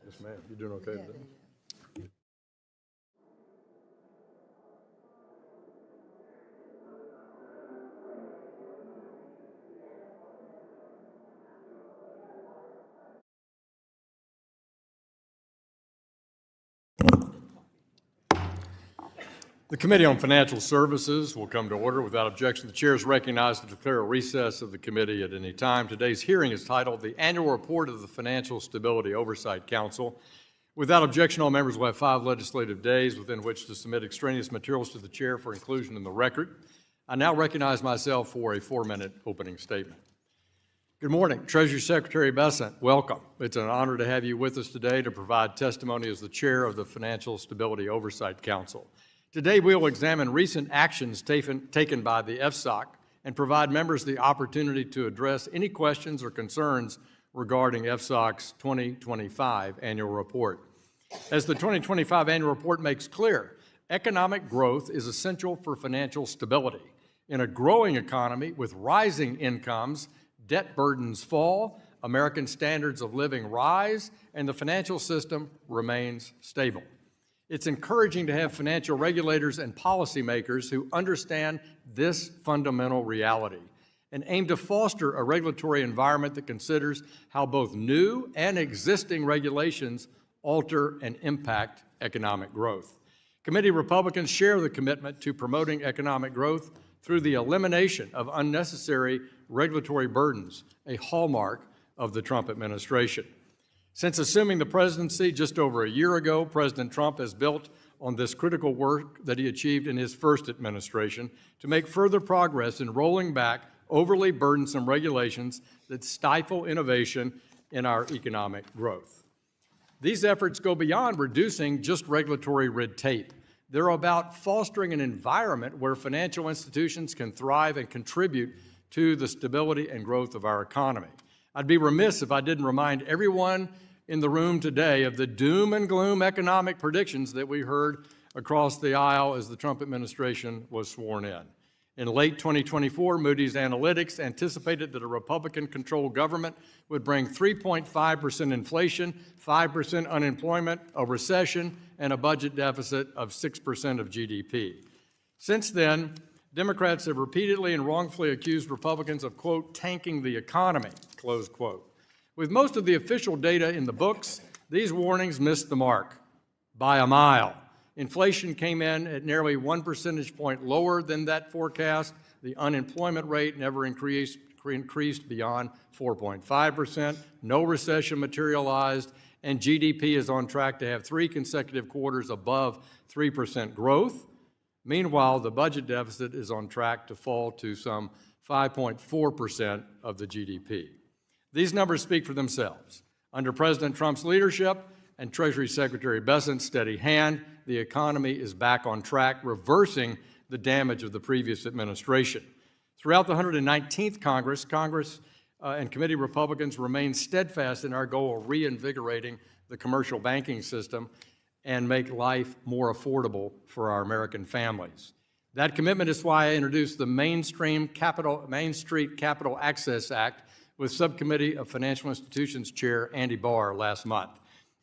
Yes, ma'am. You doing okay today? The Committee on Financial Services will come to order. Without objection, the chair is recognized to declare a recess of the committee at any time. Today's hearing is titled The Annual Report of the Financial Stability Oversight Council. Without objection, all members will have 5 legislative days within which to submit extraneous materials to the chair for inclusion in the record. I now recognize myself for a 4-minute opening statement. Good morning. Treasury Secretary Bessent, welcome. It's an honor to have you with us today to provide testimony as the chair of the Financial Stability Oversight Council. Today, we will examine recent actions taken by the FSOC and provide members the opportunity to address any questions or concerns regarding FSOC's 2025 annual report. As the 2025 annual report makes clear, economic growth is essential for financial stability. In a growing economy with rising incomes, debt burdens fall, American standards of living rise, and the financial system remains stable. It's encouraging to have financial regulators and policymakers who understand this fundamental reality and aim to foster a regulatory environment that considers how both new and existing regulations alter and impact economic growth. Committee Republicans share the commitment to promoting economic growth through the elimination of unnecessary regulatory burdens, a hallmark of the Trump administration. Since assuming the presidency just over a year ago, President Trump has built on this critical work that he achieved in his first administration to make further progress in rolling back overly burdensome regulations that stifle innovation in our economic growth. These efforts go beyond reducing just regulatory red tape. They're about fostering an environment where financial institutions can thrive and contribute to the stability and growth of our economy. I'd be remiss if I didn't remind everyone in the room today of the doom and gloom economic predictions that we heard across the aisle as the Trump administration was sworn in. In late 2024, Moody's Analytics anticipated that a Republican-controlled government would bring 3.5% inflation, 5% unemployment, a recession, and a budget deficit of 6% of GDP. Since then, Democrats have repeatedly and wrongfully accused Republicans of, quote, tanking the economy, close quote. With most of the official data in the books, these warnings missed the mark by a mile. Inflation came in at nearly 1 percentage point lower than that forecast. The unemployment rate never increased beyond 4.5%. No recession materialized, and GDP is on track to have 3 consecutive quarters above 3% growth. Meanwhile, the budget deficit is on track to fall to some 5.4% of the GDP. These numbers speak for themselves. Under President Trump's leadership and Treasury Secretary Bessent's steady hand, the economy is back on track, reversing the damage of the previous administration. Throughout the 119th Congress and committee Republicans remain steadfast in our goal of reinvigorating the commercial banking system and make life more affordable for our American families. That commitment is why I introduced the Main Street Capital Access Act with Subcommittee of Financial Institutions Chair Andy Barr last month.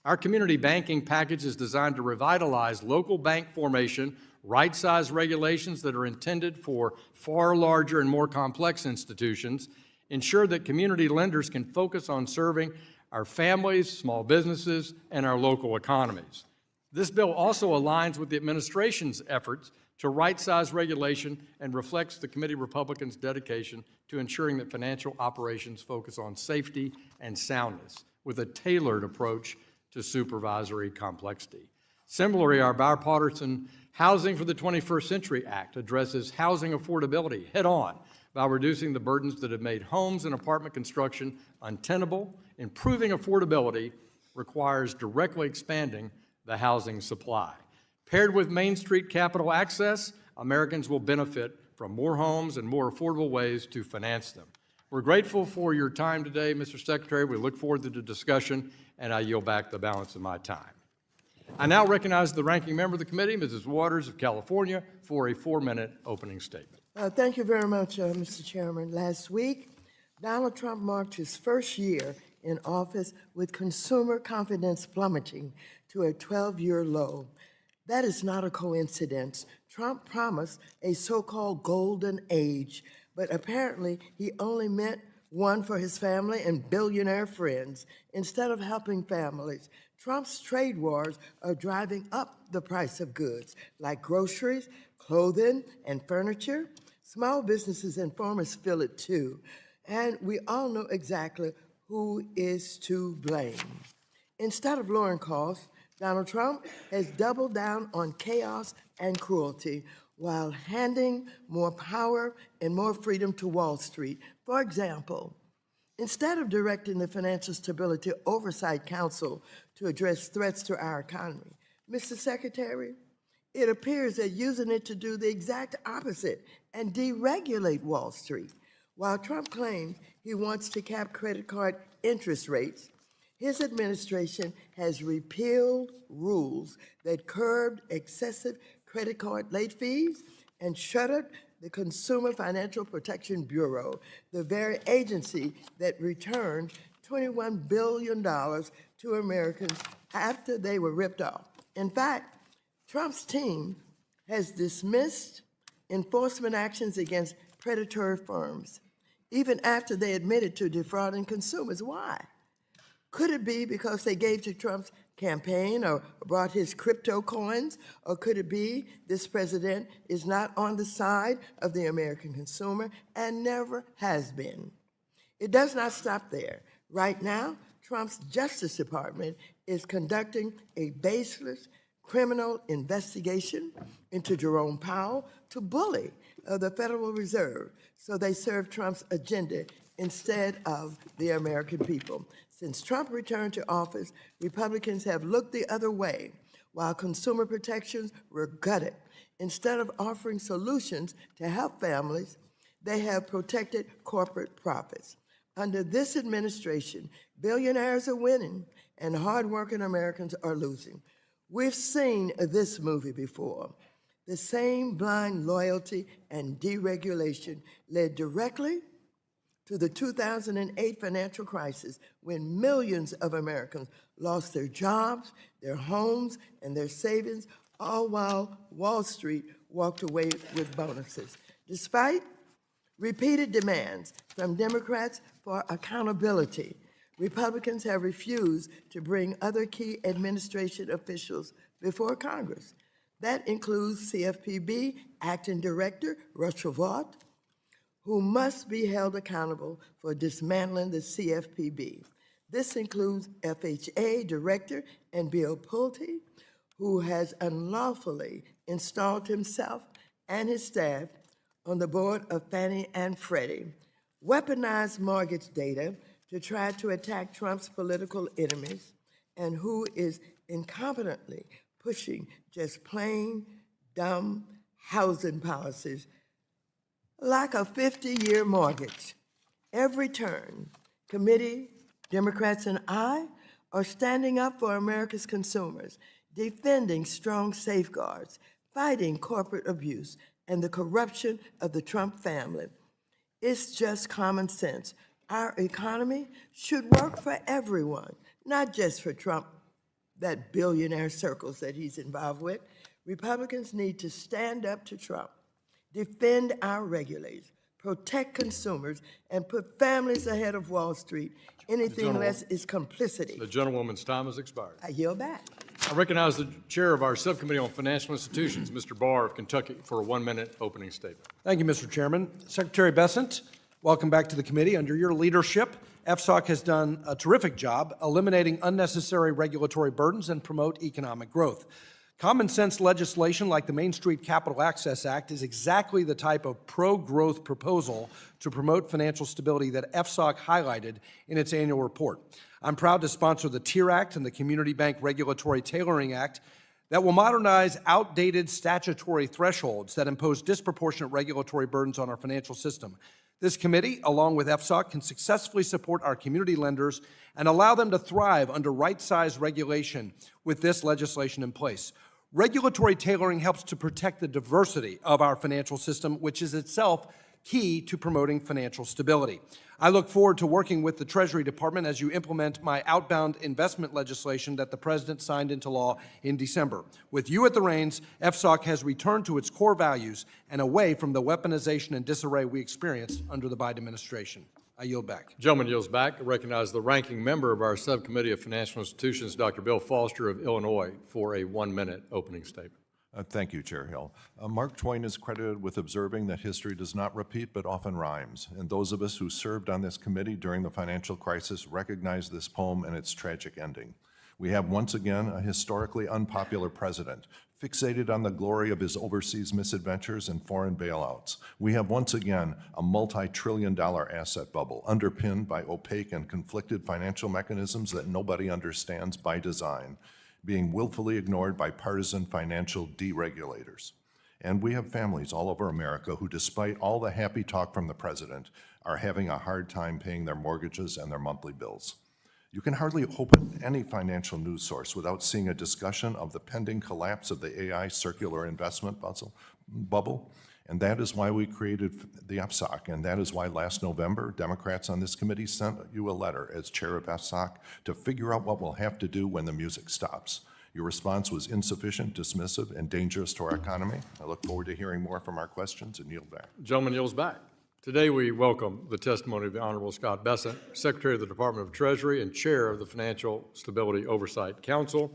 Our community banking package is designed to revitalize local bank formation, right-sized regulations that are intended for far larger and more complex institutions, ensure that community lenders can focus on serving our families, small businesses, and our local economies. This bill also aligns with the administration's efforts to right-size regulation and reflects the committee Republicans' dedication to ensuring that financial operations focus on safety and soundness with a tailored approach to supervisory complexity. Similarly, our bipartisan Housing for the 21st Century Act addresses housing affordability head-on by reducing the burdens that have made homes and apartment construction untenable. Improving affordability requires directly expanding the housing supply. Paired with Main Street Capital Access, Americans will benefit from more homes and more affordable ways to finance them. We're grateful for your time today, Mr. Secretary. We look forward to the discussion, and I yield back the balance of my time. I now recognize the ranking member of the committee, Mrs. Waters of California, for a 4-minute opening statement. Thank you very much, Mr. Chairman. Last week, Donald Trump marked his first year in office with consumer confidence plummeting to a 12-year low. That is not a coincidence. Trump promised a so-called golden age, but apparently he only meant one for his family and billionaire friends. Instead of helping families, Trump's trade wars are driving up the price of goods like groceries, clothing, and furniture. Small businesses and farmers feel it too, and we all know exactly who is to blame. Instead of lowering costs, Donald Trump has doubled down on chaos and cruelty while handing more power and more freedom to Wall Street. For example, instead of directing the Financial Stability Oversight Council to address threats to our economy, Mr. Secretary, it appears they're using it to do the exact opposite and deregulate Wall Street. While Trump claims he wants to cap credit card interest rates, his administration has repealed rules that curbed excessive credit card late fees and shuttered the Consumer Financial Protection Bureau, the very agency that returned $21 billion to Americans after they were ripped off. In fact, Trump's team has dismissed enforcement actions against predatory firms, even after they admitted to defrauding consumers. Why? Could it be because they gave to Trump's campaign or brought his crypto coins? Or could it be this president is not on the side of the American consumer and never has been? It does not stop there. Right now, Trump's Justice Department is conducting a baseless criminal investigation into Jerome Powell to bully the Federal Reserve so they serve Trump's agenda instead of the American people. Since Trump returned to office, Republicans have looked the other way while consumer protections were gutted. Instead of offering solutions to help families, they have protected corporate profits. Under this administration, billionaires are winning and hardworking Americans are losing. We've seen this movie before. The same blind loyalty and deregulation led directly to the 2008 financial crisis when millions of Americans lost their jobs, their homes, and their savings, all while Wall Street walked away with bonuses. Despite repeated demands from Democrats for accountability, Republicans have refused to bring other key administration officials before Congress. That includes CFPB Acting Director Russell Vought, who must be held accountable for dismantling the CFPB. This includes FHA Director and Bill Pulte, who has unlawfully installed himself and his staff on the board of Fannie and Freddie, weaponized mortgage data to try to attack Trump's political enemies, and who is incompetently pushing just plain dumb housing policies like a 50-year mortgage. Every turn, committee, Democrats, and I are standing up for America's consumers, defending strong safeguards, fighting corporate abuse, and the corruption of the Trump family. It's just common sense. Our economy should work for everyone, not just for Trump, that billionaire circles that he's involved with. Republicans need to stand up to Trump, defend our regulators, protect consumers, and put families ahead of Wall Street. Anything less is complicity. The gentlewoman's time has expired. I yield back. I recognize the chair of our Subcommittee on Financial Institutions, Mr. Barr of Kentucky, for a 1-minute opening statement. Thank you, Mr. Chairman. Secretary Bessent, welcome back to the committee. Under your leadership, FSOC has done a terrific job eliminating unnecessary regulatory burdens and promote economic growth. Common sense legislation like the Main Street Capital Access Act is exactly the type of pro-growth proposal to promote financial stability that FSOC highlighted in its annual report. I'm proud to sponsor the TIER Act and the Community Bank Regulatory Tailoring Act that will modernize outdated statutory thresholds that impose disproportionate regulatory burdens on our financial system. This committee, along with FSOC, can successfully support our community lenders and allow them to thrive under right-sized regulation with this legislation in place. Regulatory tailoring helps to protect the diversity of our financial system, which is itself key to promoting financial stability. I look forward to working with the Treasury Department as you implement my outbound investment legislation that the President signed into law in December. With you at the reins, FSOC has returned to its core values and away from the weaponization and disarray we experienced under the Biden administration. I yield back. Gentleman yields back. I recognize the ranking member of our Subcommittee of Financial Institutions, Dr. Bill Foster of Illinois, for a 1-minute opening statement. Thank you, Chair Hill. Mark Twain is credited with observing that history does not repeat but often rhymes, and those of us who served on this committee during the financial crisis recognize this poem and its tragic ending. We have once again a historically unpopular president, fixated on the glory of his overseas misadventures and foreign bailouts. We have once again a multi-trillion-dollar asset bubble underpinned by opaque and conflicted financial mechanisms that nobody understands by design, being willfully ignored by partisan financial deregulators. And we have families all over America who, despite all the happy talk from the president, are having a hard time paying their mortgages and their monthly bills. You can hardly open any financial news source without seeing a discussion of the pending collapse of the AI circular investment bubble. And that is why we created the FSOC, and that is why last November, Democrats on this committee sent you a letter as chair of FSOC to figure out what we'll have to do when the music stops. Your response was insufficient, dismissive, and dangerous to our economy. I look forward to hearing more from our questions and yield back. Gentleman yields back. Today we welcome the testimony of the Honorable Scott Bessent, Secretary of the Department of Treasury and Chair of the Financial Stability Oversight Council.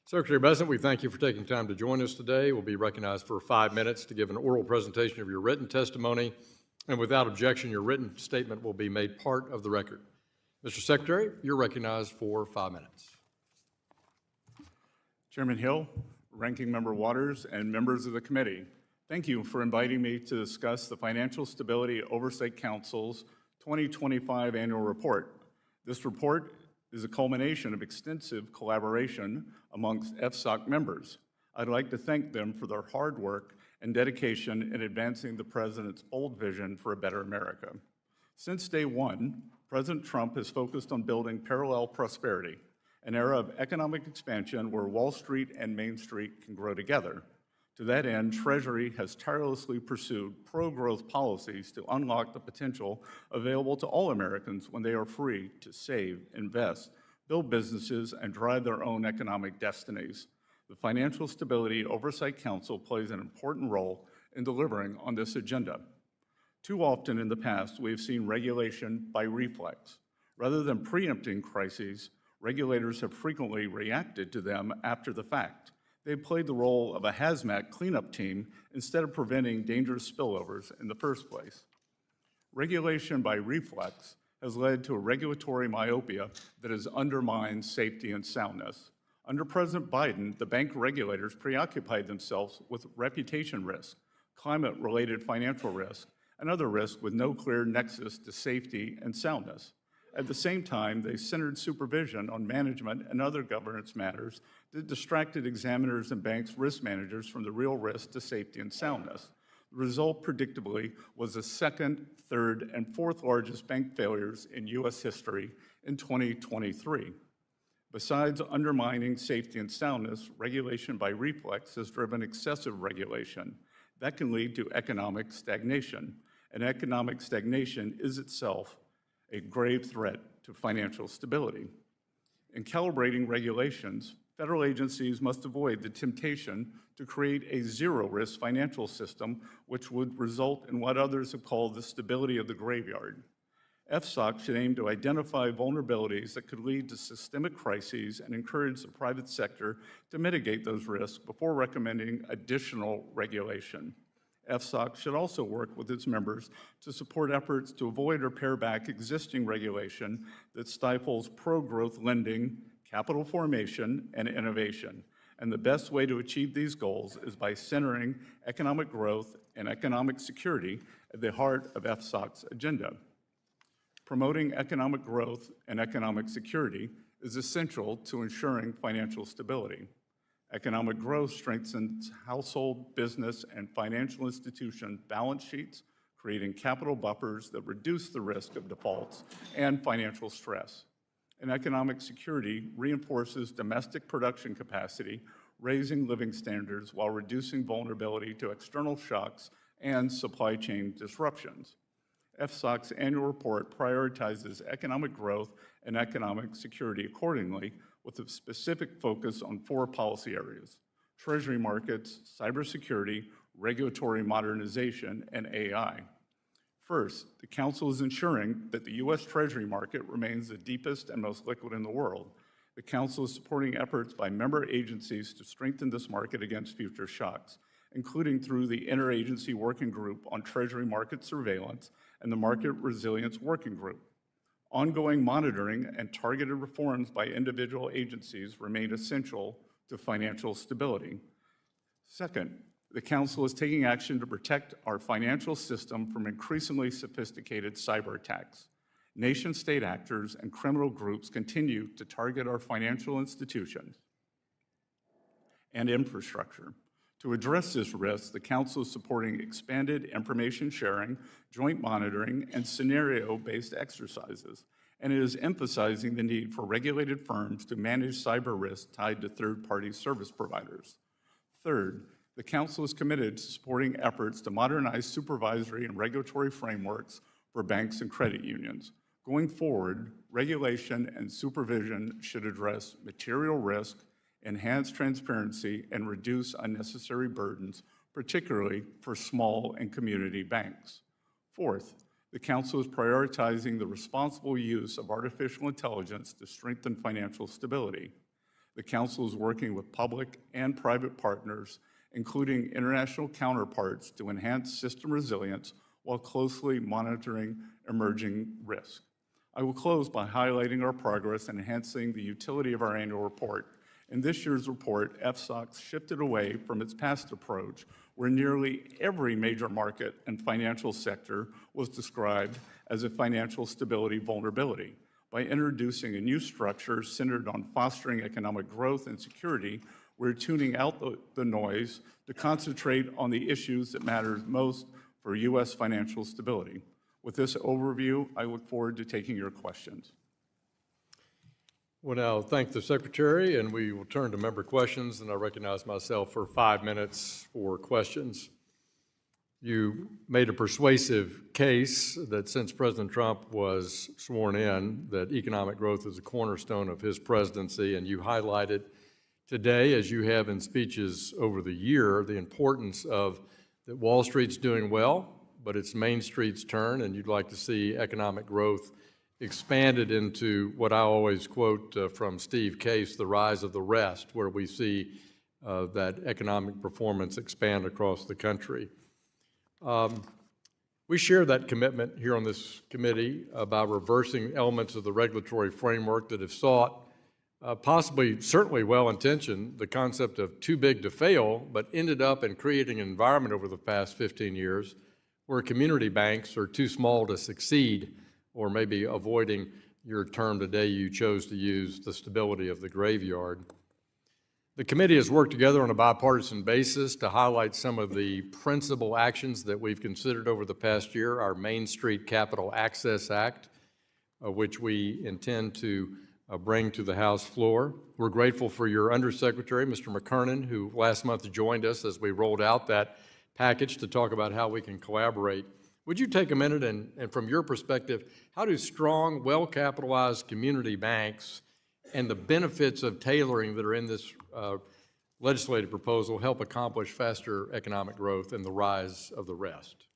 Secretary Bessent, we thank you for taking time to join us today. We'll be recognized for 5 minutes to give an oral presentation of your written testimony, and without objection, your written statement will be made part of the record. Mr. Secretary, you're recognized for 5 minutes. Chairman Hill, Ranking Member Waters, and members of the committee, thank you for inviting me to discuss the Financial Stability Oversight Council's 2025 annual report. This report is a culmination of extensive collaboration amongst FSOC members. I'd like to thank them for their hard work and dedication in advancing the President's bold vision for a better America. Since day one, President Trump has focused on building parallel prosperity, an era of economic expansion where Wall Street and Main Street can grow together. To that end, Treasury has tirelessly pursued pro-growth policies to unlock the potential available to all Americans when they are free to save, invest, build businesses, and drive their own economic destinies. The Financial Stability Oversight Council plays an important role in delivering on this agenda. Too often in the past, we have seen regulation by reflex. Rather than preempting crises, regulators have frequently reacted to them after the fact. They played the role of a hazmat cleanup team instead of preventing dangerous spillovers in the first place. Regulation by reflex has led to a regulatory myopia that has undermined safety and soundness. Under President Biden, the bank regulators preoccupied themselves with reputation risk, climate-related financial risk, and other risks with no clear nexus to safety and soundness. At the same time, they centered supervision on management and other governance matters that distracted examiners and banks' risk managers from the real risk to safety and soundness. The result, predictably, was the second, third, and fourth largest bank failures in U.S. history in 2023. Besides undermining safety and soundness, regulation by reflex has driven excessive regulation. That can lead to economic stagnation, and economic stagnation is itself a grave threat to financial stability. In calibrating regulations, federal agencies must avoid the temptation to create a zero-risk financial system, which would result in what others have called the stability of the graveyard. FSOC should aim to identify vulnerabilities that could lead to systemic crises and encourage the private sector to mitigate those risks before recommending additional regulation. FSOC should also work with its members to support efforts to avoid or pare back existing regulation that stifles pro-growth lending, capital formation, and innovation. And the best way to achieve these goals is by centering economic growth and economic security at the heart of FSOC's agenda. Promoting economic growth and economic security is essential to ensuring financial stability. Economic growth strengthens household, business, and financial institution balance sheets, creating capital buffers that reduce the risk of defaults and financial stress. And economic security reinforces domestic production capacity, raising living standards while reducing vulnerability to external shocks and supply chain disruptions. FSOC's annual report prioritizes economic growth and economic security accordingly, with a specific focus on 4 policy areas: treasury markets, cybersecurity, regulatory modernization, and AI. First, the Council is ensuring that the U.S. Treasury market remains the deepest and most liquid in the world. The Council is supporting efforts by member agencies to strengthen this market against future shocks, including through the Interagency Working Group on Treasury Market Surveillance and the Market Resilience Working Group. Ongoing monitoring and targeted reforms by individual agencies remain essential to financial stability. Second, the Council is taking action to protect our financial system from increasingly sophisticated cyber attacks. Nation-state actors and criminal groups continue to target our financial institutions and infrastructure. To address this risk, the Council is supporting expanded information sharing, joint monitoring, and scenario-based exercises, and it is emphasizing the need for regulated firms to manage cyber risks tied to third-party service providers. Third, the Council is committed to supporting efforts to modernize supervisory and regulatory frameworks for banks and credit unions. Going forward, regulation and supervision should address material risk, enhance transparency, and reduce unnecessary burdens, particularly for small and community banks. Fourth, the Council is prioritizing the responsible use of artificial intelligence to strengthen financial stability. The Council is working with public and private partners, including international counterparts, to enhance system resilience while closely monitoring emerging risks. I will close by highlighting our progress in enhancing the utility of our annual report. In this year's report, FSOC shifted away from its past approach, where nearly every major market and financial sector was described as a financial stability vulnerability, by introducing a new structure centered on fostering economic growth and security. We're tuning out the noise to concentrate on the issues that matter most for U.S. financial stability. With this overview, I look forward to taking your questions. We'll now thank the Secretary, and we will turn to member questions, and I recognize myself for 5 minutes for questions. You made a persuasive case that since President Trump was sworn in, that economic growth is a cornerstone of his presidency, and you highlighted today, as you have in speeches over the year, the importance of that Wall Street's doing well, but it's Main Street's turn, and you'd like to see economic growth expanded into what I always quote from Steve Case, the rise of the rest, where we see that economic performance expand across the country. We share that commitment here on this committee about reversing elements of the regulatory framework that have sought, possibly certainly well-intentioned, the concept of too big to fail, but ended up in creating an environment over the past 15 years where community banks are too small to succeed, or maybe avoiding your term today you chose to use, the stability of the graveyard. The committee has worked together on a bipartisan basis to highlight some of the principal actions that we've considered over the past year. Our Main Street Capital Access Act, which we intend to bring to the House floor. We're grateful for your Undersecretary, Mr. McKernan, who last month joined us as we rolled out that package to talk about how we can collaborate. Would you take a minute and from your perspective, how do strong, well-capitalized community banks and the benefits of tailoring that are in this legislative proposal help accomplish faster economic growth and the rise of the rest?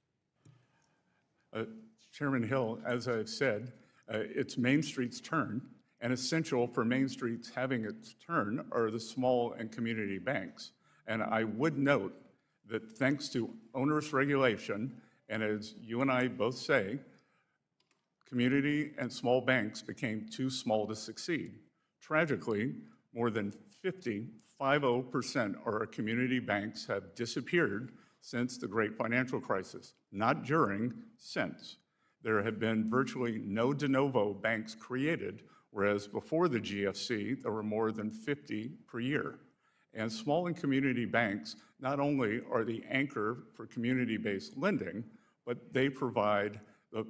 Chairman Hill, as I've said, it's Main Street's turn, and essential for Main Street's having its turn are the small and community banks. And I would note that thanks to onerous regulation, and as you and I both say, community and small banks became too small to succeed. Tragically, more than 50% of our community banks have disappeared since the Great Financial Crisis, not during, since. There have been virtually no de novo banks created, whereas before the GFC, there were more than 50 per year. And small and community banks not only are the anchor for community-based lending, but they provide the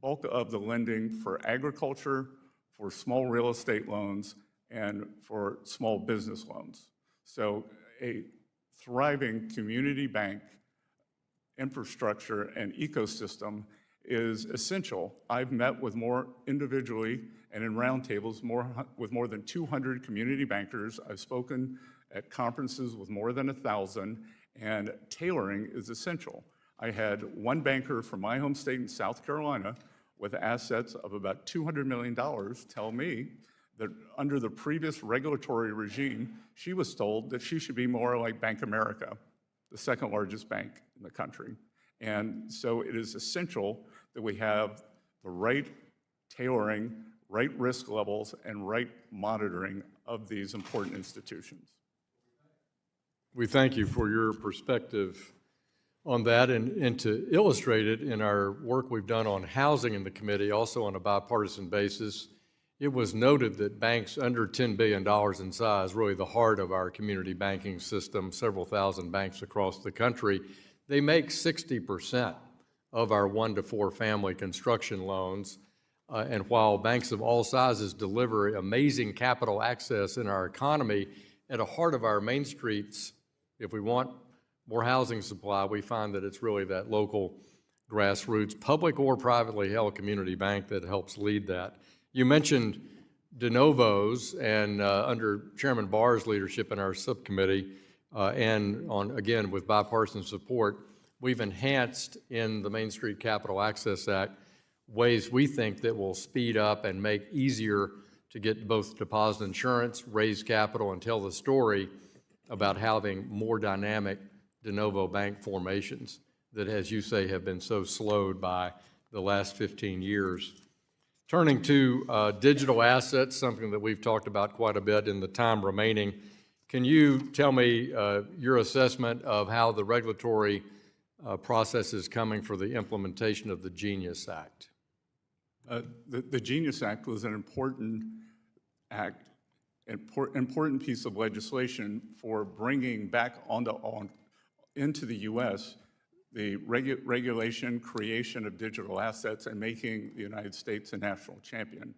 bulk of the lending for agriculture, for small real estate loans, and for small business loans. So a thriving community bank infrastructure and ecosystem is essential. I've met with more individually and in roundtables with more than 200 community bankers. I've spoken at conferences with more than 1,000, and tailoring is essential. I had one banker from my home state in South Carolina with assets of about $200 million tell me that under the previous regulatory regime, she was told that she should be more like Bank America, the second largest bank in the country. And so it is essential that we have the right tailoring, right risk levels, and right monitoring of these important institutions. We thank you for your perspective on that, and to illustrate it in our work we've done on housing in the committee, also on a bipartisan basis, it was noted that banks under $10 billion in size, really the heart of our community banking system, several thousand banks across the country, they make 60% of our 1 to 4 family construction loans. And while banks of all sizes deliver amazing capital access in our economy, at the heart of our main streets, if we want more housing supply, we find that it's really that local grassroots, public or privately held community bank that helps lead that. You mentioned de novos, and under Chairman Barr's leadership in our subcommittee, and on, again, with bipartisan support, we've enhanced in the Main Street Capital Access Act ways we think that will speed up and make easier to get both deposit insurance, raise capital, and tell the story about having more dynamic de novo bank formations that, as you say, have been so slowed by the last 15 years. Turning to digital assets, something that we've talked about quite a bit in the time remaining, can you tell me your assessment of how the regulatory process is coming for the implementation of the GENIUS Act? The GENIUS Act was an important act, important piece of legislation for bringing back into the U.S. the regulation, creation of digital assets, and making the United States a national champion.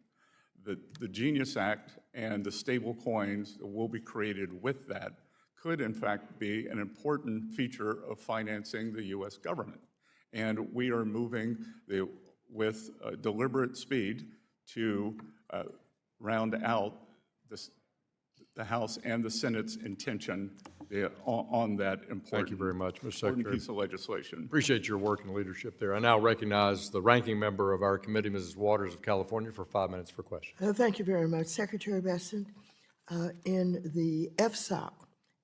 The GENIUS Act and the stable coins that will be created with that could, in fact, be an important feature of financing the U.S. government. And we are moving with deliberate speed to round out the House and the Senate's intention on that important, Thank you very much, Mr. Secretary. important piece of legislation. Appreciate your work and leadership there. I now recognize the ranking member of our committee, Mrs. Waters of California, for 5 minutes for questions. Thank you very much. Secretary Bessent, in the FSOC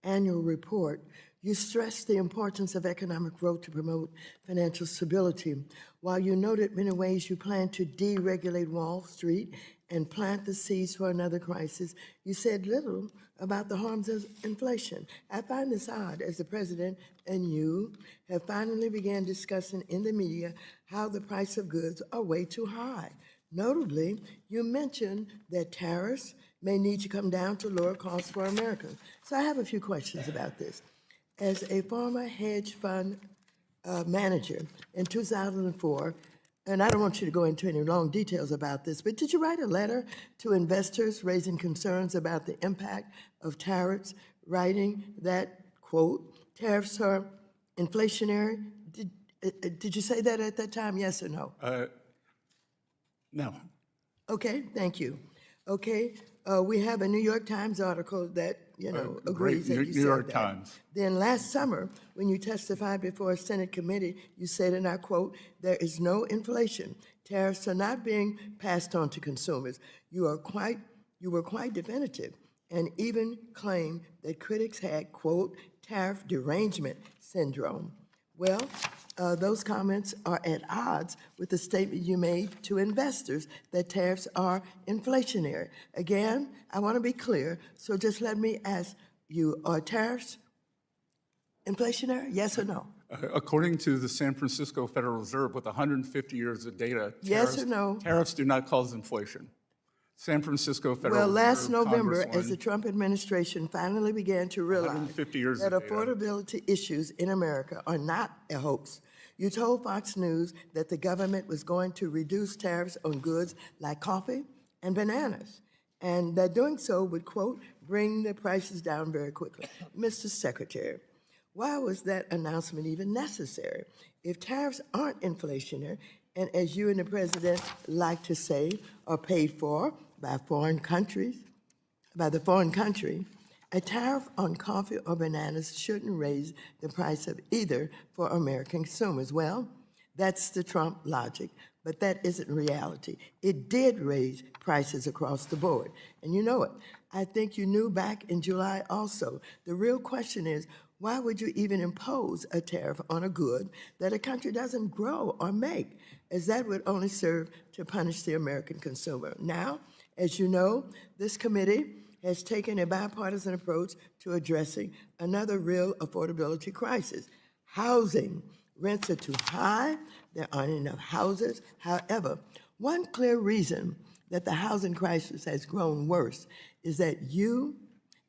annual report, you stressed the importance of economic growth to promote financial stability. While you noted many ways you plan to deregulate Wall Street and plant the seeds for another crisis, you said little about the harms of inflation. I find this odd, as the President and you have finally began discussing in the media how the price of goods are way too high. Notably, you mentioned that tariffs may need to come down to lower costs for Americans. So I have a few questions about this. As a former hedge fund manager in 2004, and I don't want you to go into any long details about this, but did you write a letter to investors raising concerns about the impact of tariffs, writing that, quote, tariffs are inflationary? Did you say that at that time, yes or no? No. Okay, thank you. Okay, we have a New York Times article that, agrees that you said that. New York Times. Then last summer, when you testified before a Senate committee, you said, and I quote, "There is no inflation. Tariffs are not being passed on to consumers." You were quite definitive, and even claimed that critics had, quote, "tariff derangement syndrome." Well, those comments are at odds with the statement you made to investors that tariffs are inflationary. Again, I want to be clear, so just let me ask you, are tariffs inflationary, yes or no? According to the San Francisco Federal Reserve, with 150 years of data, Yes or no? Tariffs do not cause inflation. San Francisco Federal Well, Reserve, last November, as the Congresswoman, Trump administration finally began to realize 150 years that of data. affordability issues in America are not a hoax, you told Fox News that the government was going to reduce tariffs on goods like coffee and bananas, and that doing so would, quote, bring the prices down very quickly. Mr. Secretary, Why was that announcement even necessary? If tariffs aren't inflationary, and as you and the president like to say, are paid for by foreign countries, by the foreign country, a tariff on coffee or bananas shouldn't raise the price of either for American consumers. Well, that's the Trump logic, but that isn't reality. It did raise prices across the board, and you know it. I think you knew back in July also. The real question is, why would you even impose a tariff on a good that a country doesn't grow or make, as that would only serve to punish the American consumer? Now, as you know, this committee has taken a bipartisan approach to addressing another real affordability crisis, housing. Rents are too high, there aren't enough houses. However, one clear reason that the housing crisis has grown worse is that you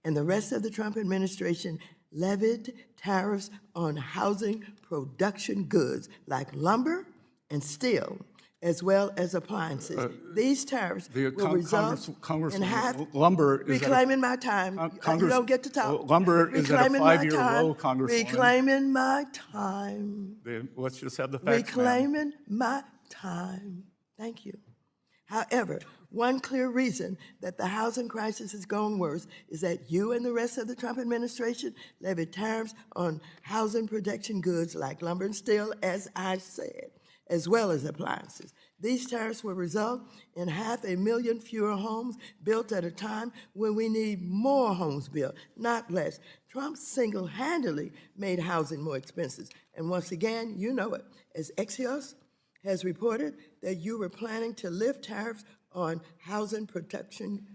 and the rest of the Trump administration levied tariffs on housing production goods like lumber and steel, as well as appliances. These tariffs will result in half. Lumber is reclaiming my time. You don't get to talk. Lumber is at a Reclaiming my 5-year time. low, Congresswoman. Reclaiming my time. Let's just have the facts, ma'am. Reclaiming my time. Thank you. However, one clear reason that the housing crisis has gone worse is that you and the rest of the Trump administration levied tariffs on housing production goods like lumber and steel, as I said, as well as appliances. These tariffs will result in 500,000 fewer homes built at a time when we need more homes built, not less. Trump single-handedly made housing more expensive. And once again, you know it, as Axios has reported that you were planning to lift tariffs on housing production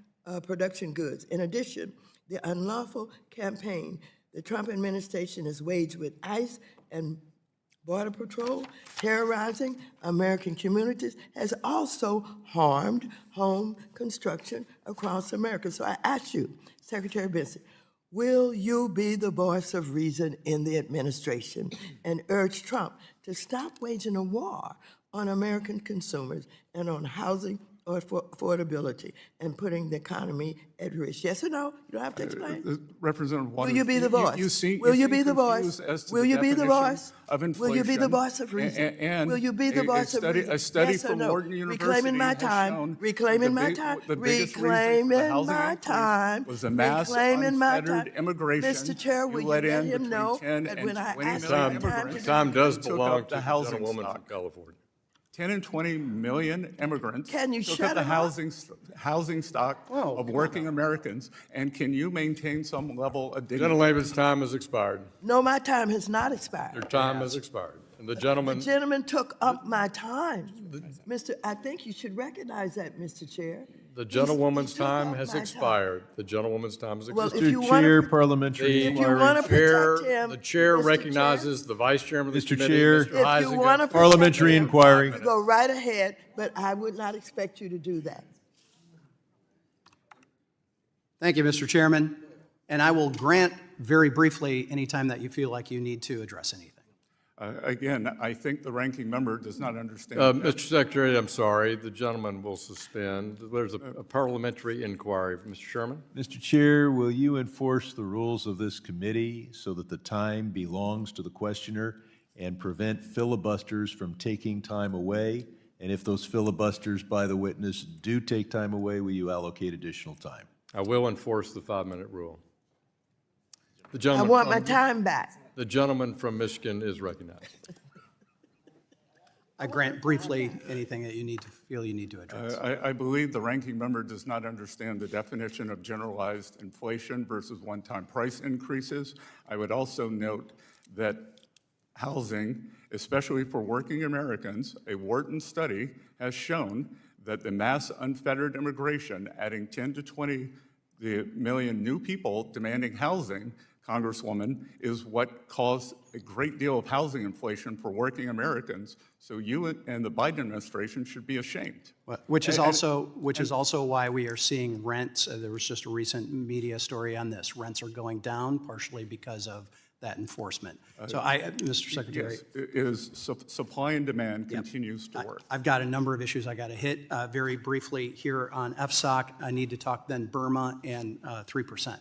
goods. In addition, the unlawful campaign the Trump administration has waged with ICE and Border Patrol, terrorizing American communities, has also harmed home construction across America. So I ask you, Secretary Bessent, will you be the voice of reason in the administration and urge Trump to stop waging a war on American consumers and on housing or affordability and putting the economy at risk? Yes or no? You don't have to explain. Representative Waters, Will you be the voice? Will you be the voice? Will you be the voice? Of inflation, Will you be the voice of reason? And will you be the voice of reason? A study yes or from no? Wharton University Reclaiming my has time. shown Reclaiming my time. the biggest reason for the Reclaiming housing my increase time. was the mass Reclaiming my unfettered time. immigration. Mr. Chair, will you let let in him between know 10 that and when I 20 ask million him time immigrants Time does took belong up to the the housing gentlewoman stock. from California. 10 and 20 million immigrants Can you took shut up the him up? housing stock of working Americans, and can you maintain some level of dignity? Gentlelady's time has expired. No, my time has not Your expired. time has expired. And the The gentleman, gentleman took up my time. I think you should recognize that, Mr. Chair. the He gentlewoman's took time up has my expired. The gentlewoman's time has Well, expired. if you Mr. want Chair, to, parliamentary if you inquiry. want to protect him, The chair Mr. recognizes the vice chairman of the Mr. committee, Chair. Mr. If you want to Heisinger. protect Parliamentary him, inquiry. you go right ahead, but I would not expect you to do that. Thank you, Mr. Chairman. And I will grant very briefly any time that you feel like you need to address anything. Again, I think the ranking member does not understand. Mr. Secretary, I'm sorry, the gentleman will suspend. There's a parliamentary inquiry. Mr. Sherman? Mr. Chair, will you enforce the rules of this committee so that the time belongs to the questioner and prevent filibusters from taking time away? And if those filibusters by the witness do take time away, will you allocate additional time? I will enforce the 5-minute rule. The I gentleman want my from- time back. The gentleman from Michigan is recognized. I grant briefly anything that you feel you need to address. I believe the ranking member does not understand the definition of generalized inflation versus one-time price increases. I would also note that housing, especially for working Americans, a Wharton study has shown that the mass unfettered immigration, adding 10 to 20 million new people demanding housing, Congresswoman, is what caused a great deal of housing inflation for working Americans. So you and the Biden administration should be ashamed. Which is also why we are seeing rents. There was just a recent media story on this. Rents are going down partially because of that enforcement. So Mr. Secretary. Yes, supply and demand continues to work. I've got a number of issues I got to hit. Very briefly here on FSOC, I need to talk then Burma and 3%.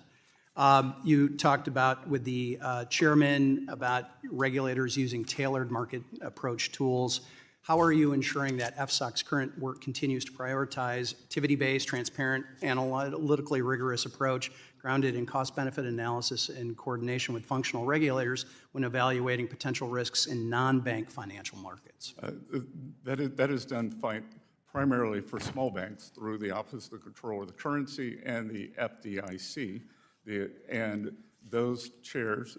You talked about with the chairman about regulators using tailored market approach tools. How are you ensuring that FSOC's current work continues to prioritize activity-based, transparent, analytically rigorous approach grounded in cost-benefit analysis in coordination with functional regulators when evaluating potential risks in non-bank financial markets? That is done primarily for small banks through the Office of the Comptroller of the Currency and the FDIC. And those chairs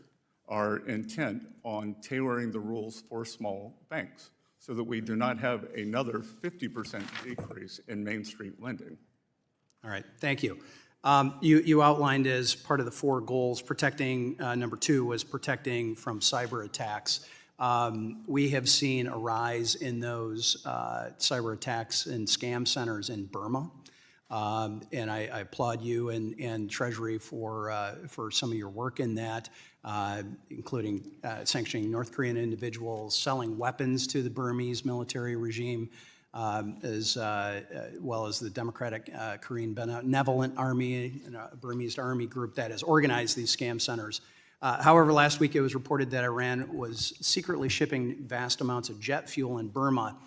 are intent on tailoring the rules for small banks so that we do not have another 50% decrease in Main Street lending. All right, thank you. You outlined as part of the 4 goals, protecting, number 2 was protecting from cyber attacks. We have seen a rise in those cyber attacks in scam centers in Burma. And I applaud you and Treasury for some of your work in that, including sanctioning North Korean individuals, selling weapons to the Burmese military regime, as well as the Democratic Korean Benevolent Army, a Burmese army group that has organized these scam centers. However, last week it was reported that Iran was secretly shipping vast amounts of jet fuel in Burma.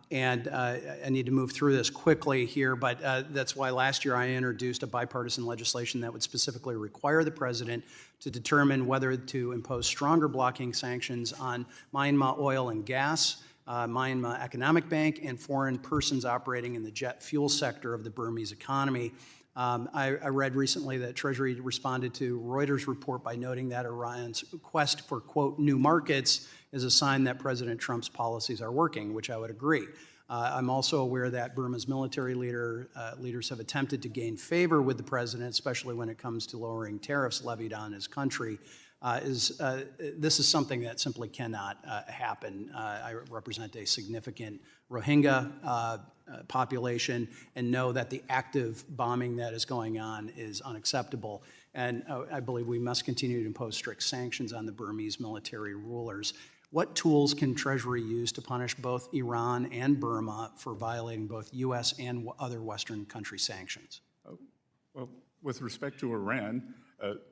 And I need to move through this quickly here, but that's why last year I introduced a bipartisan legislation that would specifically require the president to determine whether to impose stronger blocking sanctions on Myanmar Oil and Gas, Myanmar Economic Bank, and foreign persons operating in the jet fuel sector of the Burmese economy. I read recently that Treasury responded to Reuters' report by noting that Iran's quest for, quote, new markets is a sign that President Trump's policies are working, which I would agree. I'm also aware that Burma's military leaders have attempted to gain favor with the president, especially when it comes to lowering tariffs levied on his country. This is something that simply cannot happen. I represent a significant Rohingya population and know that the active bombing that is going on is unacceptable. And I believe we must continue to impose strict sanctions on the Burmese military rulers. What tools can Treasury use to punish both Iran and Burma for violating both U.S. and other Western country sanctions? Well, with respect to Iran,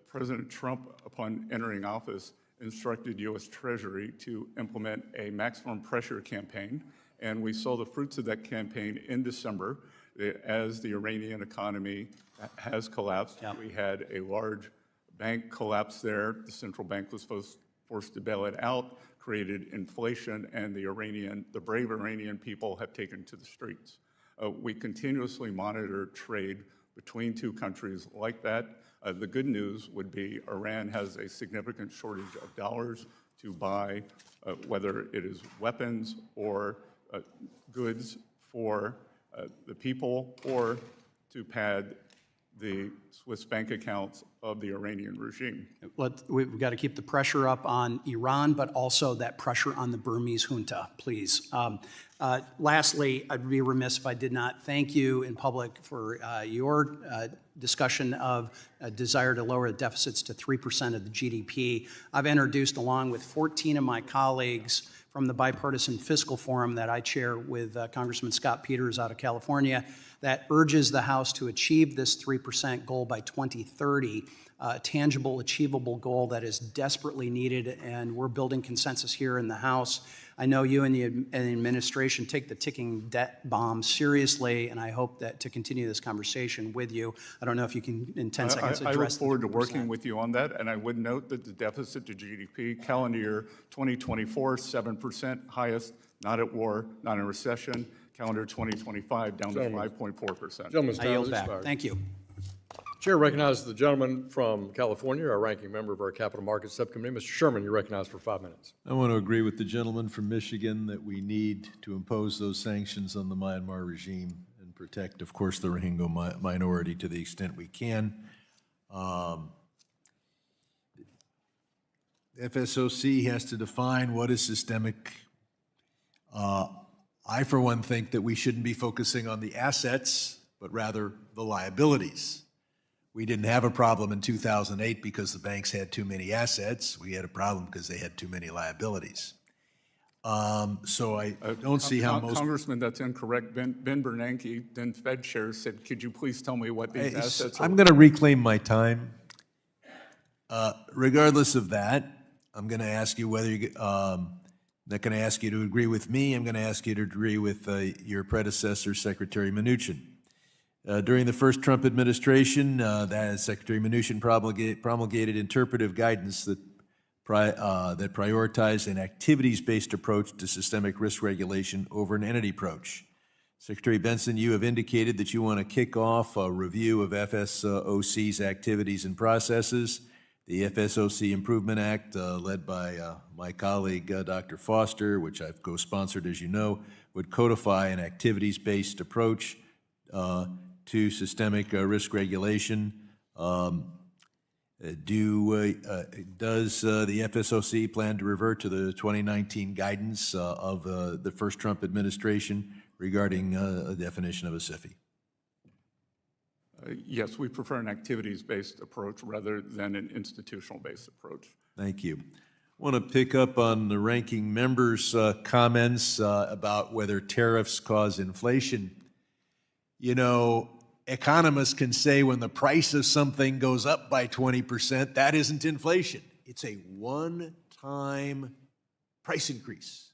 President Trump, upon entering office, instructed U.S. Treasury to implement a maximum pressure campaign, and we saw the fruits of that campaign in December as the Iranian economy has collapsed. Yep. We had a large bank collapse there. The central bank was forced to bail it out, created inflation, and the brave Iranian people have taken to the streets. We continuously monitor trade between two countries like that. The good news would be Iran has a significant shortage of dollars to buy, whether it is weapons or goods for the people, or to pad the Swiss bank accounts of the Iranian regime. We've got to keep the pressure up on Iran, but also that pressure on the Burmese junta, please. Lastly, I'd be remiss if I did not thank you in public for your discussion of a desire to lower the deficits to 3% of the GDP. I've introduced, along with 14 of my colleagues from the Bipartisan Fiscal Forum that I chair with Congressman Scott Peters out of California, that urges the House to achieve this 3% goal by 2030, a tangible, achievable goal that is desperately needed, and we're building consensus here in the House. I know you and the administration take the ticking debt bomb seriously, and I hope that to continue this conversation with you. I don't know if you can, in 10 seconds, address I look forward to working with you on that, and I would note that the deficit to GDP, calendar year 2024, 7%, highest, not at war, not in recession. Calendar 2025, down to 5.4%. Gentleman's I time yield has back. expired. Thank you. Chair recognizes the gentleman from California, our ranking member of our Capital Markets Subcommittee. Mr. Sherman, you're recognized for 5 minutes. I want to agree with the gentleman from Michigan that we need to impose those sanctions on the Myanmar regime and protect, of course, the Rohingya minority to the extent we can. FSOC has to define what is systemic. I, for one, think that we shouldn't be focusing on the assets, but rather the liabilities. We didn't have a problem in 2008 because the banks had too many assets. We had a problem because they had too many liabilities. So I don't see how most... Congressman, that's incorrect. Ben Bernanke, then Fed chair, said, could you please tell me what these assets are? I'm going to reclaim my time. Regardless of that, I'm going to ask you whether you, not going to ask you to agree with me. I'm going to ask you to agree with your predecessor, Secretary Mnuchin. During the first Trump administration, that Secretary Mnuchin promulgated interpretive guidance that prioritized an activities-based approach to systemic risk regulation over an entity approach. Secretary Bessent, you have indicated that you want to kick off a review of FSOC's activities and processes. The FSOC Improvement Act, led by my colleague, Dr. Foster, which I've co-sponsored, as you know, would codify an activities-based approach to systemic risk regulation. Does the FSOC plan to revert to the 2019 guidance of the first Trump administration regarding a definition of a SIFI? Yes, we prefer an activities-based approach rather than an institutional-based approach. Thank you. I want to pick up on the ranking member's comments about whether tariffs cause inflation. You know, economists can say when the price of something goes up by 20%, that isn't inflation. It's a one-time price increase.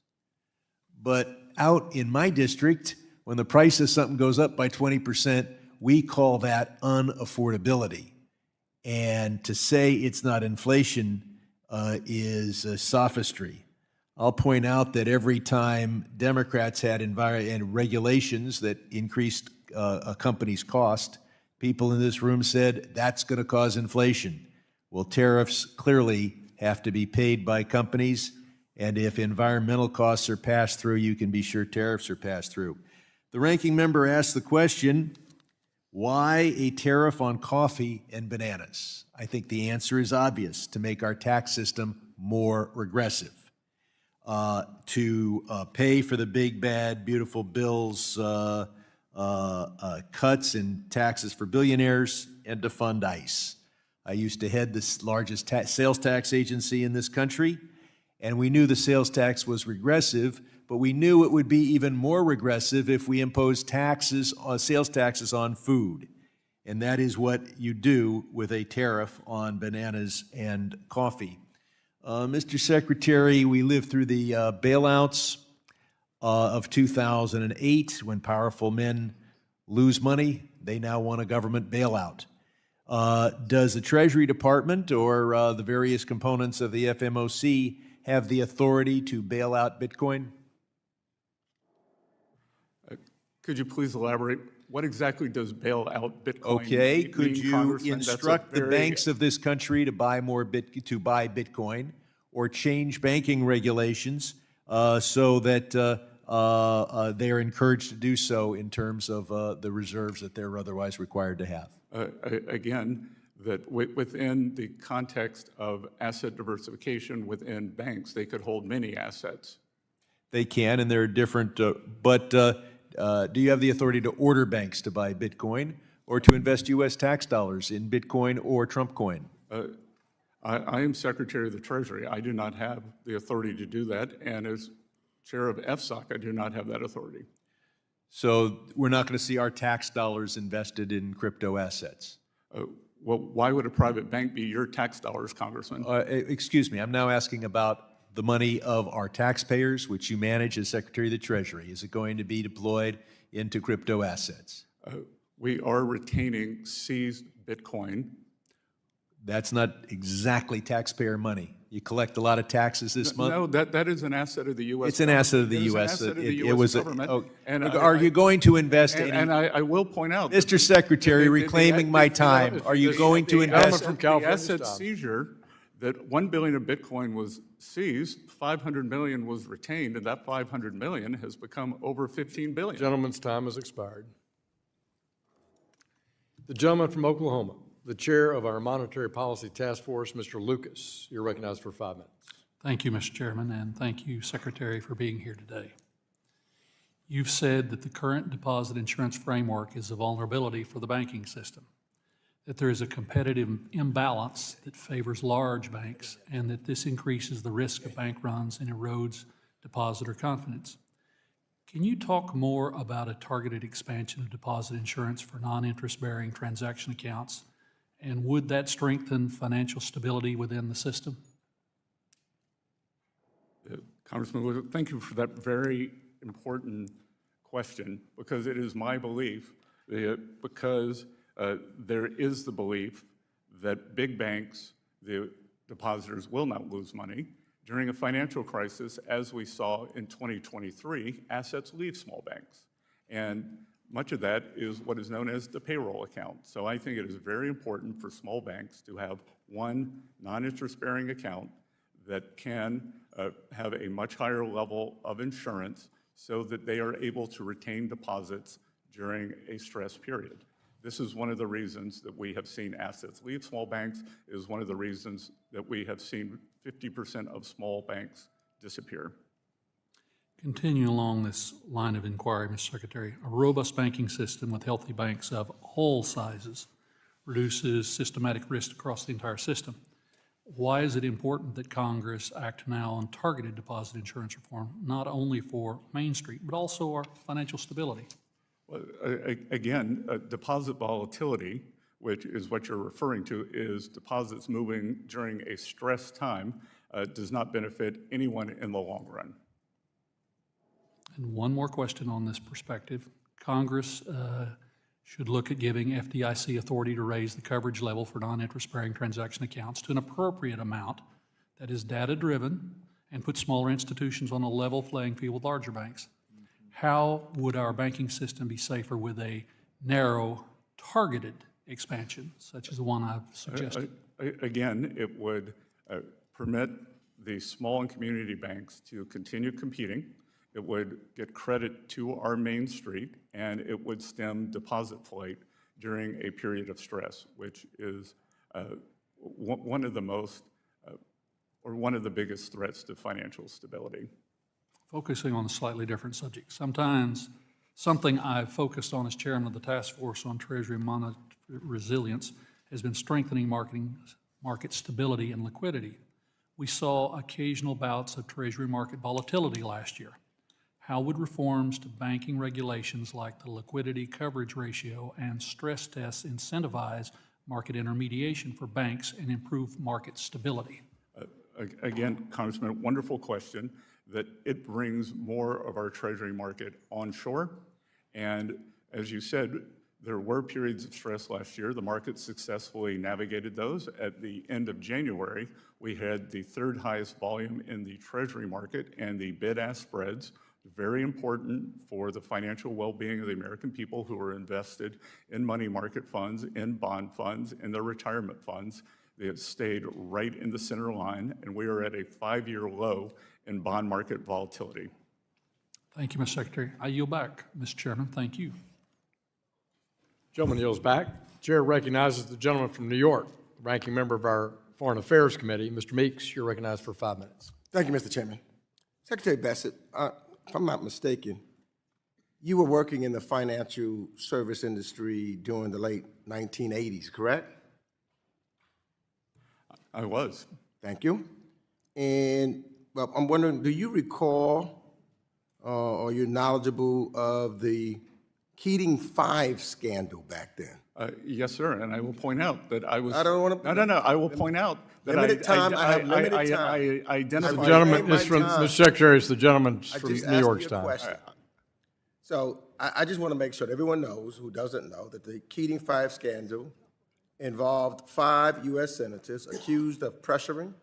But out in my district, when the price of something goes up by 20%, we call that unaffordability. And to say it's not inflation is sophistry. I'll point out that every time Democrats had and regulations that increased a company's cost, people in this room said that's going to cause inflation. Well, tariffs clearly have to be paid by companies, and if environmental costs are passed through, you can be sure tariffs are passed through. The ranking member asked the question, why a tariff on coffee and bananas? I think the answer is obvious: to make our tax system more regressive, to pay for the big, bad, beautiful bills, cuts in taxes for billionaires, and to fund ICE. I used to head the largest sales tax agency in this country, and we knew the sales tax was regressive, but we knew it would be even more regressive if we imposed taxes, sales taxes on food. And that is what you do with a tariff on bananas and coffee. Mr. Secretary, we lived through the bailouts of 2008. When powerful men lose money, they now want a government bailout. Does the Treasury Department or the various components of the FMOC have the authority to bail out Bitcoin? Could you please elaborate? What exactly does bail out Bitcoin Okay, mean, could you Congressman? instruct the banks of this country to buy more Bitcoin, or change banking regulations so that they are encouraged to do so in terms of the reserves that they're otherwise required to have? Again, that within the context of asset diversification within banks, they could hold many assets. They can, and there are different, but do you have the authority to order banks to buy Bitcoin or to invest U.S. tax dollars in Bitcoin or Trump coin? I am Secretary of the Treasury. I do not have the authority to do that, and as Chair of FSOC, I do not have that authority. So we're not going to see our tax dollars invested in crypto assets? Well, why would a private bank be your tax dollars, Congressman? Excuse me, I'm now asking about the money of our taxpayers, which you manage as Secretary of the Treasury. Is it going to be deployed into crypto assets? We are retaining seized Bitcoin. That's not exactly taxpayer money. You collect a lot of taxes this month? No, that is an asset of the U.S. It's an asset of the U.S. It was government. Are you going to invest any? And I will point out, Mr. Secretary, reclaiming my time, are you going to invest? from California, the asset stop. seizure, that $1 billion of Bitcoin was seized, $500 million was retained, and that $500 million has become over $15 billion. Gentleman's time has expired. The gentleman from Oklahoma, the chair of our Monetary Policy Task Force, Mr. Lucas. You're recognized for 5 minutes. Thank you, Mr. Chairman, and thank you, Secretary, for being here today. You've said that the current deposit insurance framework is a vulnerability for the banking system, that there is a competitive imbalance that favors large banks, and that this increases the risk of bank runs and erodes depositor confidence. Can you talk more about a targeted expansion of deposit insurance for non-interest-bearing transaction accounts And would that strengthen financial stability within the system? Congressman Lewis, thank you for that very important question, because it is my belief, because there is the belief that big banks, the depositors, will not lose money. During a financial crisis, as we saw in 2023, assets leave small banks. And much of that is what is known as the payroll account. So I think it is very important for small banks to have one non-interest-bearing account that can have a much higher level of insurance so that they are able to retain deposits during a stress period. This is one of the reasons that we have seen assets leave small banks. It is one of the reasons that we have seen 50% of small banks disappear. Continuing along this line of inquiry, Mr. Secretary, a robust banking system with healthy banks of all sizes reduces systematic risk across the entire system. Why is it important that Congress act now on targeted deposit insurance reform, not only for Main Street, but also our financial stability? Well, again, deposit volatility, which is what you're referring to, is deposits moving during a stress time, does not benefit anyone in the long run. And one more question on this perspective. Congress should look at giving FDIC authority to raise the coverage level for non-interest-bearing transaction accounts to an appropriate amount that is data-driven and put smaller institutions on a level playing field with larger banks. How would our banking system be safer with a narrow, targeted expansion, such as the one I've suggested? Again, it would permit the small and community banks to continue competing. It would get credit to our Main Street, and it would stem deposit flight during a period of stress, which is one of the most, or one of the biggest threats to financial stability. Focusing on a slightly different subject. Sometimes something I've focused on as chairman of the task force on Treasury monetary resilience has been strengthening market stability and liquidity. We saw occasional bouts of Treasury market volatility last year. How would reforms to banking regulations like the liquidity coverage ratio and stress tests incentivize market intermediation for banks and improve market stability? Again, Congressman, wonderful question, that it brings more of our Treasury market onshore. And as you said, there were periods of stress last year. The market successfully navigated those. At the end of January, we had the third highest volume in the Treasury market, and the bid-ask spreads, very important for the financial well-being of the American people who are invested in money market funds, in bond funds, in their retirement funds. They have stayed right in the center line, and we are at a 5-year low in bond market volatility. Thank you, Mr. Secretary. I yield back, Mr. Chairman. Thank you. Gentleman yields back. Chair recognizes the gentleman from New York, the ranking member of our Foreign Affairs Committee. Mr. Meeks, you're recognized for 5 minutes. Thank you, Mr. Chairman. Secretary Bessent, if I'm not mistaken, you were working in the financial service industry during the late 1980s, correct? I was. Thank you. And well, I'm wondering, do you recall or you're knowledgeable of the Keating 5 scandal back then? Yes, sir, and I will point out that I was. I don't want to. No. I will point out that Limited time. I have limited time. I identified. The gentleman, my it's from, time. Mr. Secretary, it's the gentleman I from just New asked York's you a time. question. So I just want to make sure that everyone knows, who doesn't know, that the Keating 5 scandal involved 5 U.S. senators accused of pressuring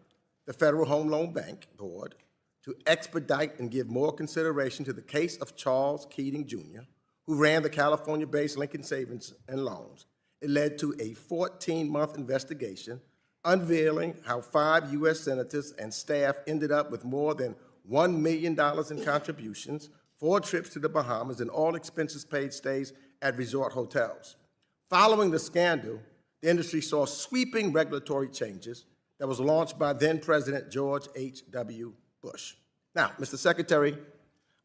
the Federal Home Loan Bank Board to expedite and give more consideration to the case of Charles Keating, Jr., who ran the California-based Lincoln Savings and Loans. It led to a 14-month investigation unveiling how 5 U.S. senators and staff ended up with more than $1 million in contributions, 4 trips to the Bahamas, and all expenses paid stays at resort hotels. Following the scandal, the industry saw sweeping regulatory changes that was launched by then-President George H.W. Bush. Now, Mr. Secretary,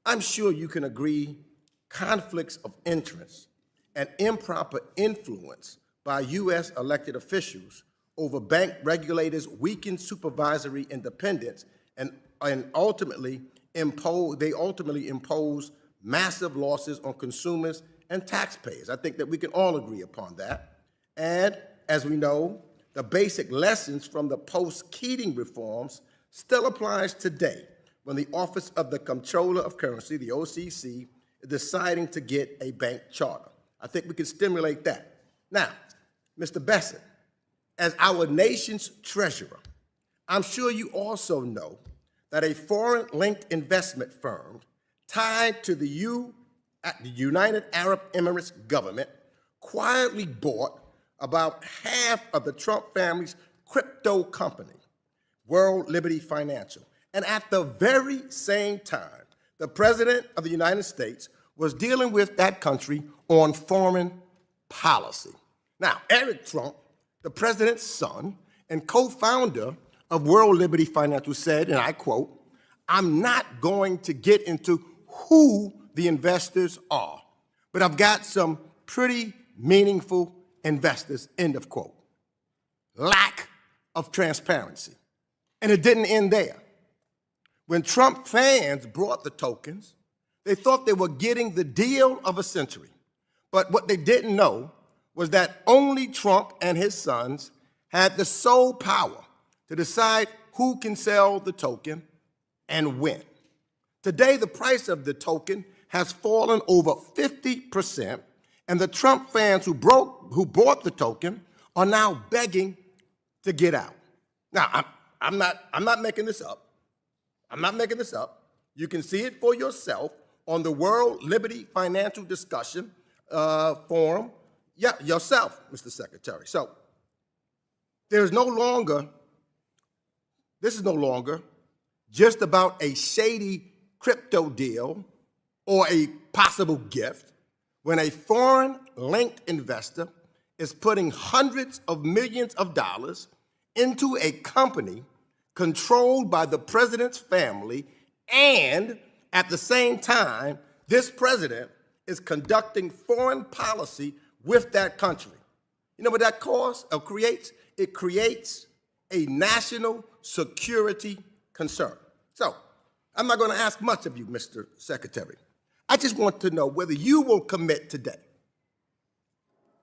I'm sure you can agree conflicts of interest and improper influence by U.S. elected officials over bank regulators weaken supervisory independence and ultimately impose massive losses on consumers and taxpayers. I think that we can all agree upon that. And as we know, the basic lessons from the post-Keating reforms still applies today when the Office of the Comptroller of Currency, the OCC, is deciding to get a bank charter. I think we can stimulate that. Now, Mr. Bessent, as our nation's treasurer, I'm sure you also know that a foreign-linked investment firm tied to the United Arab Emirates government quietly bought about half of the Trump family's crypto company, World Liberty Financial. And at the very same time, the President of the United States was dealing with that country on foreign policy. Now, Eric Trump, the president's son and co-founder of World Liberty Financial, said, and I quote, "I'm not going to get into who the investors are, but I've got some pretty meaningful investors," end of quote. Lack of transparency. And it didn't end there. When Trump fans brought the tokens, they thought they were getting the deal of a century. But what they didn't know was that only Trump and his sons had the sole power to decide who can sell the token and when. Today, the price of the token has fallen over 50%, and the Trump fans who bought the token are now begging to get out. Now, I'm not making this up. I'm not making this up. You can see it for yourself on the World Liberty Financial Discussion Forum. Yeah, yourself, Mr. Secretary. So this is no longer just about a shady crypto deal or a possible gift when a foreign-linked investor is putting hundreds of millions of dollars into a company controlled by the president's family, and at the same time, this president is conducting foreign policy with that country. You know what that causes or creates? It creates a national security concern. So, I'm not going to ask much of you, Mr. Secretary. I just want to know whether you will commit today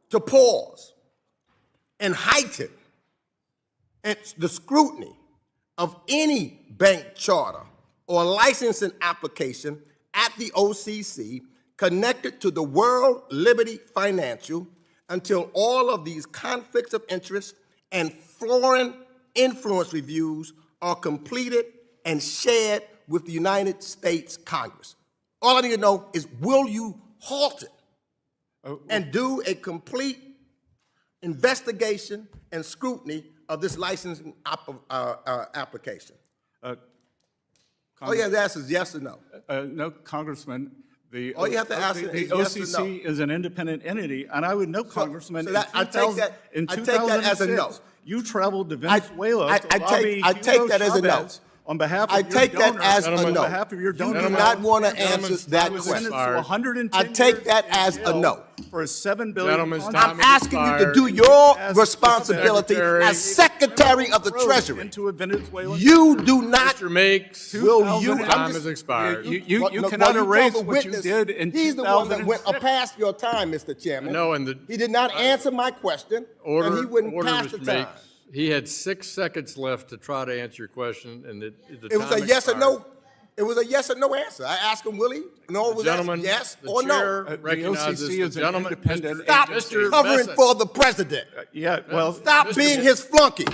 to pause and heighten the scrutiny of any bank charter or licensing application at the OCC connected to the World Liberty Financial until all of these conflicts of interest and foreign influence reviews are completed and shared with the United States Congress. All I need to know is, will you halt it and do a complete investigation and scrutiny of this licensing application? All you have to ask is yes or no. No, Congressman. All you have to ask the is yes or no. OCC is an independent entity, and I would know, Congressman, so I take that as a no. You traveled to Venezuela to lobby I take that as a no. Chavez on behalf of I your take that donors, as a on no. behalf of your You donors. do not want to answer that question. I take that as a no. For a $7 billion Gentlemen's contract. time I'm asking you to do your responsibility as Secretary of the Treasury. Into a Venezuelan You do not. Mr. Meeks, Will you? time has expired. You Well, cannot you erase told the what you witness did in He's the one that went 2006. past your time, Mr. Chairman. No, and He did not answer my question, and he wouldn't pass the Mr. time. Meeks. He had 6 seconds left to try to answer your question, and the It was time a yes or expired. no. It was a yes or no answer. I asked him, will he? No, it was Gentlemen, yes the or chair no. recognizes OCC the is an gentleman. independent Stop Mr. covering Bessent. for the president. Yeah, well. Stop being his flunky.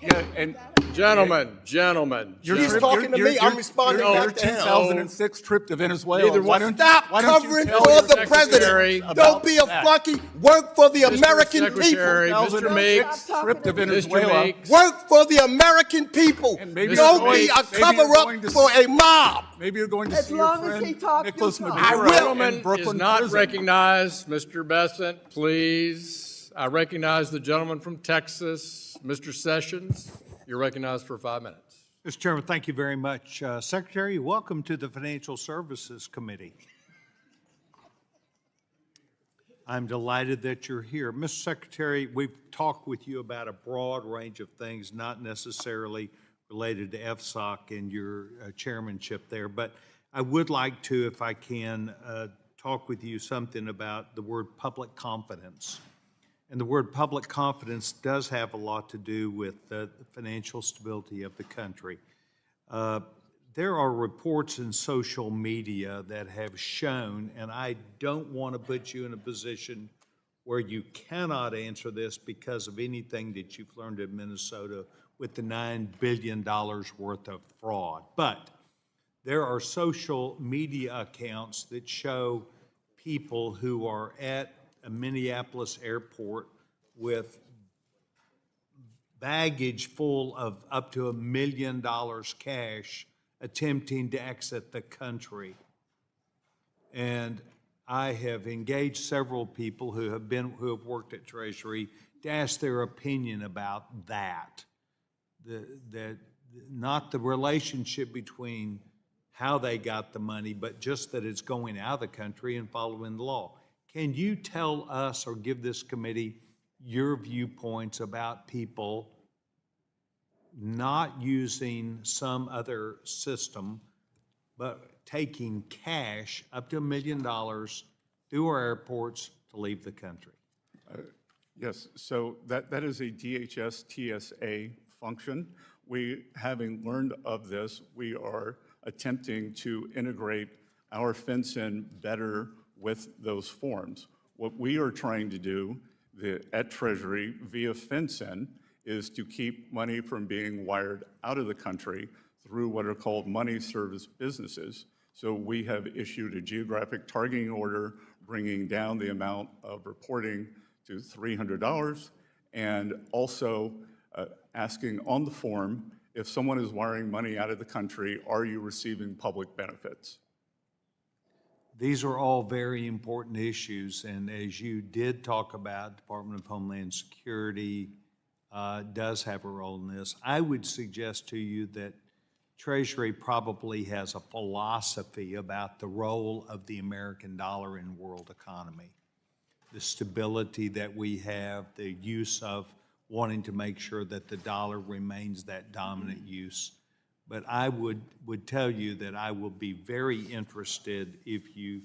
Yeah, and Gentlemen, He's talking to me, I'm responding your back to him. 2006 trip to Venezuela. Neither Why one- don't Stop why don't you covering tell for your the secretary president. about Don't be a that? flunky. Work for the American Secretary, people. Mr. Meeks, trip to Mr. Venezuela. Meeks, Work for the American people. And maybe Don't you're be going- a maybe you're cover-up going to- for a mob. Maybe you're going to As see your long as friend he talked, Nicholas you talk. I Maduro will. in gentleman is Brooklyn not prison. recognized. Mr. Bessent, please. I recognize the gentleman from Texas, Mr. Sessions. You're recognized for 5 minutes. Mr. Chairman, thank you very much. Secretary, welcome to the Financial Services Committee. I'm delighted that you're here. Mr. Secretary, we've talked with you about a broad range of things, not necessarily related to FSOC and your chairmanship there, but I would like to, if I can, talk with you something about the word public confidence. And the word public confidence does have a lot to do with the financial stability of the country. There are reports in social media that have shown, and I don't want to put you in a position where you cannot answer this because of anything that you've learned in Minnesota with the $9 billion worth of fraud. But there are social media accounts that show people who are at a Minneapolis airport with baggage full of up to $1 million cash attempting to exit the country. And I have engaged several people who have worked at Treasury to ask their opinion about that. Not the relationship between how they got the money, but just that it's going out of the country and following the law. Can you tell us or give this committee your viewpoints about people not using some other system, but taking cash up to $1 million through our airports to leave the country? Yes, so that is a DHS TSA function. We, having learned of this, we are attempting to integrate our FinCEN better with those forms. What we are trying to do at Treasury via FinCEN is to keep money from being wired out of the country through what are called money service businesses. So we have issued a geographic targeting order bringing down the amount of reporting to $300 and also asking on the form, if someone is wiring money out of the country, are you receiving public benefits? These are all very important issues, and as you did talk about, Department of Homeland Security does have a role in this. I would suggest to you that Treasury probably has a philosophy about the role of the American dollar in world economy. The stability that we have, the use of wanting to make sure that the dollar remains that dominant use. But I would tell you that I will be very interested if you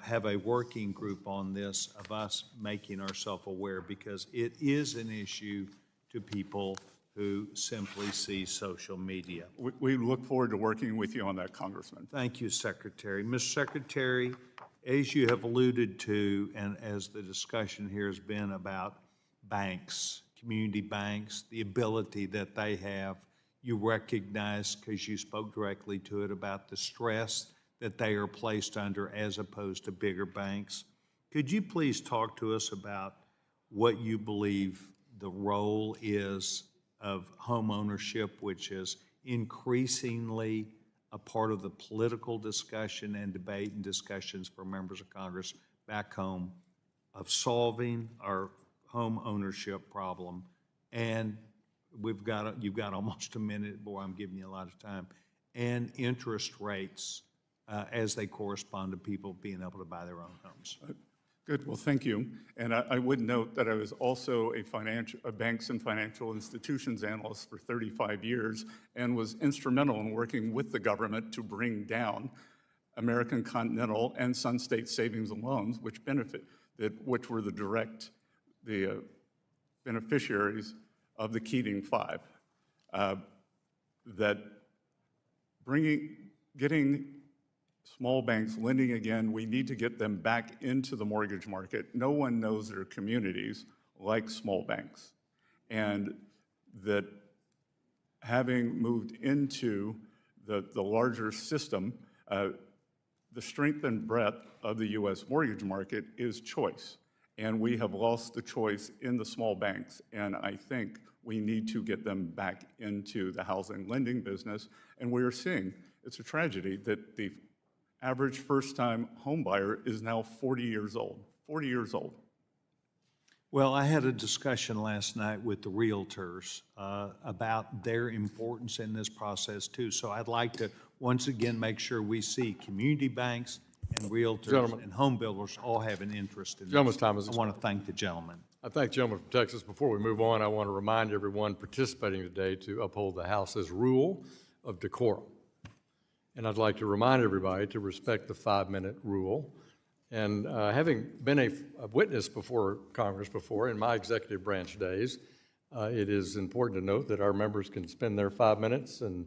have a working group on this of us making ourselves aware, because it is an issue to people who simply see social media. We look forward to working with you on that, Congressman. Thank you, Secretary. Mr. Secretary, as you have alluded to, and as the discussion here has been about banks, community banks, the ability that they have, you recognize, because you spoke directly to it, about the stress that they are placed under as opposed to bigger banks. Could you please talk to us about what you believe the role is of home ownership, which is increasingly a part of the political discussion and debate and discussions for members of Congress back home, of solving our home ownership problem? And you've got almost a minute, boy, I'm giving you a lot of time, and interest rates as they correspond to people being able to buy their own homes. Good, well, thank you. And I would note that I was also a banks and financial institutions analyst for 35 years and was instrumental in working with the government to bring down American Continental and Sun State Savings and Loans, which were the beneficiaries of the Keating Five. Getting small banks lending again, we need to get them back into the mortgage market. No one knows their communities like small banks. And that having moved into the larger system, the strength and breadth of the U.S. mortgage market is choice. And we have lost the choice in the small banks. And I think we need to get them back into the housing lending business. And we are seeing, it's a tragedy that the average first-time home buyer is now 40 years old. 40 years old. Well, I had a discussion last night with the realtors about their importance in this process too. So I'd like to once again make sure we see community banks and realtors and home builders all have an interest in this. Gentleman's time is I want to thank the gentleman. I thank the gentleman from Texas. Before we move on, I want to remind everyone participating today to uphold the House's rule of decorum. And I'd like to remind everybody to respect the 5-minute rule And having been a witness before Congress before in my executive branch days, it is important to note that our members can spend their 5 minutes and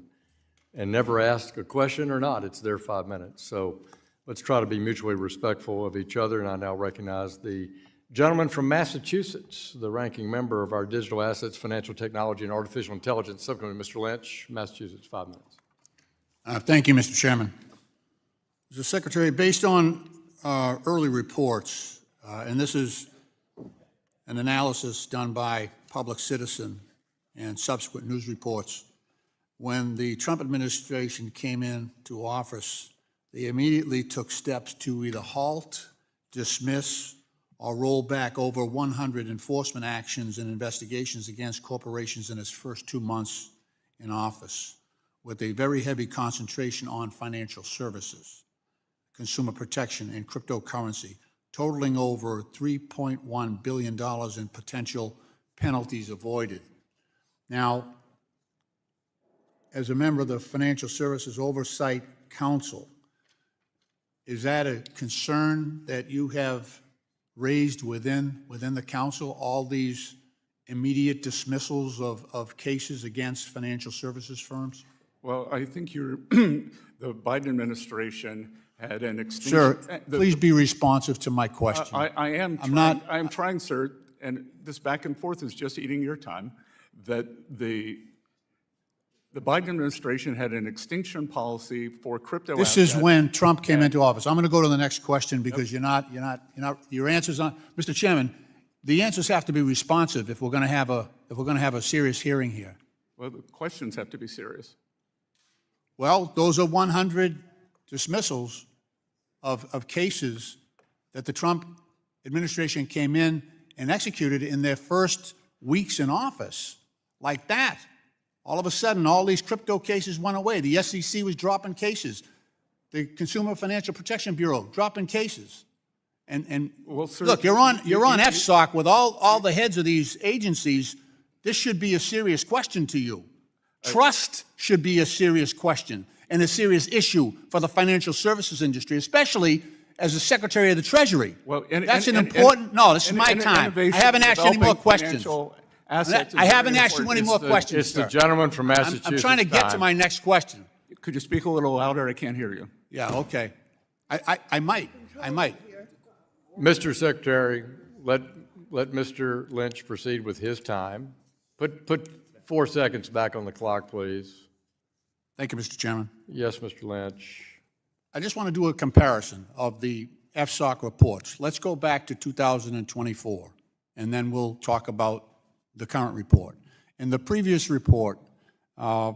never ask a question or not. It's their 5 minutes. So let's try to be mutually respectful of each other. And I now recognize the gentleman from Massachusetts, the ranking member of our Digital Assets, Financial Technology, and Artificial Intelligence Subcommittee, Mr. Lynch, Massachusetts, 5 minutes. Thank you, Mr. Chairman. Mr. Secretary, based on early reports, and this is an analysis done by Public Citizen and subsequent news reports, when the Trump administration came into office, they immediately took steps to either halt, dismiss, or roll back over 100 enforcement actions and investigations against corporations in its first 2 months in office, with a very heavy concentration on financial services, consumer protection, and cryptocurrency, totaling over $3.1 billion in potential penalties avoided. Now, as a member of the Financial Services Oversight Council, is that a concern that you have raised within the council, all these immediate dismissals of cases against financial services firms? Well, I think the Biden administration had an extinction. Sir, please be responsive to my question. I am trying, sir, and this back and forth is just eating your time, that the Biden administration had an extinction policy for crypto This assets. is when Trump came into office. I'm going to go to the next question because your answers aren't, Mr. Chairman, the answers have to be responsive if we're going to have a serious hearing here. Well, the questions have to be serious. Well, those are 100 dismissals of cases that the Trump administration came in and executed in their first weeks in office, like that. All of a sudden, all these crypto cases went away. The SEC was dropping cases. The Consumer Financial Protection Bureau dropping cases. And Well, sir, look, you're on FSOC with all the heads of these agencies. This should be a serious question to you. Trust should be a serious question and a serious issue for the financial services industry, especially as the Secretary of the Treasury. Well, That's an important. No, this is my time. I haven't asked you any more questions. I haven't asked you any more questions, It's the sir. gentleman from Massachusetts. I'm trying to get to my next question. Could you speak a little louder? I can't hear you. Yeah, okay. I might. Mr. Secretary, let Mr. Lynch proceed with his time. Put 4 seconds back on the clock, please. Thank you, Mr. Chairman. Yes, Mr. Lynch. I just want to do a comparison of the FSOC reports. Let's go back to 2024, and then we'll talk about the current report. In the previous report, the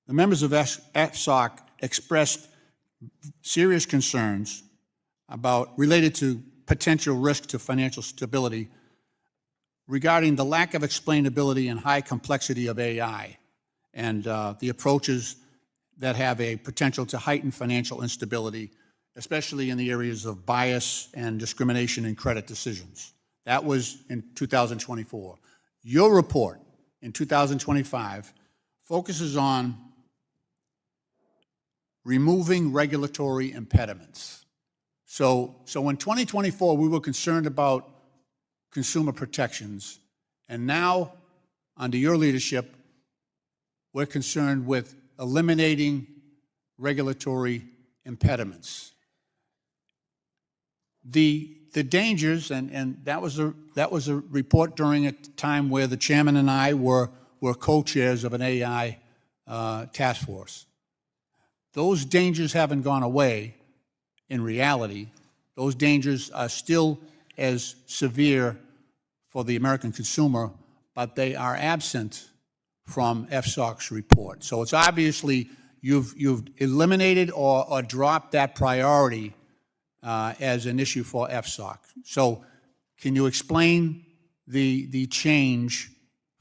members of FSOC expressed serious concerns related to potential risk to financial stability regarding the lack of explainability and high complexity of AI and the approaches that have a potential to heighten financial instability, especially in the areas of bias and discrimination in credit decisions. That was in 2024. Your report in 2025 focuses on removing regulatory impediments. So in 2024, we were concerned about consumer protections, and now, under your leadership, we're concerned with eliminating regulatory impediments. The dangers, and that was a report during a time where the chairman and I were co-chairs of an AI task force. Those dangers haven't gone away in reality. Those dangers are still as severe for the American consumer, but they are absent from FSOC's report. So it's obviously you've eliminated or dropped that priority as an issue for FSOC. So can you explain the change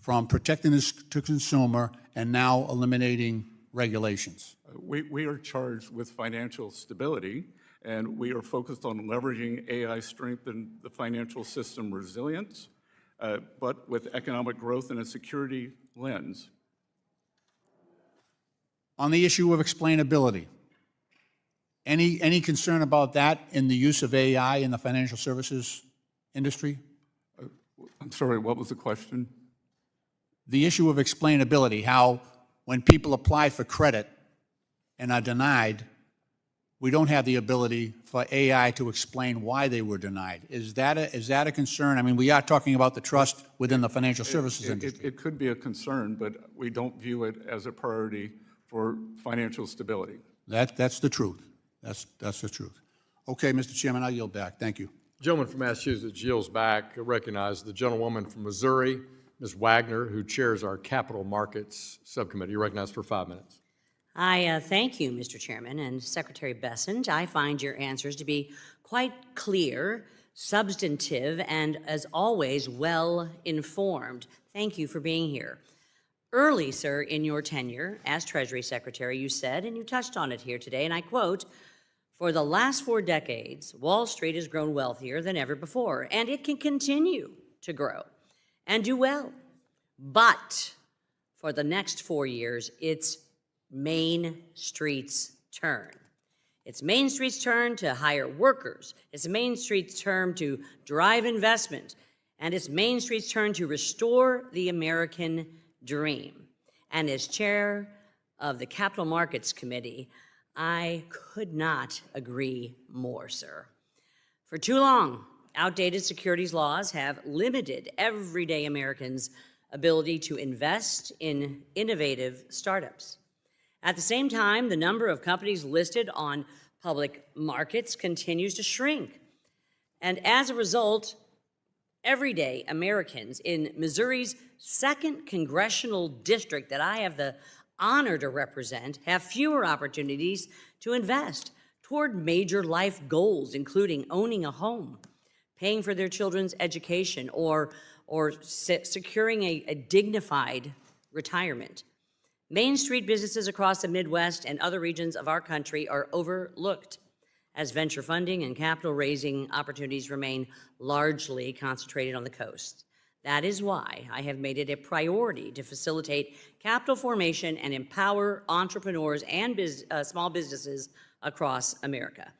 from protecting the consumer and now eliminating regulations? We are charged with financial stability, and we are focused on leveraging AI strength and the financial system resilience, but with economic growth and a security lens. On the issue of explainability, Any concern about that in the use of AI in the financial services industry? I'm sorry, what was the question? The issue of explainability, how when people apply for credit and are denied, we don't have the ability for AI to explain why they were denied. Is that a concern? I mean, we are talking about the trust within the financial services industry. It could be a concern, but we don't view it as a priority for financial stability. That's the truth. That's the truth. Okay, Mr. Chairman, I'll yield back. Thank you. Gentleman from Massachusetts yields back. I recognize the gentlewoman from Missouri, Ms. Wagner, who chairs our Capital Markets Subcommittee. You're recognized for 5 minutes. I thank you, Mr. Chairman, and Secretary Bessent. I find your answers to be quite clear, substantive, and, as always, well-informed. Thank you for being here. Early, sir, in your tenure as Treasury Secretary, you said, and you touched on it here today, and I quote, "For the last 4 decades, Wall Street has grown wealthier than ever before, and it can continue to grow and do well. But for the next 4 years, it's Main Street's turn. It's Main Street's turn to hire workers. It's Main Street's turn to drive investment. And it's Main Street's turn to restore the American dream." And as chair of the Capital Markets Committee, I could not agree more, sir. For too long, outdated securities laws have limited everyday Americans' ability to invest in innovative startups. At the same time, the number of companies listed on public markets continues to shrink. And as a result, everyday Americans in Missouri's 2nd congressional district that I have the honor to represent have fewer opportunities to invest toward major life goals, including owning a home, paying for their children's education, or securing a dignified retirement. Main Street businesses across the Midwest and other regions of our country are overlooked, as venture funding and capital raising opportunities remain largely concentrated on the coast. That is why I have made it a priority to facilitate capital formation and empower entrepreneurs and small businesses across America.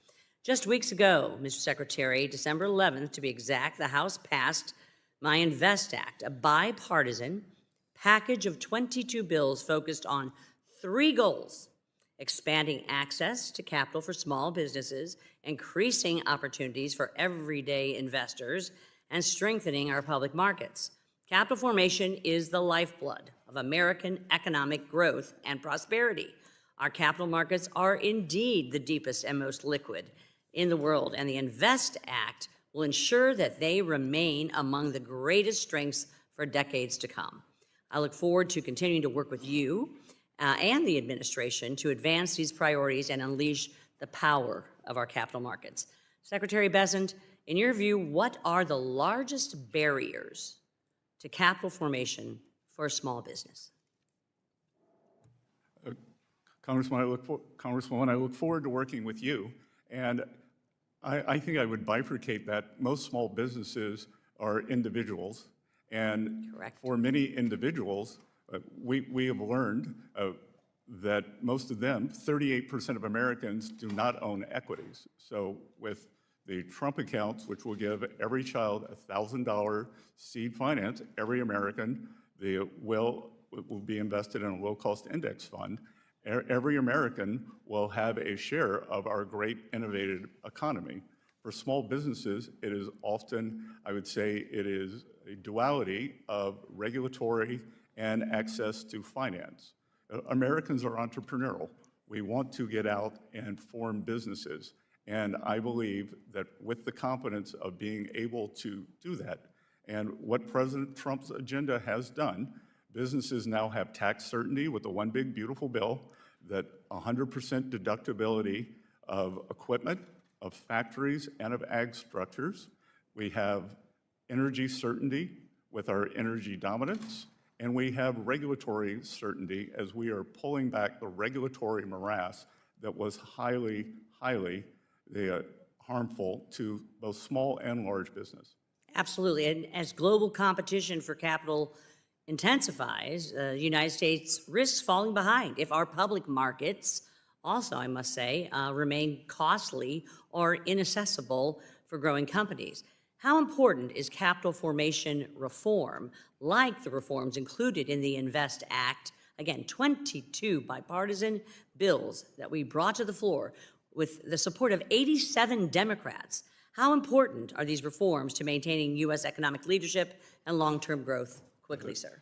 Just weeks ago, Mr. Secretary, December 11th to be exact, the House passed my INVEST Act, a bipartisan package of 22 bills focused on 3 goals: expanding access to capital for small businesses, increasing opportunities for everyday investors, and strengthening our public markets. Capital formation is the lifeblood of American economic growth and prosperity. Our capital markets are indeed the deepest and most liquid in the world, and the INVEST Act will ensure that they remain among the greatest strengths for decades to come. I look forward to continuing to work with you and the administration to advance these priorities and unleash the power of our capital markets. Secretary Bessent, in your view, what are the largest barriers to capital formation for a small business? Congresswoman, I look forward to working with you. And I think I would bifurcate that. Most small businesses are individuals. And Correct. For many individuals, we have learned that most of them, 38% of Americans, do not own equities. So with the Trump accounts, which will give every child $1,000 seed finance, every American will be invested in a low-cost index fund. Every American will have a share of our great innovative economy. For small businesses, it is often, I would say, it is a duality of regulatory and access to finance. Americans are entrepreneurial. We want to get out and form businesses. And I believe that with the confidence of being able to do that, and what President Trump's agenda has done, businesses now have tax certainty with the One Big Beautiful Bill, that 100% deductibility of equipment, of factories, and of ag structures. We have energy certainty with our energy dominance, and we have regulatory certainty as we are pulling back the regulatory morass that was highly harmful to both small and large business. Absolutely. And as global competition for capital intensifies, the United States risks falling behind if our public markets also, I must say, remain costly or inaccessible for growing companies. How important is capital formation reform, like the reforms included in the INVEST Act? Again, 22 bipartisan bills that we brought to the floor with the support of 87 Democrats. How important are these reforms to maintaining U.S. economic leadership and long-term growth? Quickly, sir.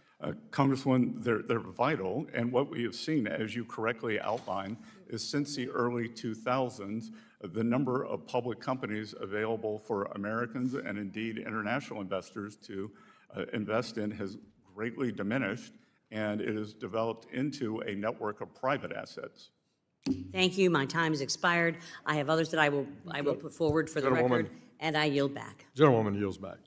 Congresswoman, they're vital, and what we have seen, as you correctly outlined, is since the early 2000s, the number of public companies available for Americans and indeed international investors to invest in has greatly diminished, and it has developed into a network of private assets. Thank you. My time has expired. I have others that I will put forward for the record, and I yield back. Gentlewoman yields back.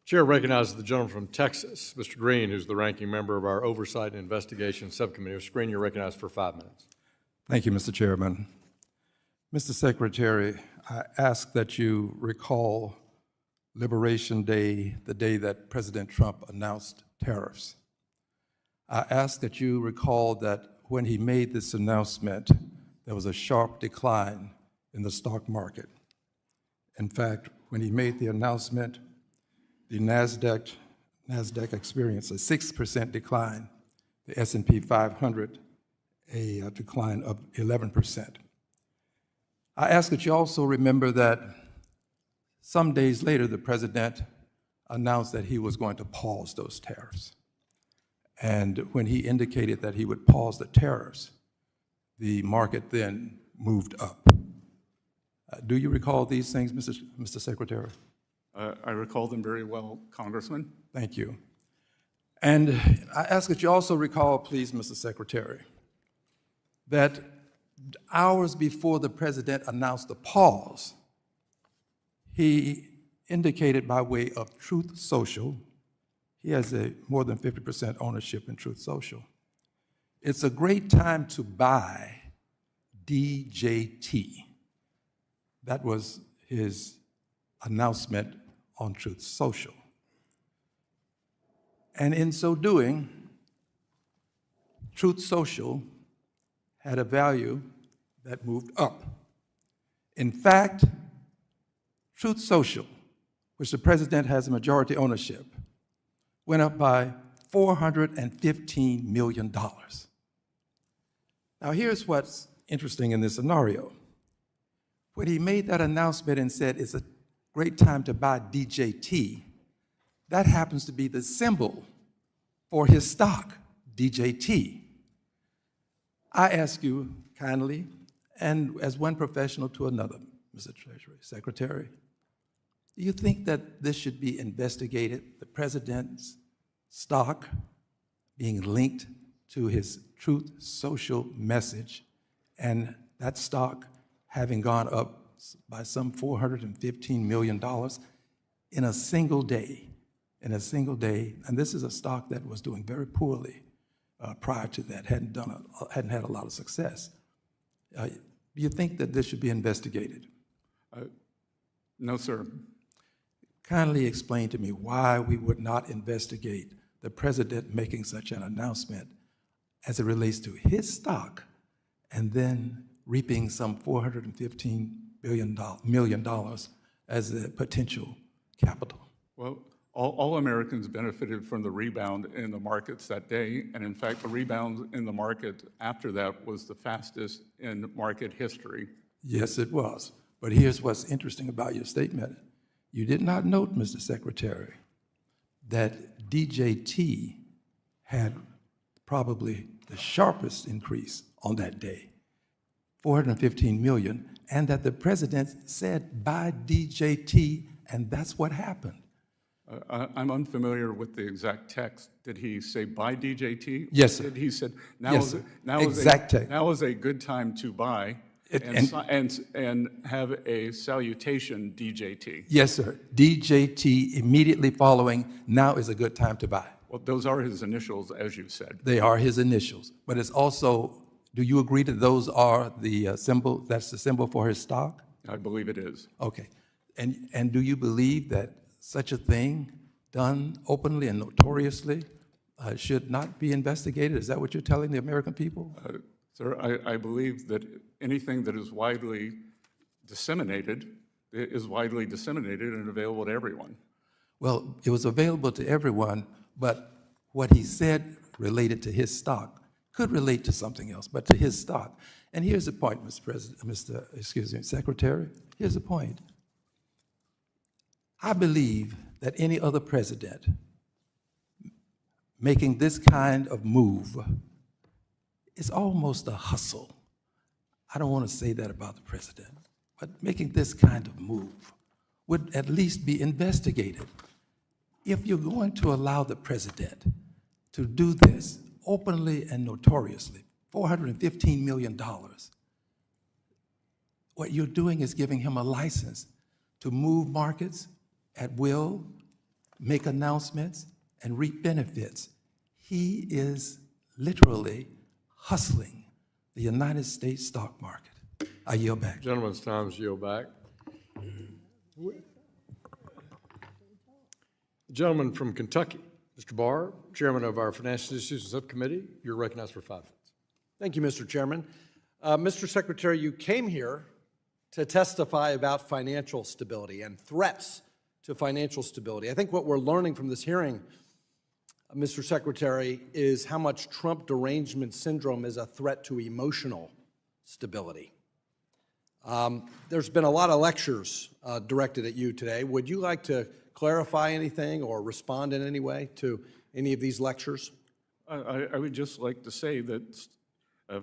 Chair recognizes the gentleman from Texas, Mr. Green, who's the ranking member of our Oversight and Investigation Subcommittee. Mr. Green, you're recognized for 5 minutes. Thank you, Mr. Chairman. Mr. Secretary, I ask that you recall Liberation Day, the day that President Trump announced tariffs. I ask that you recall that when he made this announcement, there was a sharp decline in the stock market. In fact, when he made the announcement, the NASDAQ experienced a 6% decline, the S&P 500 a decline of 11%. I ask that you also remember that some days later, the president announced that he was going to pause those tariffs. And when he indicated that he would pause the tariffs, the market then moved up. Do you recall these things, Mr. Secretary? I recall them very well, Congressman. Thank you. And I ask that you also recall, please, Mr. Secretary, that hours before the president announced the pause, he indicated by way of Truth Social, he has a more than 50% ownership in Truth Social. It's a great time to buy DJT. That was his announcement on Truth Social. And in so doing, Truth Social had a value that moved up. In fact, Truth Social, which the president has a majority ownership, went up by $415 million. Now, here's what's interesting in this scenario. When he made that announcement and said it's a great time to buy DJT, that happens to be the symbol for his stock, DJT. I ask you kindly, and as one professional to another, Mr. Treasury Secretary, do you think that this should be investigated, the president's stock being linked to his Truth Social message, and that stock having gone up by some $415 million in a single day, and this is a stock that was doing very poorly prior to that, hadn't had a lot of success. Do you think that this should be investigated? No, sir. Kindly explain to me why we would not investigate the president making such an announcement as it relates to his stock and then reaping some $415 million as a potential capital. Well, all Americans benefited from the rebound in the markets that day, and in fact, the rebound in the market after that was the fastest in market history. Yes, it was. But here's what's interesting about your statement. You did not note, Mr. Secretary, that DJT had probably the sharpest increase on that day, $415 million, and that the president said, buy DJT, and that's what happened. I'm unfamiliar with the exact text. Did he say buy DJT? Yes, sir. Did he said Yes, sir. Exact text. Now is a good time to buy and have a salutation DJT? Yes, sir. DJT immediately following, now is a good time to buy. Well, those are his initials, as you said. They are his initials, but it's also, do you agree that those are the symbol, that's the symbol for his stock? I believe it is. Okay. And do you believe that such a thing done openly and notoriously should not be investigated? Is that what you're telling the American people? Sir, I believe that anything that is widely disseminated is widely disseminated and available to everyone. Well, it was available to everyone, but what he said related to his stock could relate to something else, but to his stock. And here's the point, Mr. President, Secretary, here's the point. I believe that any other president making this kind of move is almost a hustle. I don't want to say that about the president, but making this kind of move would at least be investigated. If you're going to allow the president to do this openly and notoriously, $415 million, what you're doing is giving him a license to move markets at will, make announcements, and reap benefits. He is literally hustling the United States stock market. I yield back. Gentleman's time is yield back. The gentleman from Kentucky, Mr. Barr, Chairman of our Financial Institutions Subcommittee, you're recognized for 5 minutes. Thank you, Mr. Chairman. Mr. Secretary, you came here to testify about financial stability and threats to financial stability. I think what we're learning from this hearing, Mr. Secretary, is how much Trump derangement syndrome is a threat to emotional stability. There's been a lot of lectures directed at you today. Would you like to clarify anything or respond in any way to any of these lectures? I would just like to say that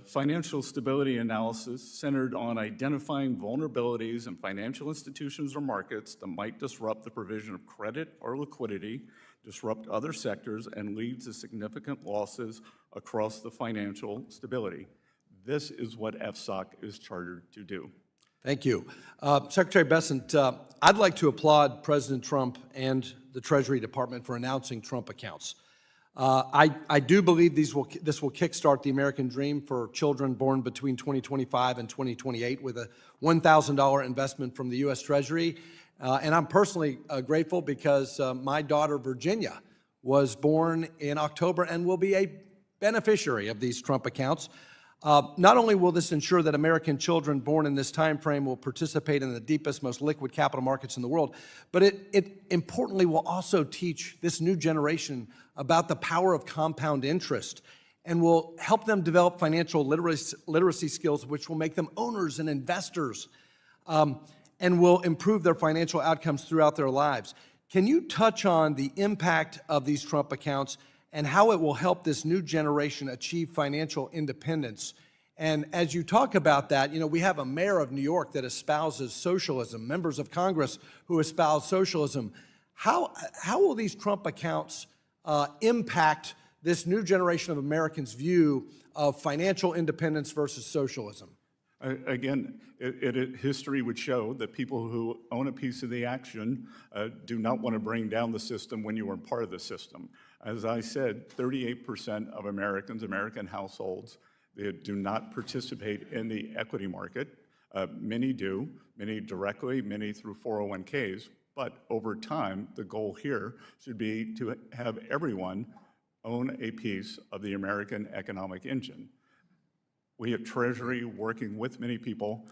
financial stability analysis centered on identifying vulnerabilities in financial institutions or markets that might disrupt the provision of credit or liquidity, disrupt other sectors, and lead to significant losses across the financial stability. This is what FSOC is chartered to do. Thank you. Secretary Bessent, I'd like to applaud President Trump and the Treasury Department for announcing Trump accounts. I do believe this will kickstart the American dream for children born between 2025 and 2028 with a $1,000 investment from the U.S. Treasury. And I'm personally grateful because my daughter, Virginia, was born in October and will be a beneficiary of these Trump accounts. Not only will this ensure that American children born in this time frame will participate in the deepest, most liquid capital markets in the world, but it importantly will also teach this new generation about the power of compound interest and will help them develop financial literacy skills which will make them owners and investors and will improve their financial outcomes throughout their lives. Can you touch on the impact of these Trump accounts and how it will help this new generation achieve financial independence? And as you talk about that, you know, we have a mayor of New York that espouses socialism, members of Congress who espouse socialism. How will these Trump accounts impact this new generation of Americans' view of financial independence versus socialism? Again, history would show that people who own a piece of the action do not want to bring down the system when you are part of the system. As I said, 38% of American households do not participate in the equity market. Many do, many directly, many through 401ks. But over time, the goal here should be to have everyone own a piece of the American economic engine. We at Treasury, working with many people,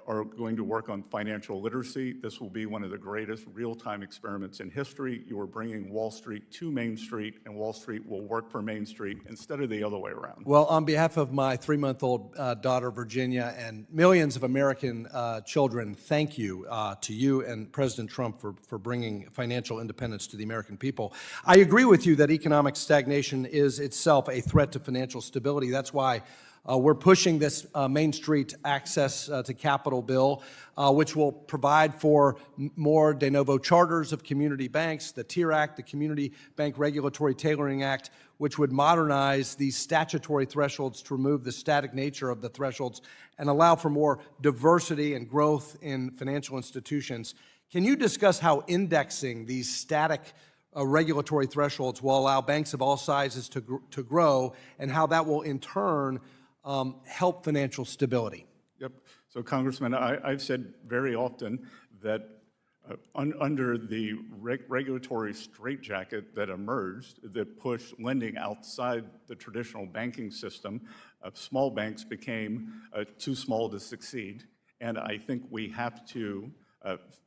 are going to work on financial literacy. This will be one of the greatest real-time experiments in history. You are bringing Wall Street to Main Street, and Wall Street will work for Main Street instead of the other way around. Well, on behalf of my 3-month-old daughter, Virginia, and millions of American children, thank you to you and President Trump for bringing financial independence to the American people. I agree with you that economic stagnation is itself a threat to financial stability. That's why we're pushing this Main Street Access to Capital bill, which will provide for more de novo charters of community banks, the TIER Act, the Community Bank Regulatory Tailoring Act, which would modernize these statutory thresholds to remove the static nature of the thresholds and allow for more diversity and growth in financial institutions. Can you discuss how indexing these static regulatory thresholds will allow banks of all sizes to grow and how that will in turn help financial stability? Yep. So, Congressman, I've said very often that under the regulatory straitjacket that emerged that pushed lending outside the traditional banking system, Small banks became too small to succeed, and I think we have to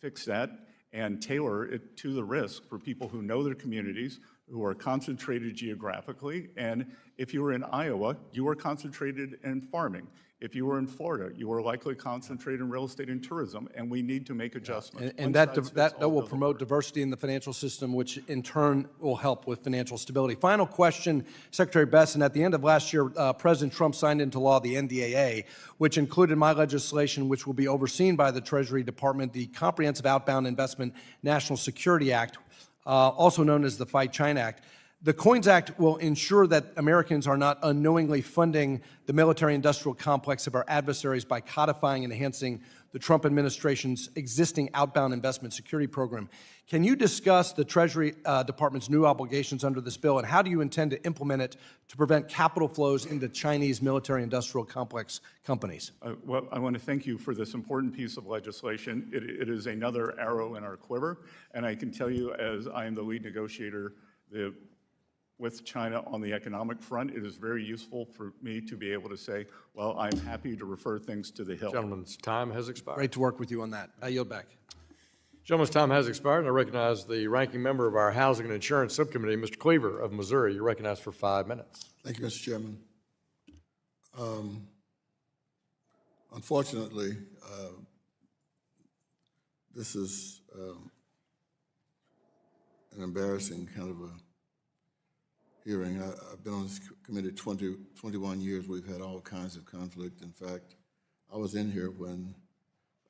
fix that and tailor it to the risk for people who know their communities, who are concentrated geographically. And if you were in Iowa, you are concentrated in farming. If you were in Florida, you are likely concentrated in real estate and tourism, and we need to make adjustments. And that will promote diversity in the financial system, which in turn will help with financial stability. Final question, Secretary Bessent. At the end of last year, President Trump signed into law the NDAA, which included my legislation, which will be overseen by the Treasury Department, the Comprehensive Outbound Investment National Security Act, also known as the Fight China Act. The COINS Act will ensure that Americans are not unknowingly funding the military-industrial complex of our adversaries by codifying and enhancing the Trump administration's existing outbound investment security program. Can you discuss the Treasury Department's new obligations under this bill, and how do you intend to implement it to prevent capital flows into Chinese military-industrial complex companies? Well, I want to thank you for this important piece of legislation. It is another arrow in our quiver, and I can tell you, as I am the lead negotiator with China on the economic front, it is very useful for me to be able to say, well, I'm happy to refer things to the Hill. Gentleman's time has expired. Great to work with you on that. I yield back. Gentleman's time has expired, and I recognize the ranking member of our Housing and Insurance Subcommittee, Mr. Cleaver of Missouri. You're recognized for 5 minutes. Thank you, Mr. Chairman. Unfortunately, this is an embarrassing kind of a hearing. I've been on this committee 21 years. We've had all kinds of conflict. In fact, I was in here when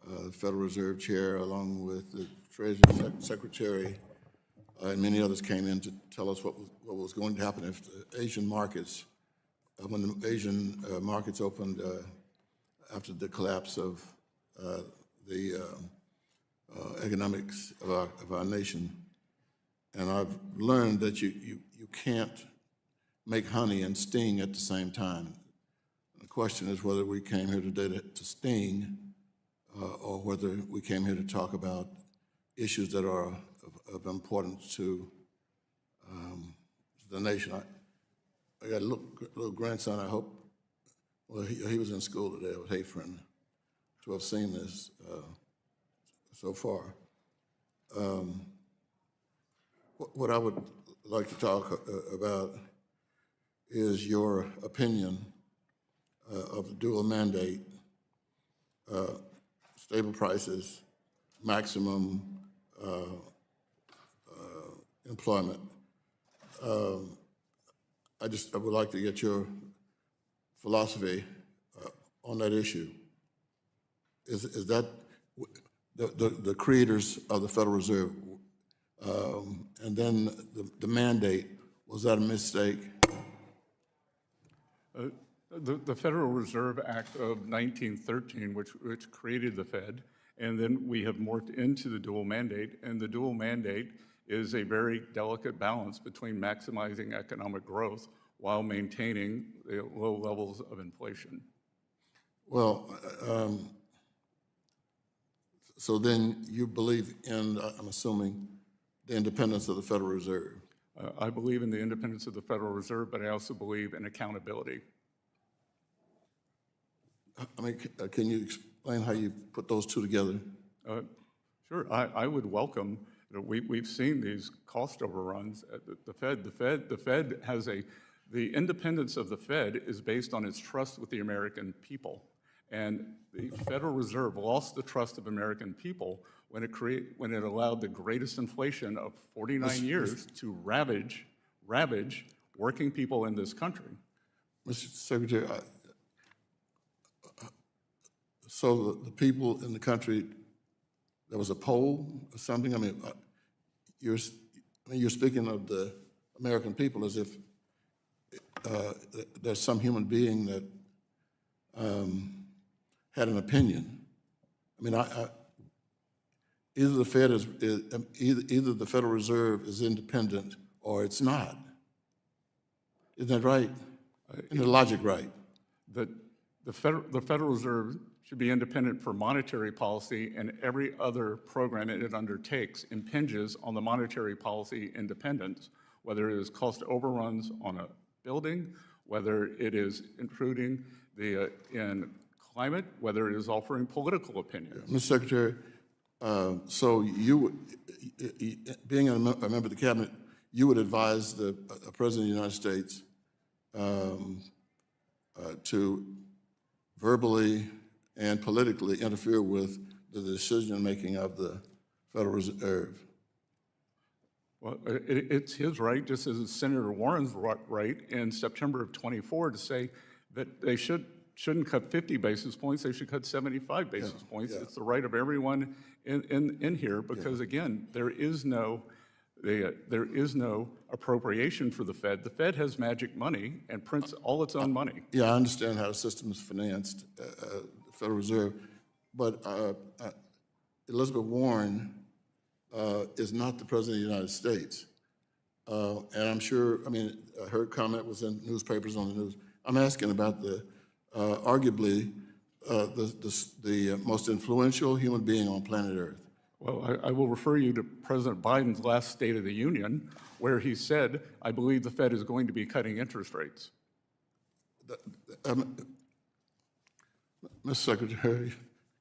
the Federal Reserve Chair, along with the Treasury Secretary, and many others came in to tell us what was going to happen if the Asian markets, when the Asian markets opened after the collapse of the economics of our nation. And I've learned that you can't make honey and sting at the same time. The question is whether we came here today to sting or whether we came here to talk about issues that are of importance to the nation. I got a little grandson, I hope. Well, he was in school today. I would hate for him to have seen this so far. What I would like to talk about is your opinion of the dual mandate, stable prices, maximum employment. I would like to get your philosophy on that issue. Is that the creators of the Federal Reserve, and then the mandate, was that a mistake? The Federal Reserve Act of 1913, which created the Fed, and then we have morphed into the dual mandate, and the dual mandate is a very delicate balance between maximizing economic growth while maintaining the low levels of inflation. Well, so then you believe in, I'm assuming, the independence of the Federal Reserve? I believe in the independence of the Federal Reserve, but I also believe in accountability. I mean, can you explain how you put those two together? Sure, I would welcome, we've seen these cost overruns at the Fed. The Fed has the independence of the Fed is based on its trust with the American people. And the Federal Reserve lost the trust of American people when it allowed the greatest inflation of 49 years to ravage working people in this country. Mr. Secretary, so the people in the country, there was a poll or something? I mean, you're speaking of the American people as if there's some human being that had an opinion. I mean, either the Fed either the Federal Reserve is independent or it's not. Isn't that right? Isn't the logic right? The Federal Reserve should be independent for monetary policy, and every other program it undertakes impinges on the monetary policy independence, whether it is cost overruns on a building whether it is intruding in climate, whether it is offering political opinions. Mr. Secretary, so being a member of the cabinet, you would advise the President of the United States to verbally and politically interfere with the decision-making of the Federal Reserve? Well, it's his right, just as Senator Warren's right in September of '24 to say that they shouldn't cut 50 basis points, they should cut 75 basis points. It's the right of everyone in here because, again, there is no appropriation for the Fed. The Fed has magic money and prints all its own money. Yeah, I understand how the system is financed, the Federal Reserve, but Elizabeth Warren is not the President of the United States. And I'm sure, I mean, her comment was in newspapers on the news. I'm asking about the, arguably, the most influential human being on planet Earth. Well, I will refer you to President Biden's last State of the Union, where he said, I believe the Fed is going to be cutting interest rates. Mr. Secretary,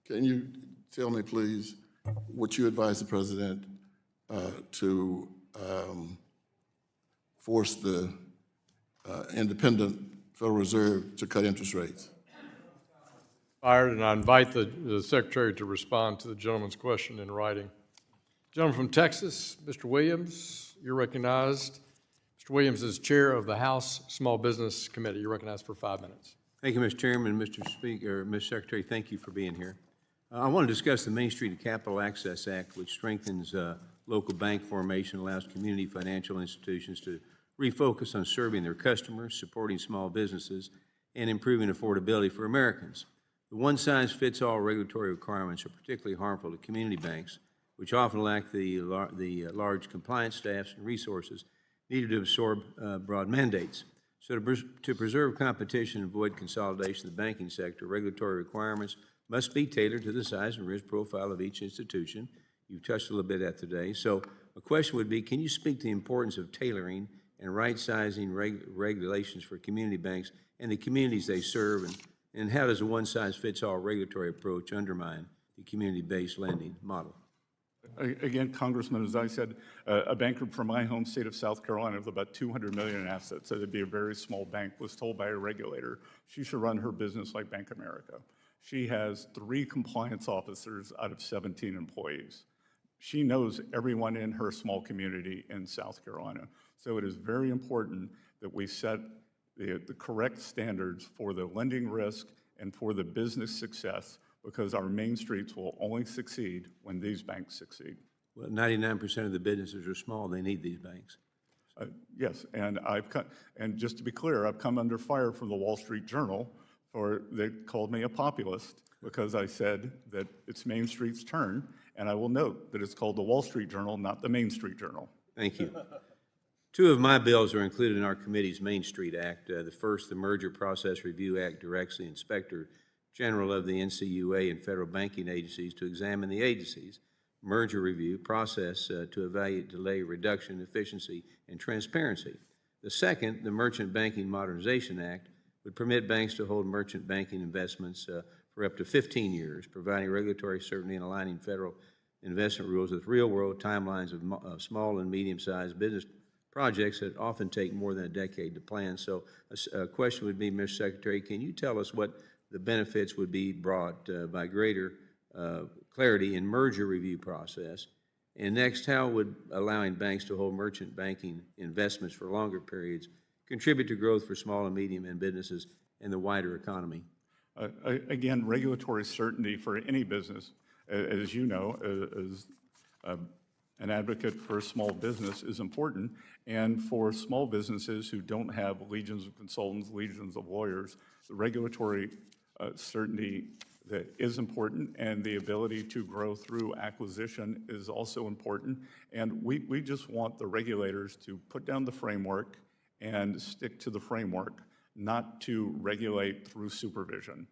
can you tell me, please, what you advise the President to force the independent Federal Reserve to cut interest rates? Fired, and I invite the Secretary to respond to the gentleman's question in writing. Gentleman from Texas, Mr. Williams, you're recognized. Mr. Williams is Chair of the House Small Business Committee. You're recognized for 5 minutes. Thank you, Mr. Chairman, Mr. Speaker, Mr. Secretary, thank you for being here. I want to discuss the Main Street Capital Access Act, which strengthens local bank formation, allows community financial institutions to refocus on serving their customers, supporting small businesses, and improving affordability for Americans. The one-size-fits-all regulatory requirements are particularly harmful to community banks, which often lack the large compliance staffs and resources needed to absorb broad mandates. So to preserve competition and avoid consolidation of the banking sector, regulatory requirements must be tailored to the size and risk profile of each institution. You've touched a little bit at today. So a question would be, can you speak to the importance of tailoring and right-sizing regulations for community banks and the communities they serve, and how does a one-size-fits-all regulatory approach undermine the community-based lending model? Again, Congressman, as I said, a banker from my home state of South Carolina with about $200 million in assets, so it'd be a very small bank, was told by a regulator she should run her business like Bank of America. She has 3 compliance officers out of 17 employees. She knows everyone in her small community in South Carolina. So it is very important that we set the correct standards for the lending risk and for the business success, because our main streets will only succeed when these banks succeed. Well, 99% of the businesses are small. They need these banks. Yes, and and just to be clear, I've come under fire from the Wall Street Journal they called me a populist because I said that it's Main Street's turn, and I will note that it's called the Wall Street Journal, not the Main Street Journal. Thank you. 2 of my bills are included in our committee's Main Street Act. The first, the Merger Process Review Act, directs the Inspector General of the NCUA and federal banking agencies to examine the agency's merger review process to evaluate delay, reduction, efficiency, and transparency. The second, the Merchant Banking Modernization Act, would permit banks to hold merchant banking investments for up to 15 years, providing regulatory certainty and aligning federal investment rules with real-world timelines of small and medium-sized business projects that often take more than a decade to plan. So a question would be, Mr. Secretary, can you tell us what the benefits would be brought by greater clarity in merger review process? And next, how would allowing banks to hold merchant banking investments for longer periods contribute to growth for small and medium businesses and the wider economy? Again, regulatory certainty for any business, as you know, as an advocate for small business is important. And for small businesses who don't have legions of consultants, legions of lawyers, the regulatory certainty that is important, and the ability to grow through acquisition is also important. And we just want the regulators to put down the framework and stick to the framework, not to regulate through supervision.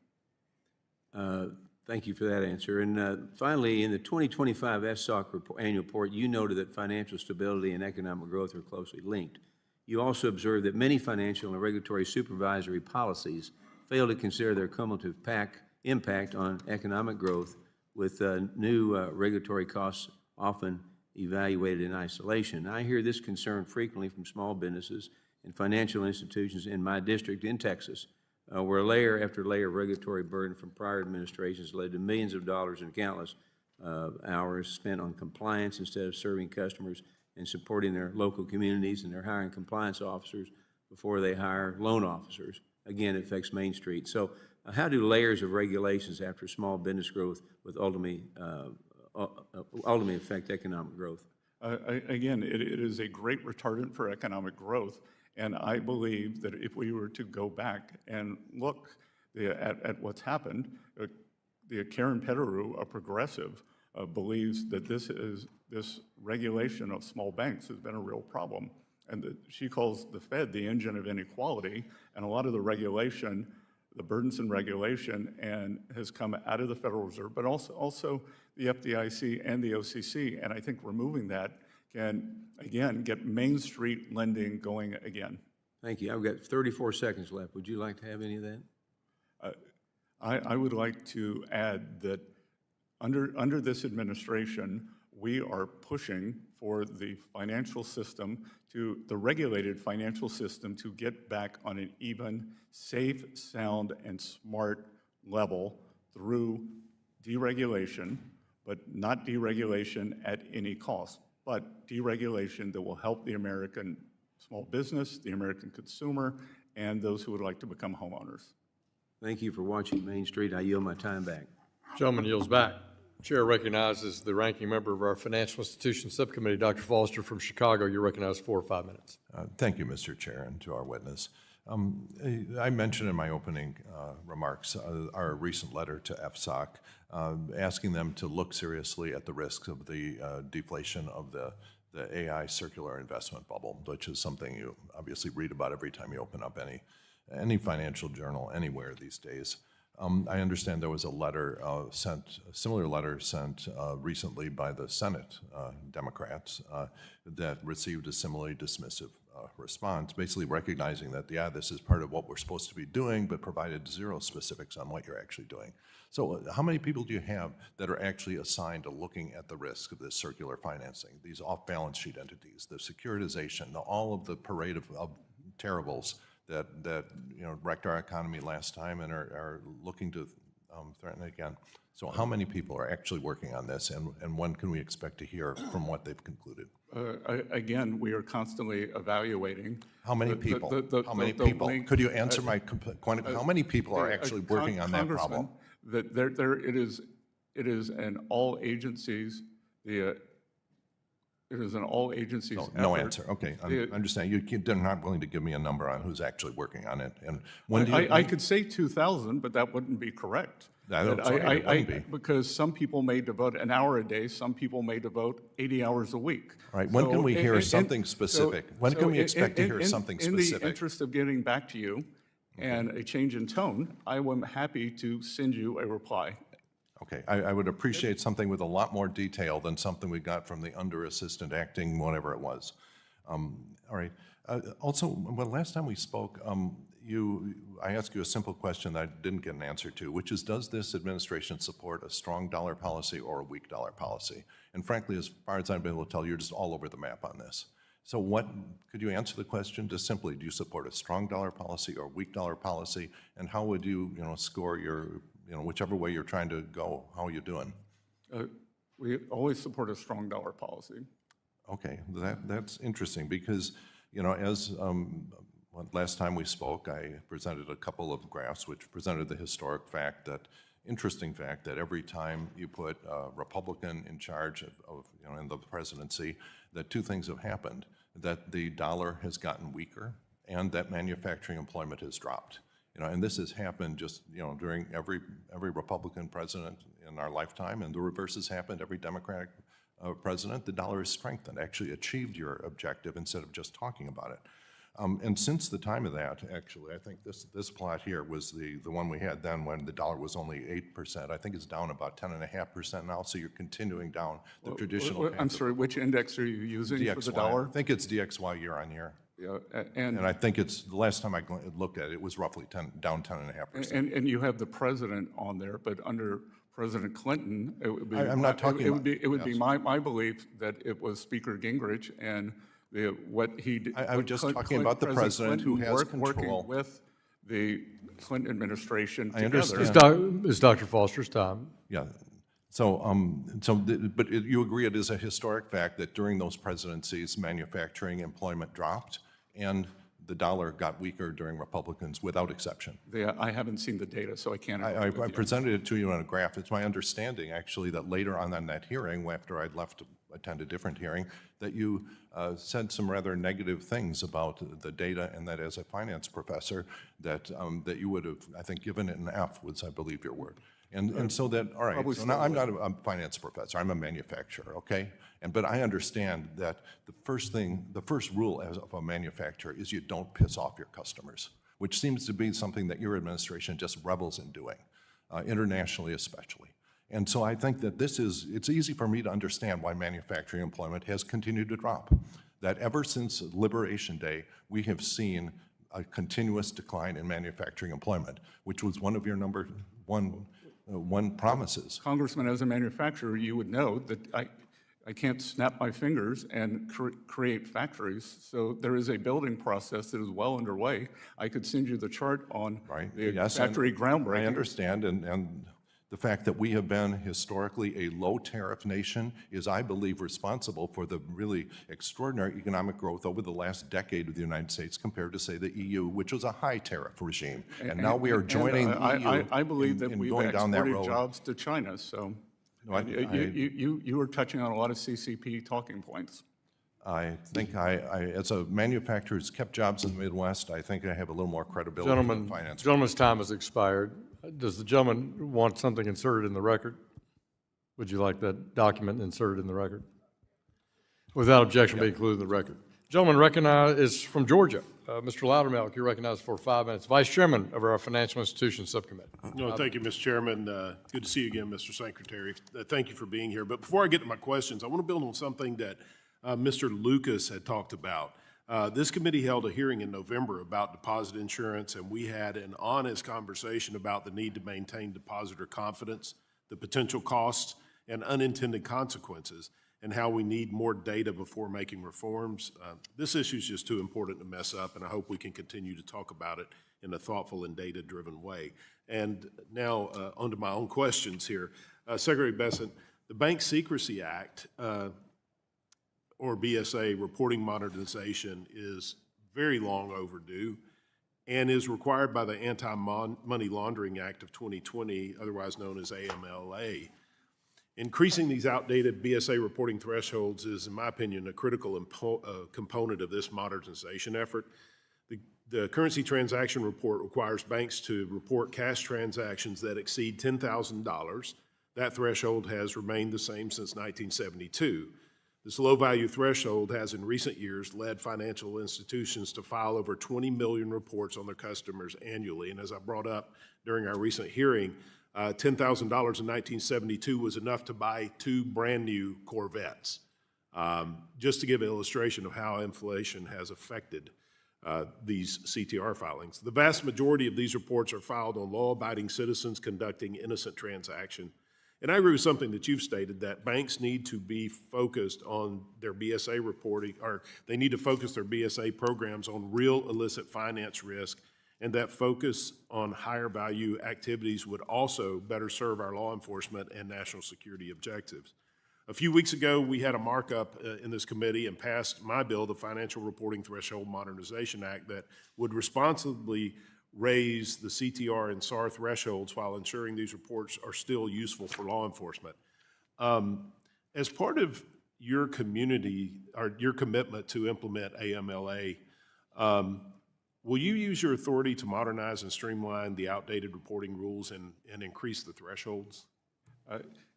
Thank you for that answer. And finally, in the 2025 FSOC annual report, you noted that financial stability and economic growth are closely linked. You also observe that many financial and regulatory supervisory policies fail to consider their cumulative impact on economic growth, with new regulatory costs often evaluated in isolation. I hear this concern frequently from small businesses and financial institutions in my district in Texas, where layer after layer of regulatory burden from prior administrations led to millions of dollars in countless hours spent on compliance instead of serving customers and supporting their local communities, and they're hiring compliance officers before they hire loan officers. Again, it affects Main Street. So how do layers of regulations after small business growth with ultimately affect economic growth? Again, it is a great retardant for economic growth, and I believe that if we were to go back and look at what's happened, Karen Pettigrew, a progressive, believes that this regulation of small banks has been a real problem, and that she calls the Fed the engine of inequality, and a lot of the regulation, the burdensome regulation, and has come out of the Federal Reserve, but also the FDIC and the OCC, and I think removing that can, again, get Main Street lending going again. Thank you. I've got 34 seconds left. Would you like to have any of that? I would like to add that under this administration, we are pushing for the financial system, the regulated financial system, to get back on an even, safe, sound, and smart level through deregulation, but not deregulation at any cost, but deregulation that will help the American small business, the American consumer, and those who would like to become homeowners. Thank you for watching Main Street. I yield my time back. Gentleman yields back. Chair recognizes the ranking member of our Financial Institutions Subcommittee, Dr. Foster from Chicago. You're recognized 4 or 5 minutes. Thank you, Mr. Chair, and to our witness. I mentioned in my opening remarks our recent letter to FSOC asking them to look seriously at the risks of the deflation of the AI circular investment bubble, which is something you obviously read about every time you open up any financial journal anywhere these days. I understand there was a similar letter sent recently by the Senate Democrats that received a similarly dismissive response, basically recognizing that, yeah, this is part of what we're supposed to be doing, but provided zero specifics on what you're actually doing. So how many people do you have that are actually assigned to looking at the risk of this circular financing, these off-balance sheet entities, the securitization, all of the parade of terribles that wrecked our economy last time and are looking to threaten it again? So how many people are actually working on this, and when can we expect to hear from what they've concluded? Again, we are constantly evaluating. How many people? How many people? Could you answer my question? How many people are actually working on that problem? That it is an all agencies. It is an all agencies. No answer. Okay, I understand. They're not willing to give me a number on who's actually working on it. And when do you? I could say 2,000, but that wouldn't be correct. It wouldn't be. Because some people may devote an hour a day, some people may devote 80 hours a week. All right, when can we hear something specific? When can we expect to hear something specific? In the interest of getting back to you and a change in tone, I am happy to send you a reply. Okay, I would appreciate something with a lot more detail than something we got from the under-assistant acting, whatever it was. All right. Also, well, last time we spoke, I asked you a simple question that I didn't get an answer to, which is, does this administration support a strong dollar policy or a weak dollar policy? And frankly, as far as I've been able to tell, you're just all over the map on this. So could you answer the question just simply, do you support a strong dollar policy or a weak dollar policy? And how would you, score your, whichever way you're trying to go, how are you doing? We always support a strong dollar policy. Okay, that's interesting because, as last time we spoke, I presented a couple of graphs which presented the historic fact interesting fact that every time you put a Republican in charge of in the presidency, that two things have happened: that the dollar has gotten weaker and that manufacturing employment has dropped. And this has happened just during every Republican president in our lifetime, and the reverse has happened every Democratic president. The dollar has strengthened, actually achieved your objective instead of just talking about it. And since the time of that, actually, I think this plot here was the one we had then when the dollar was only 8%. I think it's down about 10.5% now, so you're continuing down the traditional path. I'm sorry, which index are you using DXY. for the dollar? I think it's DXY year on year. And I think it's, the last time I looked at it, it was roughly down 10.5%. And you have the president on there, but under President Clinton, it would be. I'm not talking It would be, about- it would be yes. my belief that it was Speaker Gingrich and what he did. I'm what just Clin- talking Clin- about the president who has Working control. with the Clinton administration I together. understand. It's Dr. Foster's time. Yeah. So, but you agree it is a historic fact that during those presidencies, manufacturing employment dropped and the dollar got weaker during Republicans without exception. I haven't seen the data, so I can't. I agree with you. presented it to you on a graph. It's my understanding, actually, that later on that hearing, after I'd left to attend a different hearing, that you said some rather negative things about the data, and that as a finance professor, that you would have, I think, given it an F, was, I believe, your word. And so that, all right, Probably so now still I'm not a finance professor, I'm a manufacturer, okay? But I understand that the first rule of a manufacturer is you don't piss off your customers, which seems to be something that your administration just revels in doing, internationally especially. And so I think that it's easy for me to understand why manufacturing employment has continued to drop. That ever since Liberation Day, we have seen a continuous decline in manufacturing employment, which was one of your number one promises. Congressman, as a manufacturer, you would know that I can't snap my fingers and create factories. So there is a building process that is well underway. I could send you the chart on the factory groundbreaking. I understand, and the fact that we have been historically a low-tariff nation is, I believe, responsible for the really extraordinary economic growth over the last decade of the United States compared to, say, the EU, which was a high-tariff regime. And now we are joining the EU I believe that in we've going down that exported road. jobs to China, so No, you were touching on a lot of CCP talking points. I think as a manufacturer who's kept jobs in the Midwest, I think I have a little more credibility in the finance. Gentleman's time has expired. Does the gentleman want something inserted in the record? Would you like that document inserted in the record? Without objection, be included in the record. Gentleman recognized is from Georgia. Mr. Loudermilk, you're recognized for 5 minutes. Vice Chairman of our Financial Institutions Subcommittee. No, thank you, Mr. Chairman. Good to see you again, Mr. Secretary. Thank you for being here. But before I get to my questions, I want to build on something that Mr. Lucas had talked about. This committee held a hearing in November about deposit insurance, and we had an honest conversation about the need to maintain depositor confidence, the potential costs and unintended consequences, and how we need more data before making reforms. This issue is just too important to mess up, and I hope we can continue to talk about it in a thoughtful and data-driven way. And now, onto my own questions here. Secretary Bessent, the Bank Secrecy Act, or BSA reporting modernization is very long overdue and is required by the Anti-Money Laundering Act of 2020, otherwise known as AMLA. Increasing these outdated BSA reporting thresholds is, in my opinion, a critical component of this modernization effort. The Currency Transaction Report requires banks to report cash transactions that exceed $10,000. That threshold has remained the same since 1972. This low-value threshold has in recent years led financial institutions to file over 20 million reports on their customers annually. And as I brought up during our recent hearing, $10,000 in 1972 was enough to buy 2 brand-new Corvettes, just to give an illustration of how inflation has affected these CTR filings. The vast majority of these reports are filed on law-abiding citizens conducting innocent transaction. And I agree with something that you've stated, that banks need to be focused on their BSA reporting, or they need to focus their BSA programs on real illicit finance risk, and that focus on higher value activities would also better serve our law enforcement and national security objectives. A few weeks ago, we had a markup in this committee and passed my bill, the Financial Reporting Threshold Modernization Act, that would responsibly raise the CTR and SAR thresholds while ensuring these reports are still useful for law enforcement. As part of your community, or your commitment to implement AMLA, will you use your authority to modernize and streamline the outdated reporting rules and increase the thresholds?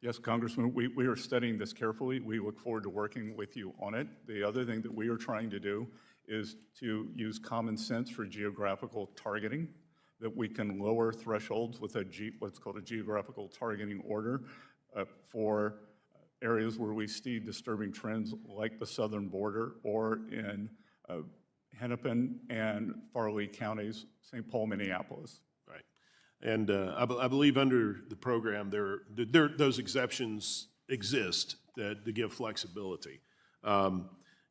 Yes, Congressman, we are studying this carefully. We look forward to working with you on it. The other thing that we are trying to do is to use common sense for geographical targeting, that we can lower thresholds with what's called a geographical targeting order for areas where we see disturbing trends like the southern border or in Hennepin and Farley counties, St. Paul, Minneapolis. Right. And I believe under the program, those exceptions exist to give flexibility.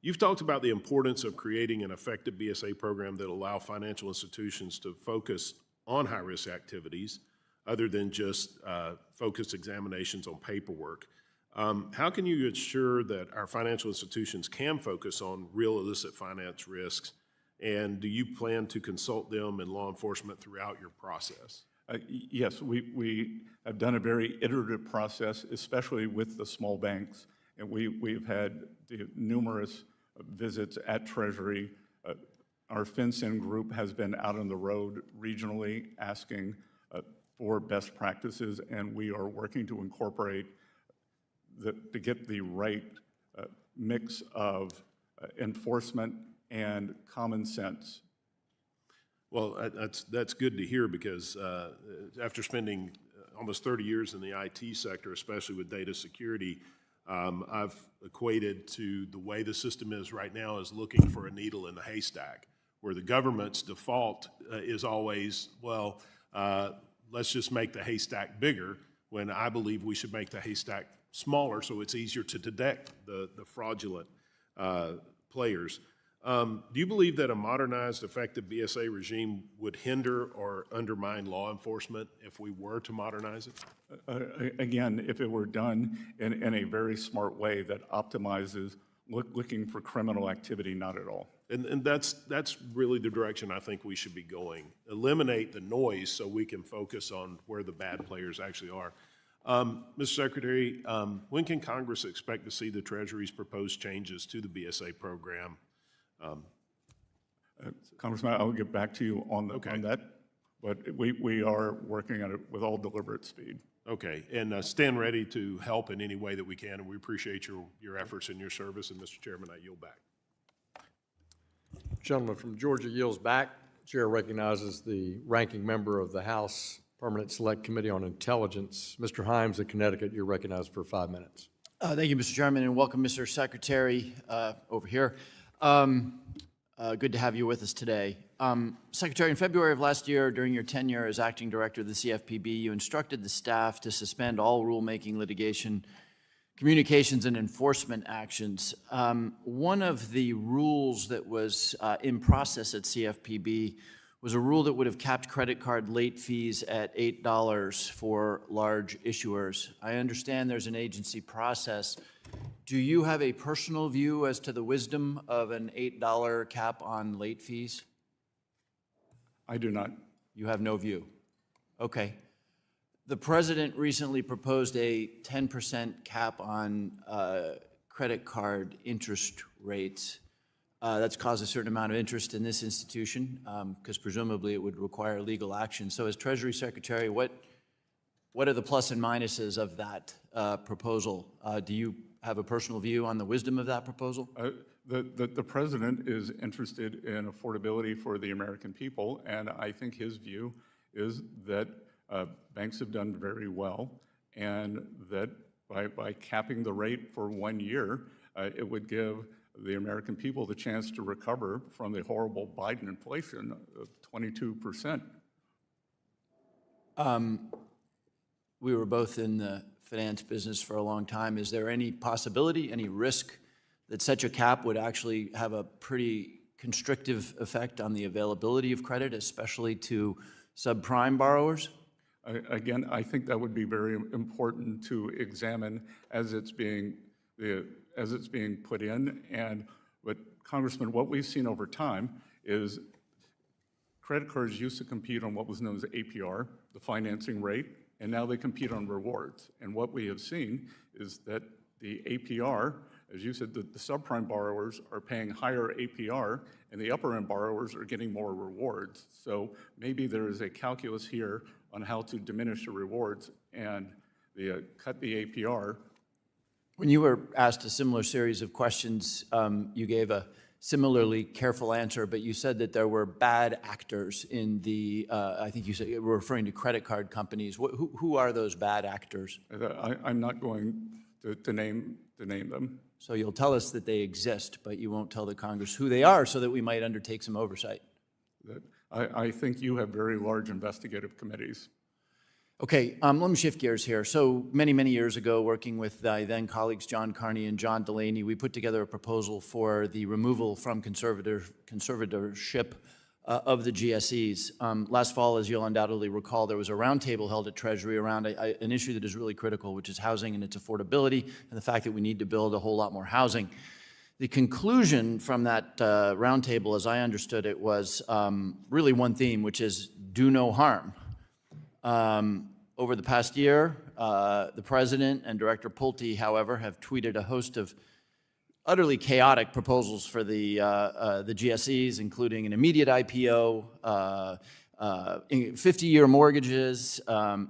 You've talked about the importance of creating an effective BSA program that allow financial institutions to focus on high-risk activities other than just focused examinations on paperwork. How can you ensure that our financial institutions can focus on real illicit finance risks? And do you plan to consult them and law enforcement throughout your process? Yes, we have done a very iterative process, especially with the small banks. And we've had numerous visits at Treasury. Our FinCEN group has been out on the road regionally asking for best practices, and we are working to incorporate to get the right mix of enforcement and common sense. Well, that's good to hear because after spending almost 30 years in the IT sector, especially with data security, I've equated to the way the system is right now is looking for a needle in the haystack, where the government's default is always, well, let's just make the haystack bigger, when I believe we should make the haystack smaller so it's easier to detect the fraudulent players. Do you believe that a modernized, effective BSA regime would hinder or undermine law enforcement if we were to modernize it? Again, if it were done in a very smart way that optimizes looking for criminal activity, not at all. And that's really the direction I think we should be going. Eliminate the noise so we can focus on where the bad players actually are. Mr. Secretary, when can Congress expect to see the Treasury's proposed changes to the BSA program? Congressman, I'll get back to you on that, but we are working on it with all deliberate speed. Okay, and stand ready to help in any way that we can, and we appreciate your efforts and your service. And Mr. Chairman, I yield back. Gentleman from Georgia yields back. Chair recognizes the ranking member of the House Permanent Select Committee on Intelligence. Mr. Himes of Connecticut, you're recognized for 5 minutes. Thank you, Mr. Chairman, and welcome, Mr. Secretary, over here. Good to have you with us today. Secretary, in February of last year, during your tenure as acting director of the CFPB, you instructed the staff to suspend all rulemaking, litigation, communications, and enforcement actions. One of the rules that was in process at CFPB was a rule that would have capped credit card late fees at $8 for large issuers. I understand there's an agency process. Do you have a personal view as to the wisdom of an $8 cap on late fees? I do not. You have no view? Okay. The president recently proposed a 10% cap on credit card interest rates. That's caused a certain amount of interest in this institution because presumably it would require legal action. So as Treasury Secretary, what are the plus and minuses of that proposal? Do you have a personal view on the wisdom of that proposal? The president is interested in affordability for the American people, and I think his view is that banks have done very well, and that by capping the rate for 1 year, it would give the American people the chance to recover from the horrible Biden inflation of 22%. We were both in the finance business for a long time. Is there any possibility, any risk that such a cap would actually have a pretty constrictive effect on the availability of credit, especially to subprime borrowers? Again, I think that would be very important to examine as it's being put in. But Congressman, what we've seen over time is credit cards used to compete on what was known as APR, the financing rate, and now they compete on rewards. And what we have seen is that the APR, as you said, the subprime borrowers are paying higher APR, and the upper-end borrowers are getting more rewards. So maybe there is a calculus here on how to diminish the rewards and cut the APR. When you were asked a similar series of questions, you gave a similarly careful answer, but you said that there were bad actors in the, I think you said you were referring to credit card companies. Who are those bad actors? I'm not going to name them. So you'll tell us that they exist, but you won't tell the Congress who they are so that we might undertake some oversight. I think you have very large investigative committees. Okay, let me shift gears here. So many years ago, working with then colleagues John Carney and John Delaney, we put together a proposal for the removal from conservatorship of the GSEs. Last fall, as you'll undoubtedly recall, there was a roundtable held at Treasury around an issue that is really critical, which is housing and its affordability, and the fact that we need to build a whole lot more housing. The conclusion from that roundtable, as I understood it, was really one theme, which is do no harm. Over the past year, the President and Director Pulte, however, have tweeted a host of utterly chaotic proposals for the GSEs, including an immediate IPO, 50-year mortgages,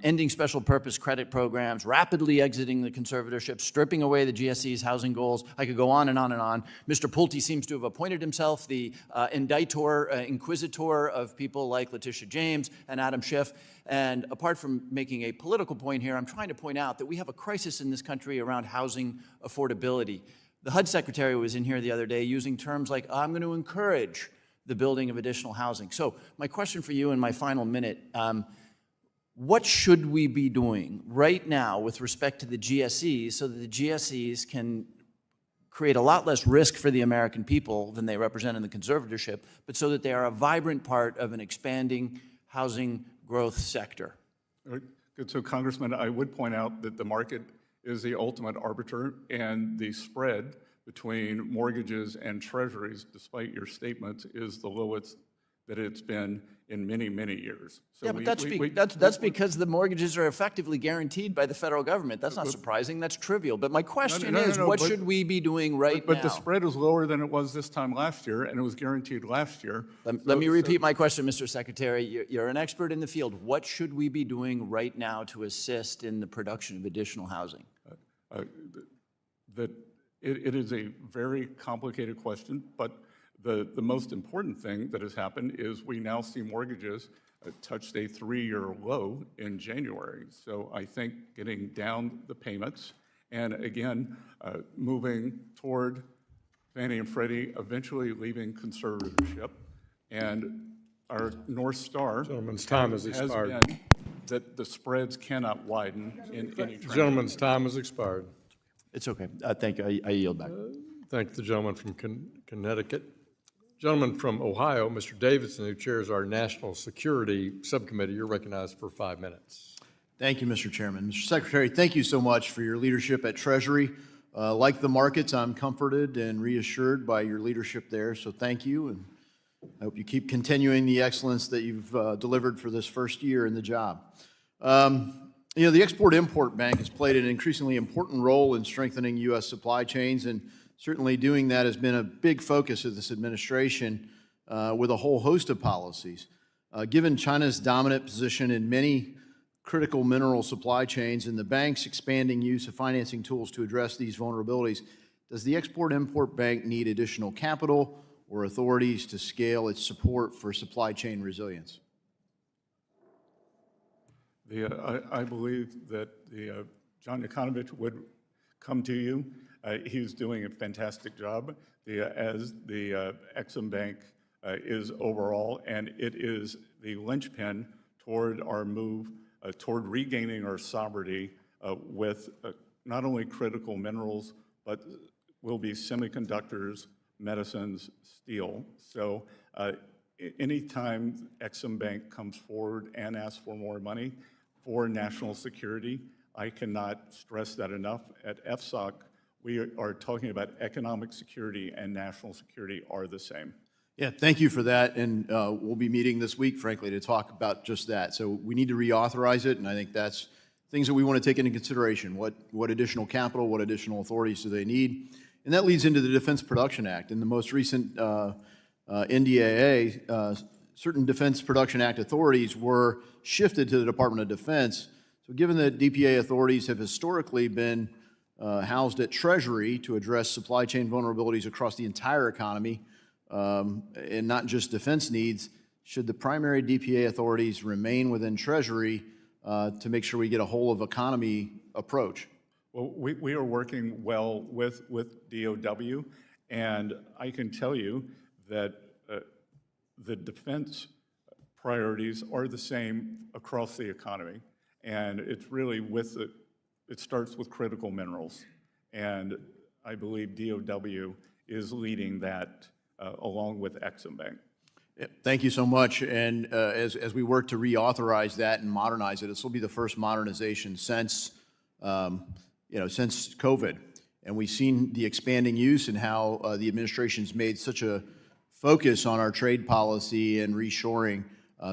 ending special purpose credit programs, rapidly exiting the conservatorship, stripping away the GSE's housing goals. I could go on and on and on. Mr. Pulte seems to have appointed himself the inquisitor of people like Letitia James and Adam Schiff. And apart from making a political point here, I'm trying to point out that we have a crisis in this country around housing affordability. The HUD Secretary was in here the other day using terms like, I'm going to encourage the building of additional housing. So my question for you in my final minute, what should we be doing right now with respect to the GSEs so that the GSEs can create a lot less risk for the American people than they represent in the conservatorship, but so that they are a vibrant part of an expanding housing growth sector? Good. So, Congressman, I would point out that the market is the ultimate arbiter, and the spread between mortgages and treasuries, despite your statements, is the lowest that it's been in many years. So yeah, but that's because the mortgages are effectively guaranteed by the federal government. That's not surprising. That's trivial. But my question is, what should we be doing right now? But the spread is lower than it was this time last year, and it was guaranteed last year. Let me repeat my question, Mr. Secretary. You're an expert in the field. What should we be doing right now to assist in the production of additional housing? It is a very complicated question, but the most important thing that has happened is we now see mortgages touched a 3-year low in January. So I think getting down the payments and, again, moving toward Fannie and Freddie eventually leaving conservatorship, and our North Star Gentleman's time has expired. been that the spreads cannot widen in any trend. Gentleman's time has expired. It's okay. Thank you. I yield back. Thank the gentleman from Connecticut. Gentleman from Ohio, Mr. Davidson, who chairs our National Security Subcommittee, you're recognized for 5 minutes. Thank you, Mr. Chairman. Mr. Secretary, thank you so much for your leadership at Treasury. Like the markets, I'm comforted and reassured by your leadership there, so thank you, and I hope you keep continuing the excellence that you've delivered for this first year in the job. You know, the Export-Import Bank has played an increasingly important role in strengthening U.S. supply chains, and certainly doing that has been a big focus of this administration with a whole host of policies. Given China's dominant position in many critical mineral supply chains and the bank's expanding use of financing tools to address these vulnerabilities, does the Export-Import Bank need additional capital or authorities to scale its support for supply chain resilience? I believe that John Yakonovich would come to you. He's doing a fantastic job, as the Ex-Im Bank is overall, and it is the linchpin toward our move toward regaining our sovereignty with not only critical minerals, but will be semiconductors, medicines, steel. So anytime Ex-Im Bank comes forward and asks for more money for national security, I cannot stress that enough. At FSOC, we are talking about economic security and national security are the same. Yeah, thank you for that, and we'll be meeting this week, frankly, to talk about just that. So we need to reauthorize it, and I think that's things that we want to take into consideration. What additional capital, what additional authorities do they need? And that leads into the Defense Production Act. In the most recent NDAA, certain Defense Production Act authorities were shifted to the Department of Defense. So given that DPA authorities have historically been housed at Treasury to address supply chain vulnerabilities across the entire economy, and not just defense needs, should the primary DPA authorities remain within Treasury to make sure we get a whole of economy approach? Well, we are working well with DOW, and I can tell you that the defense priorities are the same across the economy. And it's really it starts with critical minerals. And I believe DOW is leading that along with Exim Bank. Yeah, thank you so much. And as we work to reauthorize that and modernize it, this will be the first modernization since, since COVID. And we've seen the expanding use and how the administration's made such a focus on our trade policy and reshoring.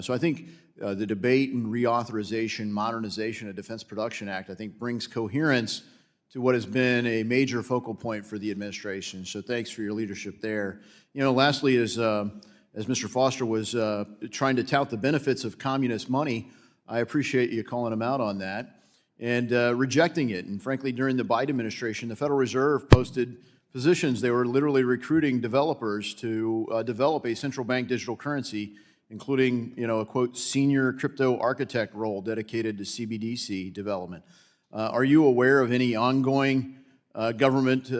So I think the debate and reauthorization, modernization of Defense Production Act, I think brings coherence to what has been a major focal point for the administration. So thanks for your leadership there. Lastly, as Mr. Foster was trying to tout the benefits of communist money, I appreciate you calling him out on that and rejecting it. And frankly, during the Biden administration, the Federal Reserve posted positions. They were literally recruiting developers to develop a central bank digital currency, including, a quote, senior crypto architect role dedicated to CBDC development. Are you aware of any ongoing government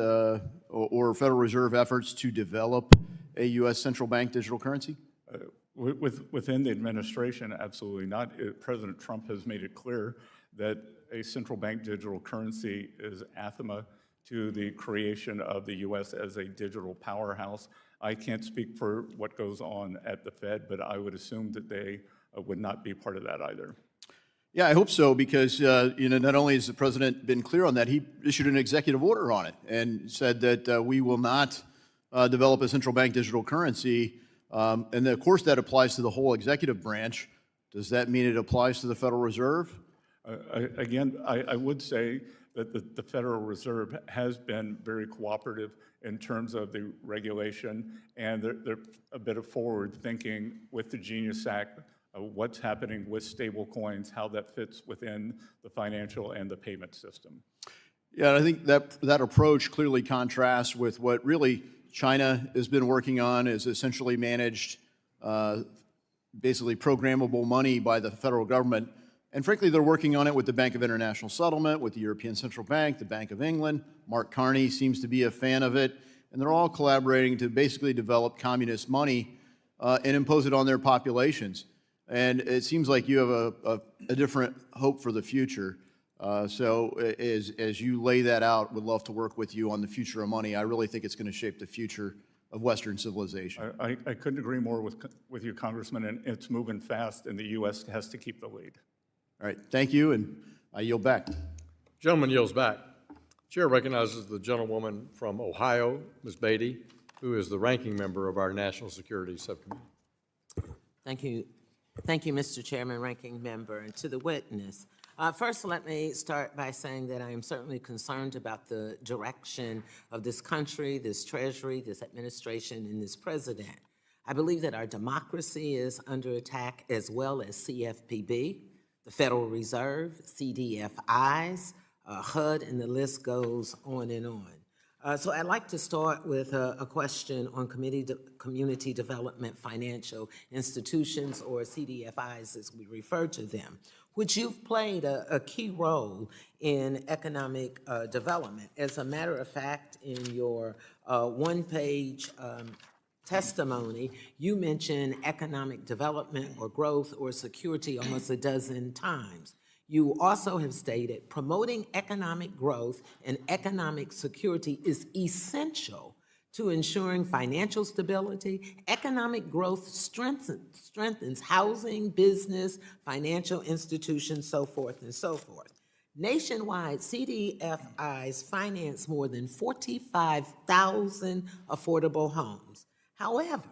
or Federal Reserve efforts to develop a U.S. central bank digital currency? Within the administration, absolutely not. President Trump has made it clear that a central bank digital currency is anathema to the creation of the U.S. as a digital powerhouse. I can't speak for what goes on at the Fed, but I would assume that they would not be part of that either. Yeah, I hope so, because not only has the president been clear on that, he issued an executive order on it and said that we will not develop a central bank digital currency. And of course, that applies to the whole executive branch. Does that mean it applies to the Federal Reserve? I would say that the Federal Reserve has been very cooperative in terms of the regulation, and they're a bit of forward thinking with the Genius Act, what's happening with stable coins, how that fits within the financial and the payment system. Yeah, I think that approach clearly contrasts with what really China has been working on, is essentially managed, basically programmable money by the federal government. And frankly, they're working on it with the Bank of International Settlement, with the European Central Bank, the Bank of England. Mark Carney seems to be a fan of it. And they're all collaborating to basically develop communist money and impose it on their populations. And it seems like you have a different hope for the future. So as you lay that out, would love to work with you on the future of money. I really think it's going to shape the future of Western civilization. I couldn't agree more with you, Congressman, and it's moving fast, and the U.S. has to keep the lead. All right, thank you, and I yield back. Gentleman yields back. Chair recognizes the gentlewoman from Ohio, Ms. Beatty, who is the ranking member of our National Security Subcommittee. Thank you. Thank you, Mr. Chairman, ranking member, and to the witness. First, let me start by saying that I am certainly concerned about the direction of this country, this Treasury, this administration, and this president. I believe that our democracy is under attack, as well as CFPB, the Federal Reserve, CDFIs, HUD, and the list goes on and on. So I'd like to start with a question on community development financial institutions, or CDFIs as we refer to them, which you've played a key role in economic development. As a matter of fact, in your one-page testimony, you mentioned economic development or growth or security almost a dozen times. You also have stated promoting economic growth and economic security is essential to ensuring financial stability. Economic growth strengthens housing, business, financial institutions, so forth and so forth. Nationwide, CDFIs finance more than 45,000 affordable homes. However,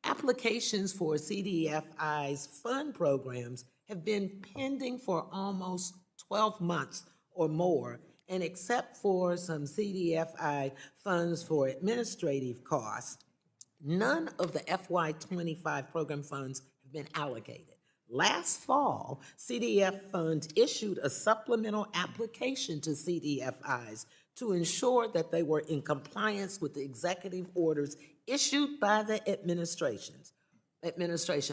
applications for CDFIs fund programs have been pending for almost 12 months or more, and except for some CDFI funds for administrative costs, none of the FY25 program funds have been allocated. Last fall, CDF funds issued a supplemental application to CDFIs to ensure that they were in compliance with the executive orders issued by the administration,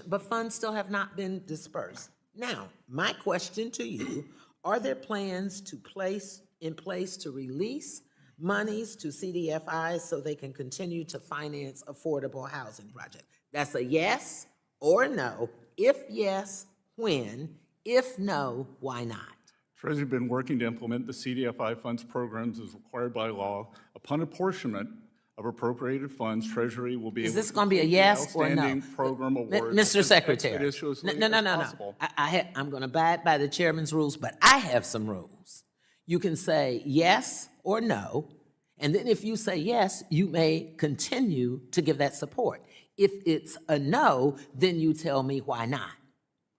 but funds still have not been dispersed. Now, my question to you, are there plans to place in place to release monies to CDFIs so they can continue to finance affordable housing projects? That's a yes or no. If yes, when? If no, why not? Treasury has been working to implement the CDFI funds programs as required by law. Upon apportionment of appropriated funds, Treasury will be able Is this to going to be a complete the yes or no? outstanding program awards Mr. as Secretary. expeditiously No. as possible. I'm going to abide by the chairman's rules, but I have some rules. You can say yes or no, and then if you say yes, you may continue to give that support. If it's a no, then you tell me why not.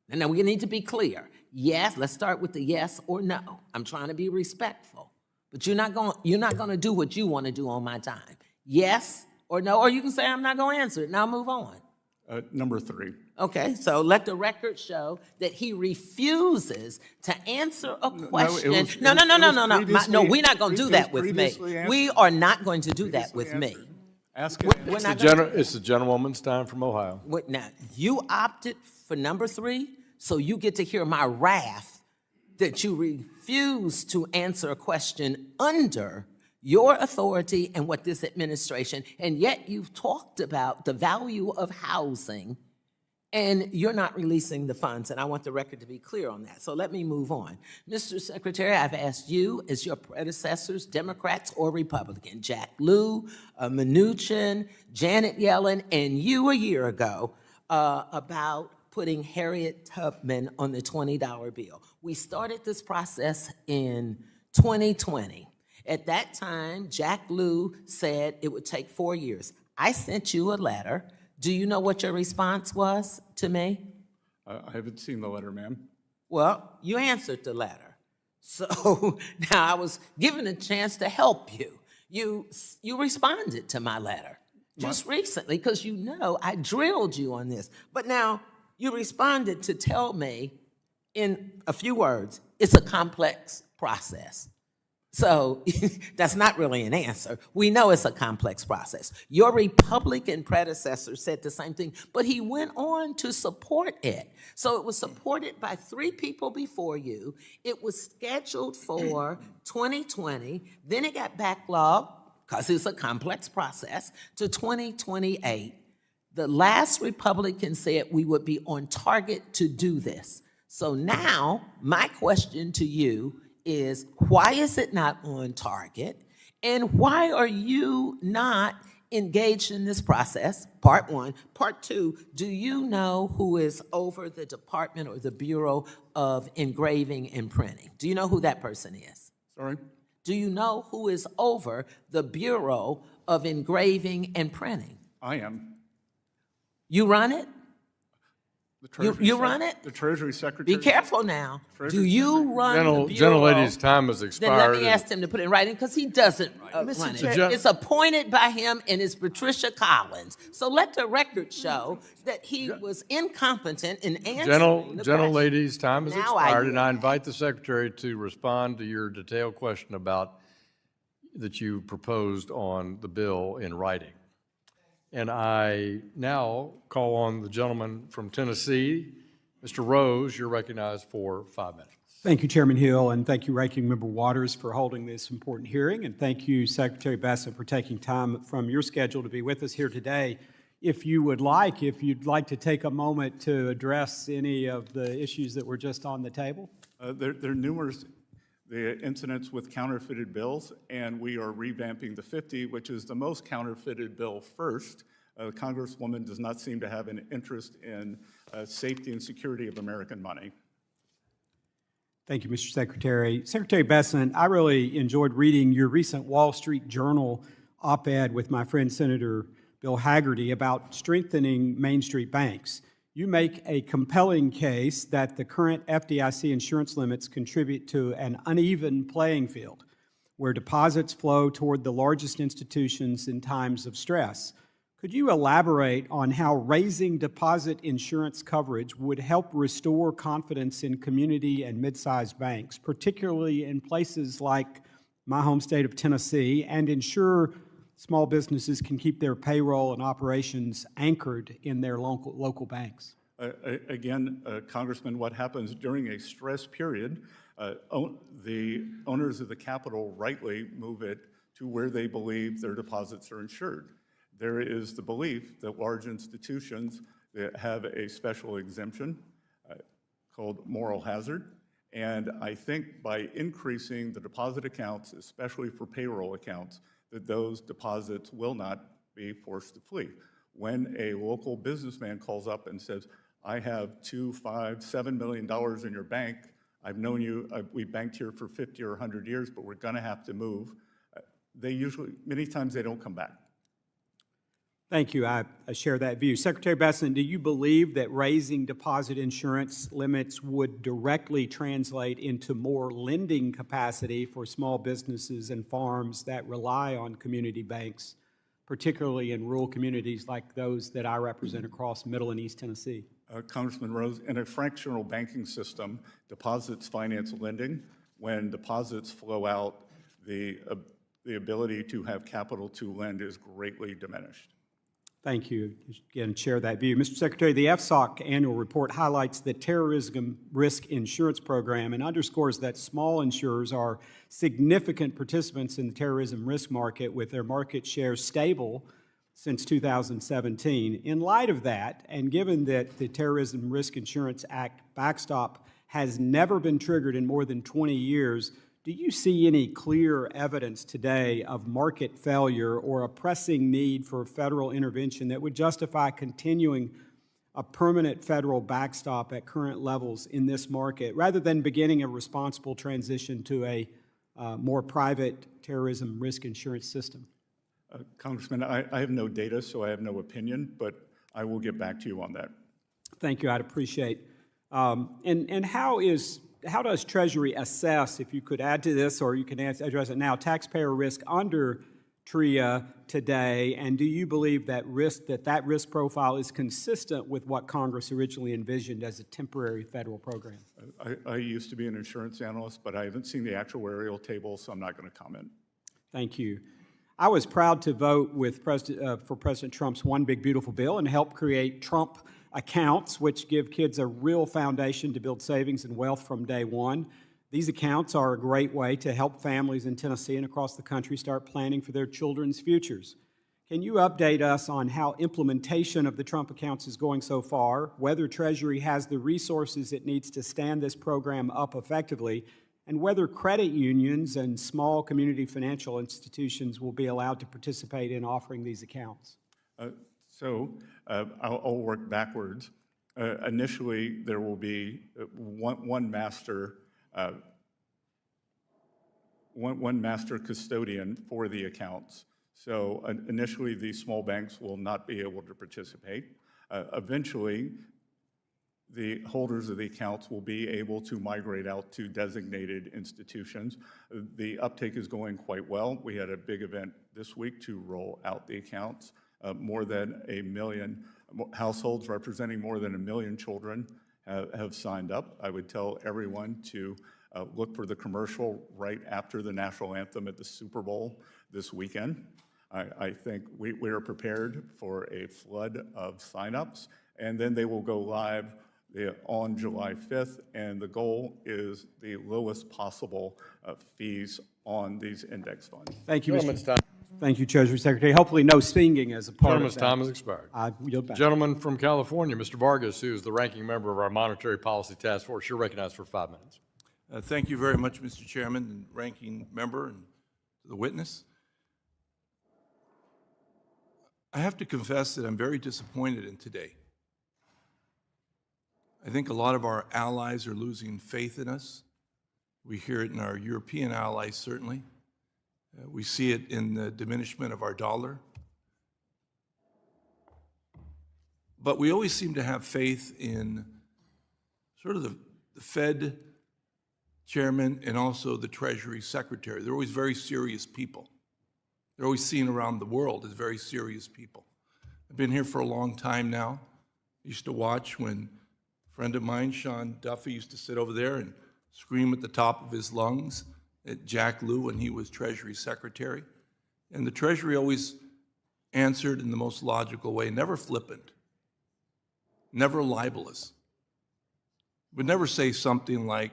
And now we need to be clear. Yes, let's start with the yes or no. I'm trying to be respectful, but you're not going to do what you want to do on my time. Yes or no, or you can say I'm not going to answer it, and I'll move on. Number 3. Okay, so let the record show that he refuses to answer a question. No, we're not going to do that with me. We are not going to do that with me. Ask it. It's the gentlewoman's time from Ohio. Now, you opted for number 3, so you get to hear my wrath that you refuse to answer a question under your authority and what this administration, and yet you've talked about the value of housing, and you're not releasing the funds, and I want the record to be clear on that. So let me move on. Mr. Secretary, I've asked you, as your predecessors, Democrats or Republican, Jack Lew, Mnuchin, Janet Yellen, and you a year ago, about putting Harriet Tubman on the $20 bill. We started this process in 2020. At that time, Jack Lew said it would take 4 years. I sent you a letter. Do you know what your response was to me? I haven't seen the letter, ma'am. Well, you answered the letter. So now I was given a chance to help you. You responded to my letter just recently because you know I drilled you on this. But now you responded to tell me in a few words, it's a complex process. So that's not really an answer. We know it's a complex process. Your Republican predecessor said the same thing, but he went on to support it. So it was supported by 3 people before you. It was scheduled for 2020. Then it got backlogged, because it's a complex process, to 2028. The last Republican said we would be on target to do this. So now my question to you is, why is it not on target? And why are you not engaged in this process? Part 1. Part 2, do you know who is over the Department or the Bureau of Engraving and Printing? Do you know who that person is? Sorry? Do you know who is over the Bureau of Engraving and Printing? I am. You run it? You run it? The Treasury Secretary. Be careful now. Do you run the Bureau? Gentlelady's time has expired. Then let me ask him to put it in writing, because he doesn't run it. It's appointed by him, and it's Patricia Collins. So let the record show that he was incompetent in answering the Gentlelady's time has Now I expired, do. and I invite the Secretary to respond to your detailed question that you proposed on the bill in writing. And I now call on the gentleman from Tennessee, Mr. Rose. You're recognized for 5 minutes. Thank you, Chairman Hill, and thank you, Ranking Member Waters, for holding this important hearing. And thank you, Secretary Bessent, for taking time from your schedule to be with us here today. If you'd like to take a moment to address any of the issues that were just on the table. There are numerous incidents with counterfeited bills, and we are revamping the 50, which is the most counterfeited bill first. Congresswoman does not seem to have an interest in safety and security of American money. Thank you, Mr. Secretary. Secretary Bessent, I really enjoyed reading your recent Wall Street Journal op-ed with my friend Senator Bill Hagerty about strengthening Main Street banks. You make a compelling case that the current FDIC insurance limits contribute to an uneven playing field, where deposits flow toward the largest institutions in times of stress. Could you elaborate on how raising deposit insurance coverage would help restore confidence in community and mid-sized banks, particularly in places like my home state of Tennessee, and ensure small businesses can keep their payroll and operations anchored in their local banks? Again, Congressman, what happens during a stress period, The owners of the capital rightly move it to where they believe their deposits are insured. There is the belief that large institutions that have a special exemption called moral hazard. And I think by increasing the deposit accounts, especially for payroll accounts, that those deposits will not be forced to flee. When a local businessman calls up and says, I have $2, $5, $7 million in your bank, I've known you, we banked here for 50 or 100 years, but we're gonna have to move. Many times they don't come back. Thank you. I share that view. Secretary Bessent, do you believe that raising deposit insurance limits would directly translate into more lending capacity for small businesses and farms that rely on community banks, particularly in rural communities like those that I represent across Middle and East Tennessee? Congressman Rose, in a fractional banking system, deposits finance lending. When deposits flow out, the ability to have capital to lend is greatly diminished. Thank you. Again, share that view. Mr. Secretary, the FSOC annual report highlights the terrorism risk insurance program and underscores that small insurers are significant participants in the terrorism risk market, with their market share stable since 2017. In light of that, and given that the Terrorism Risk Insurance Act backstop has never been triggered in more than 20 years, do you see any clear evidence today of market failure or a pressing need for federal intervention that would justify continuing a permanent federal backstop at current levels in this market, rather than beginning a responsible transition to a more private terrorism risk insurance system? Congressman, I have no data, so I have no opinion, but I will get back to you on that. Thank you. I'd appreciate. And how does Treasury assess, if you could add to this or you can address it now, taxpayer risk under TRIA today? And do you believe that that risk profile is consistent with what Congress originally envisioned as a temporary federal program? I used to be an insurance analyst, but I haven't seen the actuarial table, so I'm not going to comment. Thank you. I was proud to vote with for President Trump's One Big Beautiful Bill and help create Trump accounts, which give kids a real foundation to build savings and wealth from day one. These accounts are a great way to help families in Tennessee and across the country start planning for their children's futures. Can you update us on how implementation of the Trump accounts is going so far, whether Treasury has the resources it needs to stand this program up effectively, and whether credit unions and small community financial institutions will be allowed to participate in offering these accounts? I'll work backwards. Initially, there will be one master custodian for the accounts. So initially, these small banks will not be able to participate. Eventually, the holders of the accounts will be able to migrate out to designated institutions. The uptake is going quite well. We had a big event this week to roll out the accounts. More than 1 million households representing more than 1 million children have signed up. I would tell everyone to look for the commercial right after the national anthem at the Super Bowl this weekend. I think we are prepared for a flood of signups, and then they will go live on July 5th, and the goal is the lowest possible fees on these index funds. Thank you, Thank you, Treasury Secretary. Hopefully no singing as a part of that. Time has expired. I yield back. Gentleman from California, Mr. Vargas, who is the ranking member of our Monetary Policy Task Force, you're recognized for 5 minutes. Thank you very much, Mr. Chairman and ranking member and the witness. I have to confess that I'm very disappointed in today. I think a lot of our allies are losing faith in us. We hear it in our European allies, certainly. We see it in the diminishment of our dollar. But we always seem to have faith in sort of the Fed chairman and also the Treasury Secretary. They're always very serious people. They're always seen around the world as very serious people. I've been here for a long time now. I used to watch when a friend of mine, Sean Duffy, used to sit over there and scream at the top of his lungs at Jack Lew when he was Treasury Secretary. And the Treasury always answered in the most logical way, never flippant, never libelous. Would never say something like,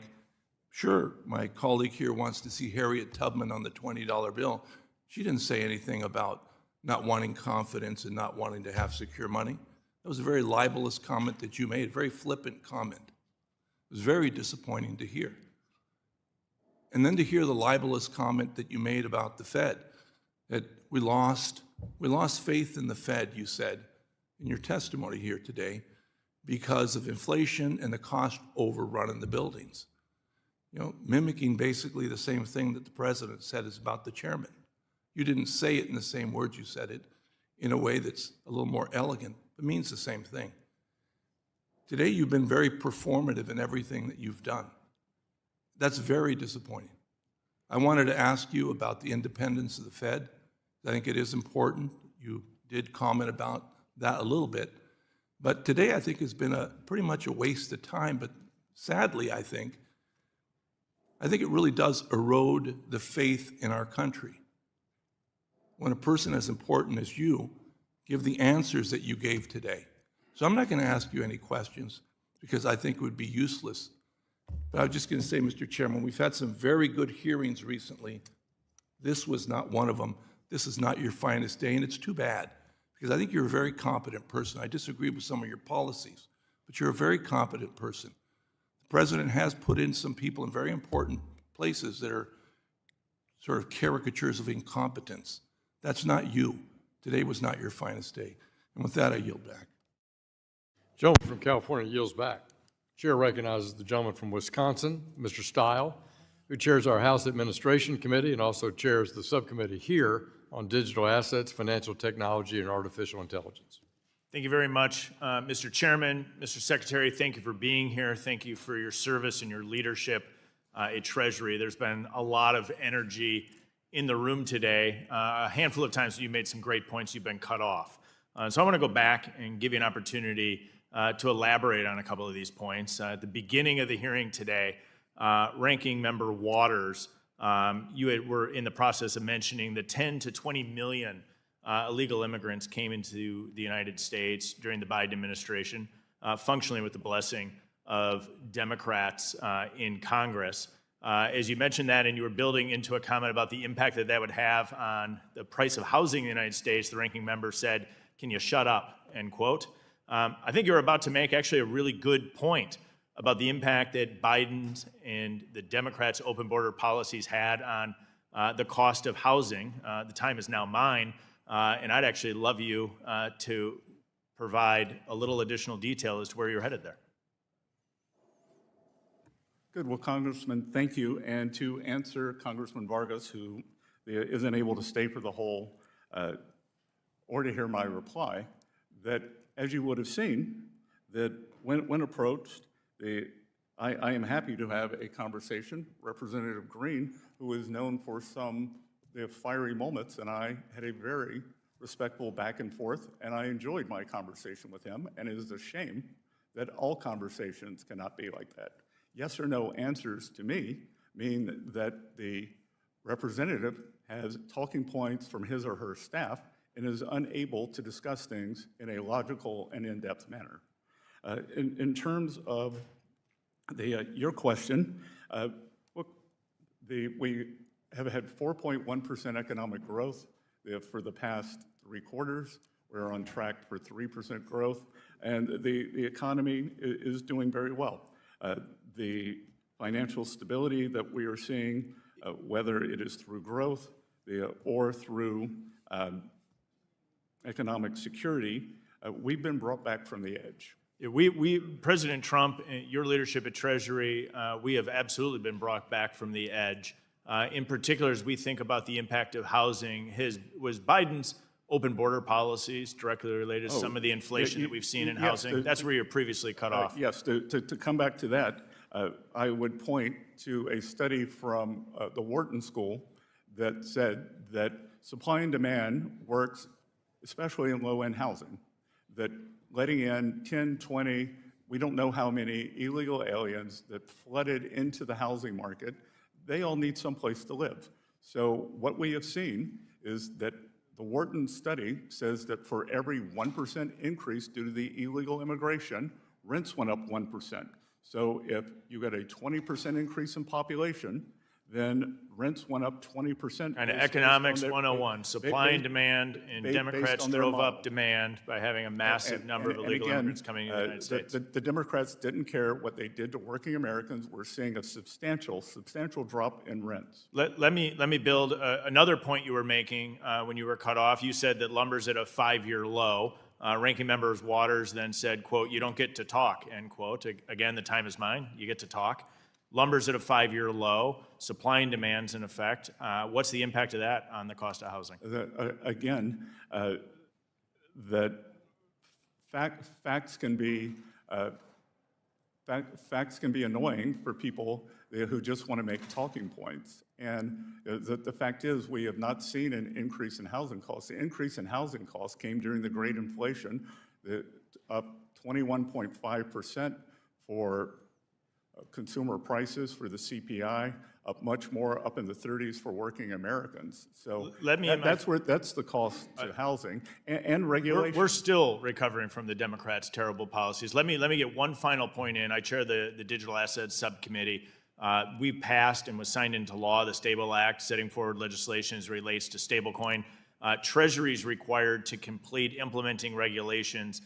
Sure, my colleague here wants to see Harriet Tubman on the $20 bill. She didn't say anything about not wanting confidence and not wanting to have secure money. That was a very libelous comment that you made, a very flippant comment. It was very disappointing to hear. And then to hear the libelous comment that you made about the Fed, that we lost faith in the Fed, you said in your testimony here today, because of inflation and the cost overrun in the buildings. You know, mimicking basically the same thing that the president said is about the chairman. You didn't say it in the same words, you said it in a way that's a little more elegant, but means the same thing. Today, you've been very performative in everything that you've done. That's very disappointing. I wanted to ask you about the independence of the Fed. I think it is important. You did comment about that a little bit. But today, I think, has been pretty much a waste of time. But sadly, I think it really does erode the faith in our country. When a person as important as you give the answers that you gave today. So I'm not going to ask you any questions because I think it would be useless. But I was just going to say, Mr. Chairman, we've had some very good hearings recently. This was not one of them. This is not your finest day, and it's too bad because I think you're a very competent person. I disagree with some of your policies, but you're a very competent person. The president has put in some people in very important places that are sort of caricatures of incompetence. That's not you. Today was not your finest day. And with that, I yield back. Gentleman from California yields back. Chair recognizes the gentleman from Wisconsin, Mr. Stile, who chairs our House Administration Committee and also chairs the subcommittee here on digital assets, financial technology, and artificial intelligence. Thank you very much, Mr. Chairman. Mr. Secretary, thank you for being here. Thank you for your service and your leadership at Treasury. There's been a lot of energy in the room today. A handful of times you made some great points, you've been cut off. So I want to go back and give you an opportunity to elaborate on a couple of these points. At the beginning of the hearing today, Ranking Member Waters, you were in the process of mentioning the 10 to 20 million illegal immigrants came into the United States during the Biden administration, functionally with the blessing of Democrats in Congress. As you mentioned that, and you were building into a comment about the impact that that would have on the price of housing in the United States, the ranking member said, "Can you shut up?" end quote. I think you're about to make actually a really good point about the impact that Biden's and the Democrats' open border policies had on the cost of housing. The time is now mine, and I'd actually love you to provide a little additional detail as to where you're headed there. Good. Well, Congressman, thank you. And to answer Congressman Vargas, who isn't able to stay for the whole or to hear my reply, that as you would have seen, that when approached, I am happy to have a conversation. Representative Green, who is known for some fiery moments, and I had a very respectful back and forth, and I enjoyed my conversation with him, and it is a shame that all conversations cannot be like that. Yes or no answers to me mean that the representative has talking points from his or her staff and is unable to discuss things in a logical and in-depth manner. In terms of your question, look, we have had 4.1% economic growth for the past 3 quarters. We're on track for 3% growth, and the economy is doing very well. The financial stability that we are seeing, whether it is through growth or through economic security, we've been brought back from the edge. Yeah, President Trump, your leadership at Treasury, we have absolutely been brought back from the edge. In particular, as we think about the impact of housing, was Biden's open border policies directly related to some of the inflation that we've seen in housing? That's where you're previously cut off. Yes, to come back to that, I would point to a study from the Wharton School that said that supply and demand works, especially in low-end housing, that letting in 10, 20, we don't know how many illegal aliens that flooded into the housing market, they all need someplace to live. So what we have seen is that the Wharton study says that for every 1% increase due to the illegal immigration, rents went up 1%. So if you got a 20% increase in population, then rents went up 20%. And Economics 101, supply and demand, and Democrats drove up demand by having a massive number of illegal immigrants coming into the United States. The Democrats didn't care what they did to working Americans. We're seeing a substantial drop in rents. Let me build another point you were making when you were cut off. You said that lumber's at a 5-year low. Ranking Member Waters then said, quote, "You don't get to talk," end quote. Again, the time is mine. You get to talk. Lumber's at a 5-year low. Supply and demand's in effect. What's the impact of that on the cost of housing? That facts can be annoying for people who just want to make talking points. And the fact is, we have not seen an increase in housing costs. The increase in housing costs came during the Great Inflation, up 21.5% for consumer prices, for the CPI, up much more, up in the 30s for working Americans. So that's the cost to housing and regulation. We're still recovering from the Democrats' terrible policies. Let me get one final point in. I chair the Digital Assets Subcommittee. We passed and was signed into law the Stable Act, setting forward legislation as it relates to stablecoin. Treasury is required to complete implementing regulations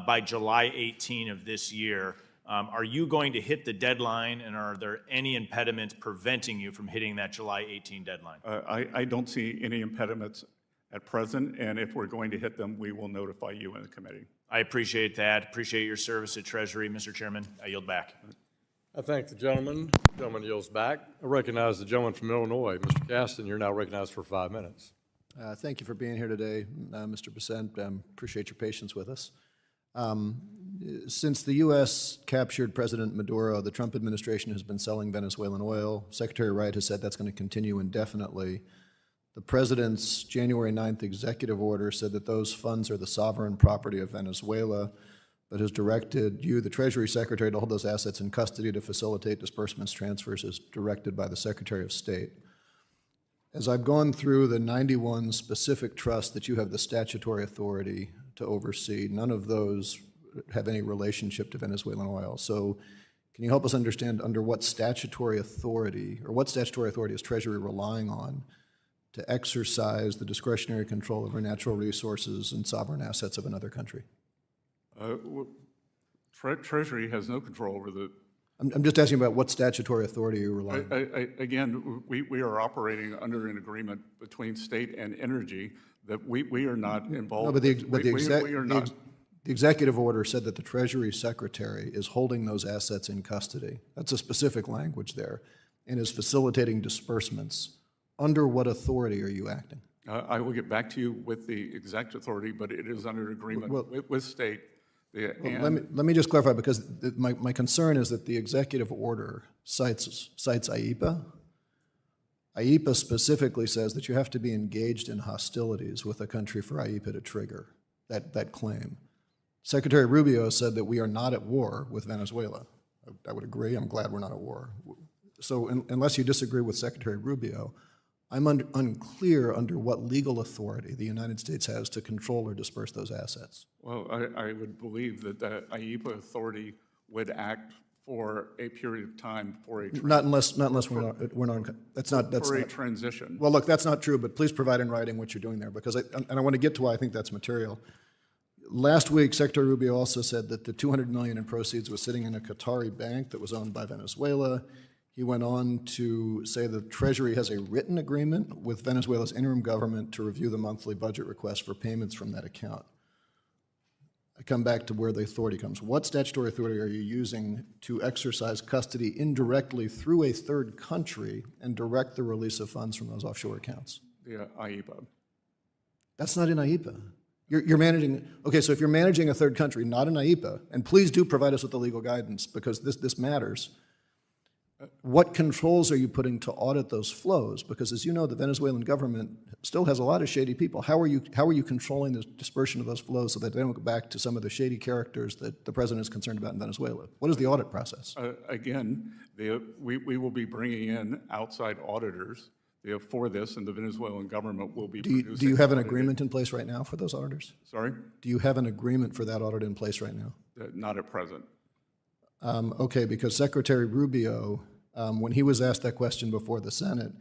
by July 18 of this year. Are you going to hit the deadline, and are there any impediments preventing you from hitting that July 18 deadline? I don't see any impediments at present, and if we're going to hit them, we will notify you in the committee. I appreciate that. Appreciate your service at Treasury. Mr. Chairman, I yield back. I thank the gentleman. The gentleman yields back. I recognize the gentleman from Illinois. Mr. Caston, you're now recognized for 5 minutes. Thank you for being here today, Mr. Bessent. Appreciate your patience with us. Since the U.S. captured President Maduro, the Trump administration has been selling Venezuelan oil. Secretary Wright has said that's going to continue indefinitely. The president's January 9th executive order said that those funds are the sovereign property of Venezuela, but has directed you, the Treasury Secretary, to hold those assets in custody to facilitate disbursements transfers as directed by the Secretary of State. As I've gone through the 91 specific trusts that you have the statutory authority to oversee, none of those have any relationship to Venezuelan oil. So can you help us understand under what statutory authority, or what statutory authority is Treasury relying on to exercise the discretionary control over natural resources and sovereign assets of another country? Treasury has no control over the... I'm just asking about what statutory authority you rely on. Again, we are operating under an agreement between state and energy that we are not involved. No, but the executive order said that the Treasury Secretary is holding those assets in custody. That's a specific language there, and is facilitating disbursements. Under what authority are you acting? I will get back to you with the exact authority, but it is under agreement with state. Let me just clarify, because my concern is that the executive order cites IEPA. IEPA specifically says that you have to be engaged in hostilities with a country for IEPA to trigger that claim. Secretary Rubio said that we are not at war with Venezuela. I would agree. I'm glad we're not at war. So unless you disagree with Secretary Rubio, I'm unclear under what legal authority the United States has to control or disperse those assets. Well, I would believe that the IEPA authority would act for a period of time for a not unless we're not that's not for a transition. Well, look, that's not true. But please provide in writing what you're doing there, because I want to get to why I think that's material. Last week, Secretary Rubio also said that the $200 million in proceeds was sitting in a Qatari bank that was owned by Venezuela. He went on to say the Treasury has a written agreement with Venezuela's interim government to review the monthly budget request for payments from that account. I come back to where the authority comes. What statutory authority are you using to exercise custody indirectly through a third country and direct the release of funds from those offshore accounts? The IEPA. That's not in IEPA. You're managing, okay, so if you're managing a third country, not in IEPA, and please do provide us with the legal guidance, because this matters. What controls are you putting to audit those flows? Because as you know, the Venezuelan government still has a lot of shady people. How are you controlling the dispersion of those flows so that they don't go back to some of the shady characters that the president is concerned about in Venezuela? What is the audit process? Again, we will be bringing in outside auditors for this, and the Venezuelan government will be producing. Do you have an agreement in place right now for those auditors? Sorry? Do you have an agreement for that audit in place right now? Not at present. Okay, because Secretary Rubio, when he was asked that question before the Senate,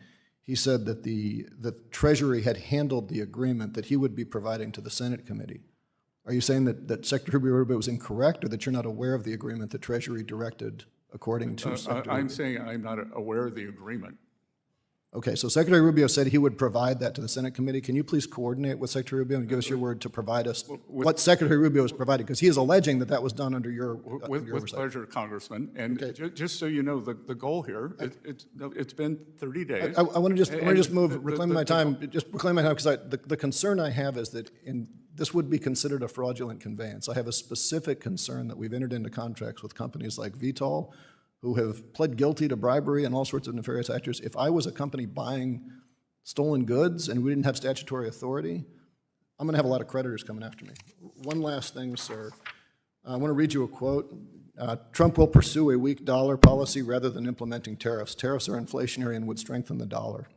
he said that the Treasury had handled the agreement that he would be providing to the Senate committee. Are you saying that Secretary Rubio was incorrect, or that you're not aware of the agreement that Treasury directed according to Secretary I'm Rubio? saying I'm not aware of the agreement. Okay, so Secretary Rubio said he would provide that to the Senate committee. Can you please coordinate with Secretary Rubio and give us your word to provide us what Secretary Rubio is providing? Because he is alleging that that was done under your With oversight. pleasure, Congressman. And just so you know, the goal here, it's been 30 days. I want to just move, reclaim my time, because the concern I have is that this would be considered a fraudulent conveyance. I have a specific concern that we've entered into contracts with companies like Vitol, who have pled guilty to bribery and all sorts of nefarious actors. If I was a company buying stolen goods and we didn't have statutory authority, I'm going to have a lot of creditors coming after me. One last thing, sir. I want to read you a quote. Trump will pursue a weak dollar policy rather than implementing tariffs. Tariffs are inflationary and would strengthen the dollar.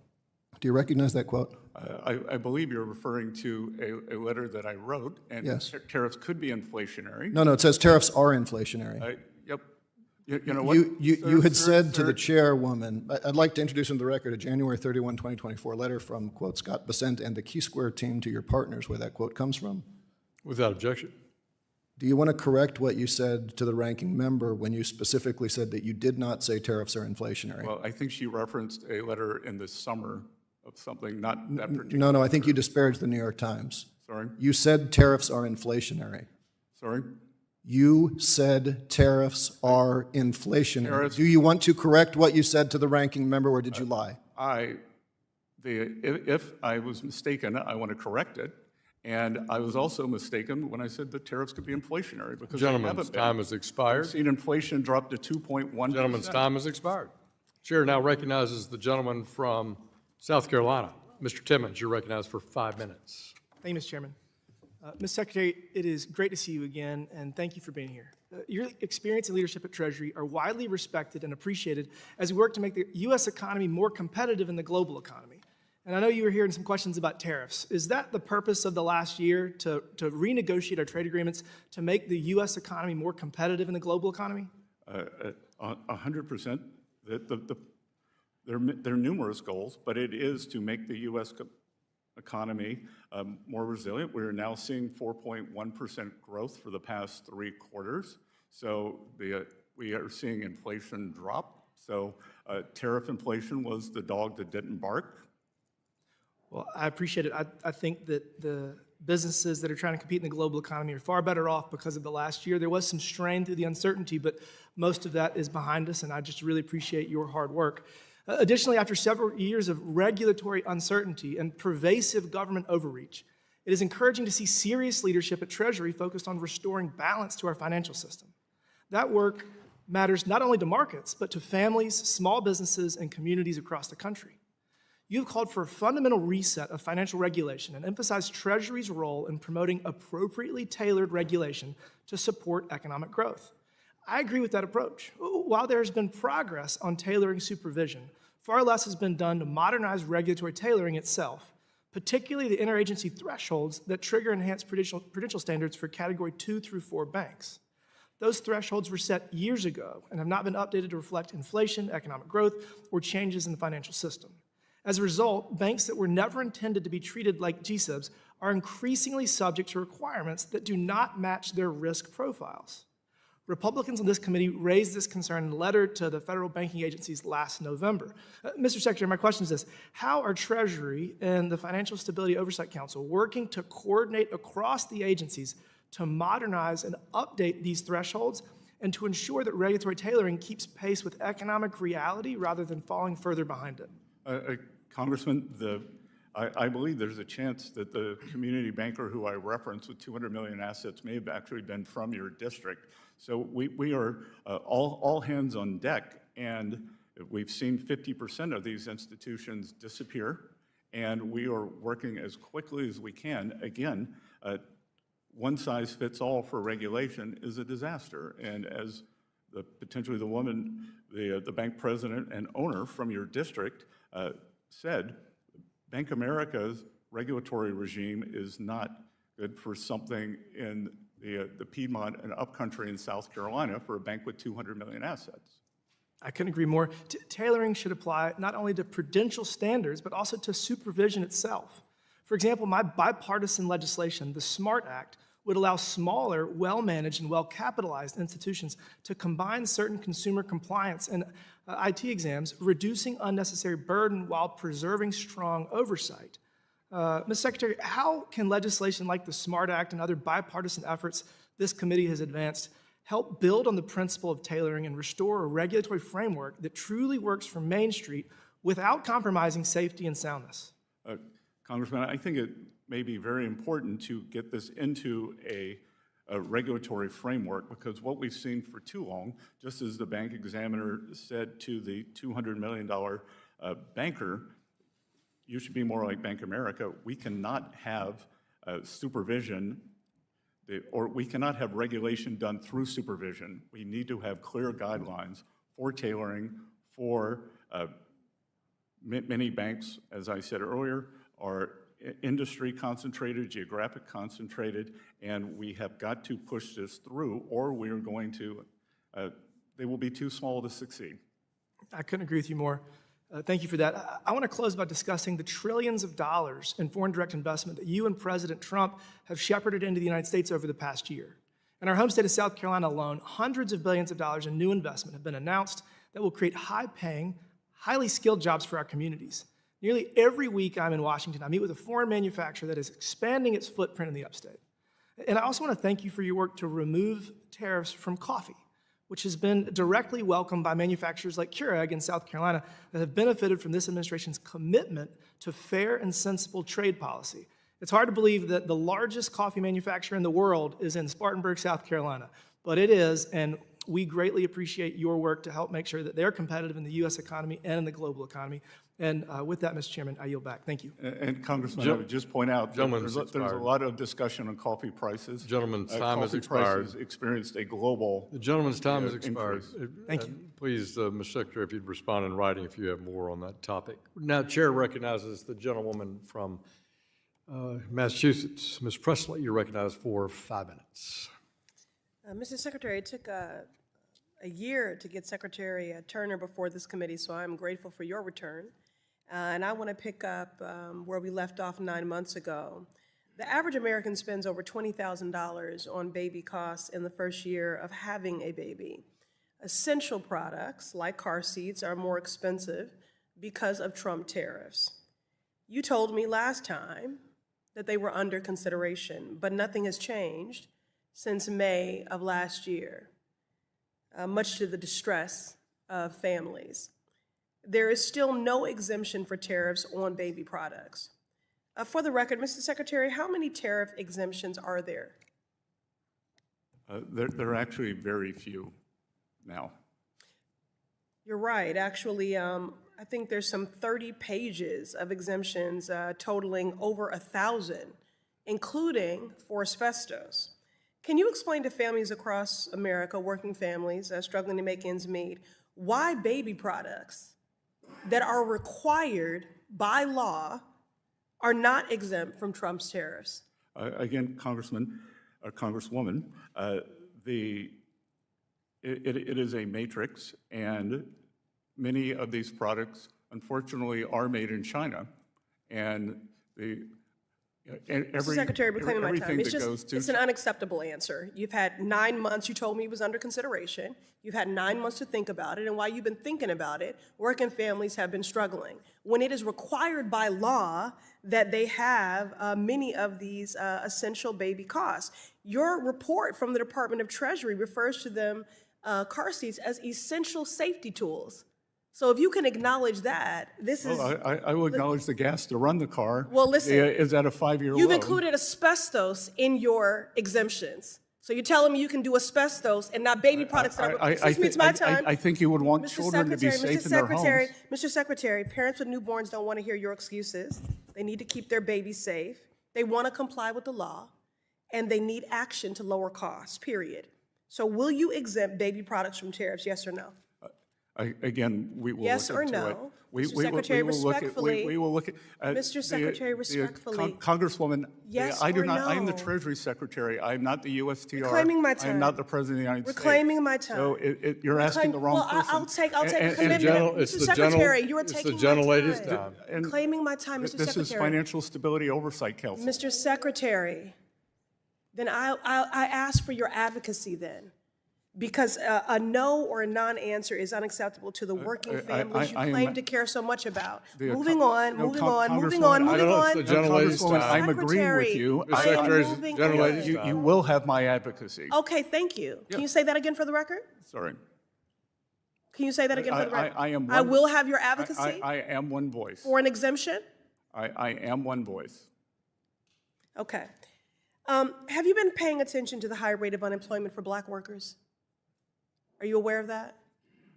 Do you recognize that quote? I believe you're referring to a letter that I wrote, and Yes. tariffs could be inflationary. No, it says tariffs are inflationary. Yep. You know what? You had said to the chairwoman, I'd like to introduce into the record a January 31, 2024 letter from, quote, Scott Bessent and the Key Square team to your partners, where that quote comes from. Without objection. Do you want to correct what you said to the ranking member when you specifically said that you did not say tariffs are inflationary? Well, I think she referenced a letter in the summer of something, not that particular. No, I think you disparaged the New York Times. Sorry? You said tariffs are inflationary. Sorry? You said tariffs are inflationary. Tariffs- Do you want to correct what you said to the ranking member, or did you lie? If I was mistaken, I want to correct it. And I was also mistaken when I said that tariffs could be inflationary, because they haven't Gentleman's been. time has expired. I've seen inflation drop to 2.1%. Gentleman's time has expired. Chair now recognizes the gentleman from South Carolina. Mr. Timmons, you're recognized for 5 minutes. Thank you, Mr. Chairman. Ms. Secretary, it is great to see you again, and thank you for being here. Your experience and leadership at Treasury are widely respected and appreciated as we work to make the U.S. economy more competitive in the global economy. And I know you were hearing some questions about tariffs. Is that the purpose of the last year, to renegotiate our trade agreements to make the U.S. economy more competitive in the global economy? 100%. There are numerous goals, but it is to make the U.S. economy more resilient. We're now seeing 4.1% growth for the past 3 quarters. So we are seeing inflation drop. So tariff inflation was the dog that didn't bark. Well, I appreciate it. I think that the businesses that are trying to compete in the global economy are far better off because of the last year. There was some strain through the uncertainty, but most of that is behind us, and I just really appreciate your hard work. Additionally, after several years of regulatory uncertainty and pervasive government overreach, it is encouraging to see serious leadership at Treasury focused on restoring balance to our financial system. That work matters not only to markets, but to families, small businesses, and communities across the country. You've called for a fundamental reset of financial regulation and emphasized Treasury's role in promoting appropriately tailored regulation to support economic growth. I agree with that approach. While there has been progress on tailoring supervision, far less has been done to modernize regulatory tailoring itself, particularly the interagency thresholds that trigger enhanced prudential standards for Category 2 through 4 banks. Those thresholds were set years ago and have not been updated to reflect inflation, economic growth, or changes in the financial system. As a result, banks that were never intended to be treated like GSIBs are increasingly subject to requirements that do not match their risk profiles. Republicans on this committee raised this concern in a letter to the federal banking agencies last November. Mr. Secretary, my question is this: how are Treasury and the Financial Stability Oversight Council working to coordinate across the agencies to modernize and update these thresholds and to ensure that regulatory tailoring keeps pace with economic reality rather than falling further behind it? Congressman, I believe there's a chance that the community banker who I referenced with $200 million assets may have actually been from your district. So we are all hands on deck, and we've seen 50% of these institutions disappear, and we are working as quickly as we can. Again, one size fits all for regulation is a disaster, and as potentially the woman, the bank president and owner from your district said, Bank America's regulatory regime is not good for something in the Piedmont and Upcountry in South Carolina for a bank with 200 million assets. I couldn't agree more. Tailoring should apply not only to prudential standards, but also to supervision itself. For example, my bipartisan legislation, the SMART Act, would allow smaller, well-managed, and well-capitalized institutions to combine certain consumer compliance and IT exams, reducing unnecessary burden while preserving strong oversight. Ms. Secretary, how can legislation like the SMART Act and other bipartisan efforts this committee has advanced help build on the principle of tailoring and restore a regulatory framework that truly works for Main Street without compromising safety and soundness? Congressman, I think it may be very important to get this into a regulatory framework, because what we've seen for too long, just as the bank examiner said to the $200 million banker, you should be more like Bank of America. We cannot have supervision, or we cannot have regulation done through supervision. We need to have clear guidelines for tailoring for many banks, as I said earlier, are industry concentrated, geographic concentrated, and we have got to push this through, or we are going to, they will be too small to succeed. I couldn't agree with you more. Thank you for that. I want to close by discussing the trillions of dollars in foreign direct investment that you and President Trump have shepherded into the United States over the past year. In our home state of South Carolina alone, hundreds of billions of dollars in new investment have been announced that will create high-paying, highly skilled jobs for our communities. Nearly every week I'm in Washington, I meet with a foreign manufacturer that is expanding its footprint in the upstate. And I also want to thank you for your work to remove tariffs from coffee, which has been directly welcomed by manufacturers like Keurig in South Carolina that have benefited from this administration's commitment to fair and sensible trade policy. It's hard to believe that the largest coffee manufacturer in the world is in Spartanburg, South Carolina, but it is, and we greatly appreciate your work to help make sure that they're competitive in the U.S. economy and in the global economy. And with that, Mr. Chairman, I yield back. Thank you. And Congressman, I would just point out that there's a lot of discussion on coffee prices. Gentleman's time has coffee expired. prices experienced a global The gentleman's time has expired. increase. Thank you. Please, Mr. Secretary, if you'd respond in writing if you have more on that topic. Now, Chair recognizes the gentlewoman from Massachusetts. Ms. Presley, you're recognized for 5 minutes. Mr. Secretary, it took a year to get Secretary Turner before this committee, so I'm grateful for your return. And I want to pick up where we left off 9 months ago. The average American spends over $20,000 on baby costs in the first year of having a baby. Essential products like car seats are more expensive because of Trump tariffs. You told me last time that they were under consideration, but nothing has changed since May of last year, much to the distress of families. There is still no exemption for tariffs on baby products. For the record, Mr. Secretary, how many tariff exemptions are there? There are actually very few now. You're right. Actually, I think there's some 30 pages of exemptions totaling over 1,000, including for asbestos. Can you explain to families across America, working families struggling to make ends meet, why baby products that are required by law are not exempt from Trump's tariffs? Again, Congresswoman, it is a matrix, and many of these products, unfortunately, are made in China, and Mr. Secretary, reclaiming my time. It's an unacceptable answer. You've had 9 months. You told me it was under consideration. You've had 9 months to think about it, and while you've been thinking about it, working families have been struggling. When it is required by law that they have many of these essential baby costs. Your report from the Department of Treasury refers to them, car seats, as essential safety tools. So if you can acknowledge that, this is... I will acknowledge the gas to run the car. Well, listen, is at a 5-year low. You've included asbestos in your exemptions. So you're telling me you can do asbestos and not baby products that are... Excuse me, it's my time. I think you would want children to be safe in their homes. Mr. Secretary, parents with newborns don't want to hear your excuses. They need to keep their babies safe. They want to comply with the law, and they need action to lower costs, period. So will you exempt baby products from tariffs, yes or no? Again, we will Yes look or into it. no? We- Mr. we will- Secretary, we will look at- respectfully. We will look at. Mr. Secretary, respectfully. Congresswoman, Yes I do or not, I am the no? Treasury Secretary. I am not the USTR. Reclaiming my I am time. not the President of the United States. Reclaiming my time. So you're asking the wrong Well, person. I'll take a And- commitment. It's Mr. the Secretary, you are it's the taking gentlelady's my time. time. And Claiming my time, Mr. This is Secretary. Financial Stability Oversight Council. Mr. Secretary, then I ask for your advocacy then. Because a no or a non-answer is unacceptable to the working families you I am- claim to care so much about. The- Moving on, no, moving Con- on, moving Congresswoman, on, I moving don't know, on. it's the gentlelady's Congresswoman, time. I'm agreeing with you. The Secretary's moving gentlelady's on. time. You will have my advocacy. Okay, thank you. Can you say that again for the record? Sorry. Can you say that again for the record? I am I one- will have your advocacy I am one voice. for an exemption? I am one voice. Okay. Have you been paying attention to the high rate of unemployment for black workers? Are you aware of that?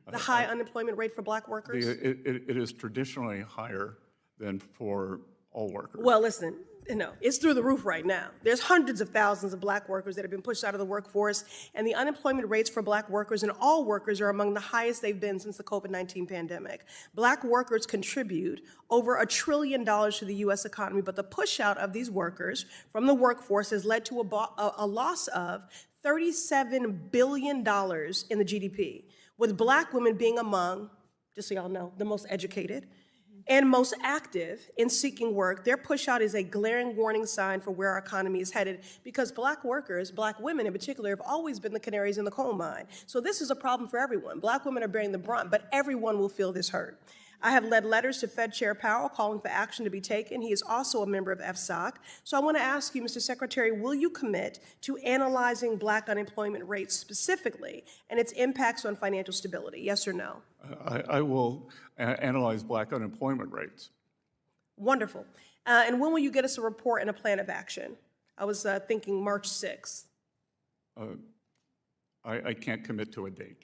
The high unemployment rate for black workers? It is traditionally higher than for all workers. Well, listen, it's through the roof right now. There's hundreds of thousands of black workers that have been pushed out of the workforce, and the unemployment rates for black workers and all workers are among the highest they've been since the COVID-19 pandemic. Black workers contribute over $1 trillion to the U.S. economy, but the push out of these workers from the workforce has led to a loss of $37 billion in the GDP, with black women being among, just so y'all know, the most educated and most active in seeking work. Their push out is a glaring warning sign for where our economy is headed, because black workers, black women in particular, have always been the canaries in the coal mine. So this is a problem for everyone. Black women are bearing the brunt, but everyone will feel this hurt. I have led letters to Fed Chair Powell calling for action to be taken. He is also a member of FSOC. So I want to ask you, Mr. Secretary, will you commit to analyzing black unemployment rates specifically and its impacts on financial stability? Yes or no? I will analyze black unemployment rates. Wonderful. And when will you get us a report and a plan of action? I was thinking March 6th. I can't commit to a date.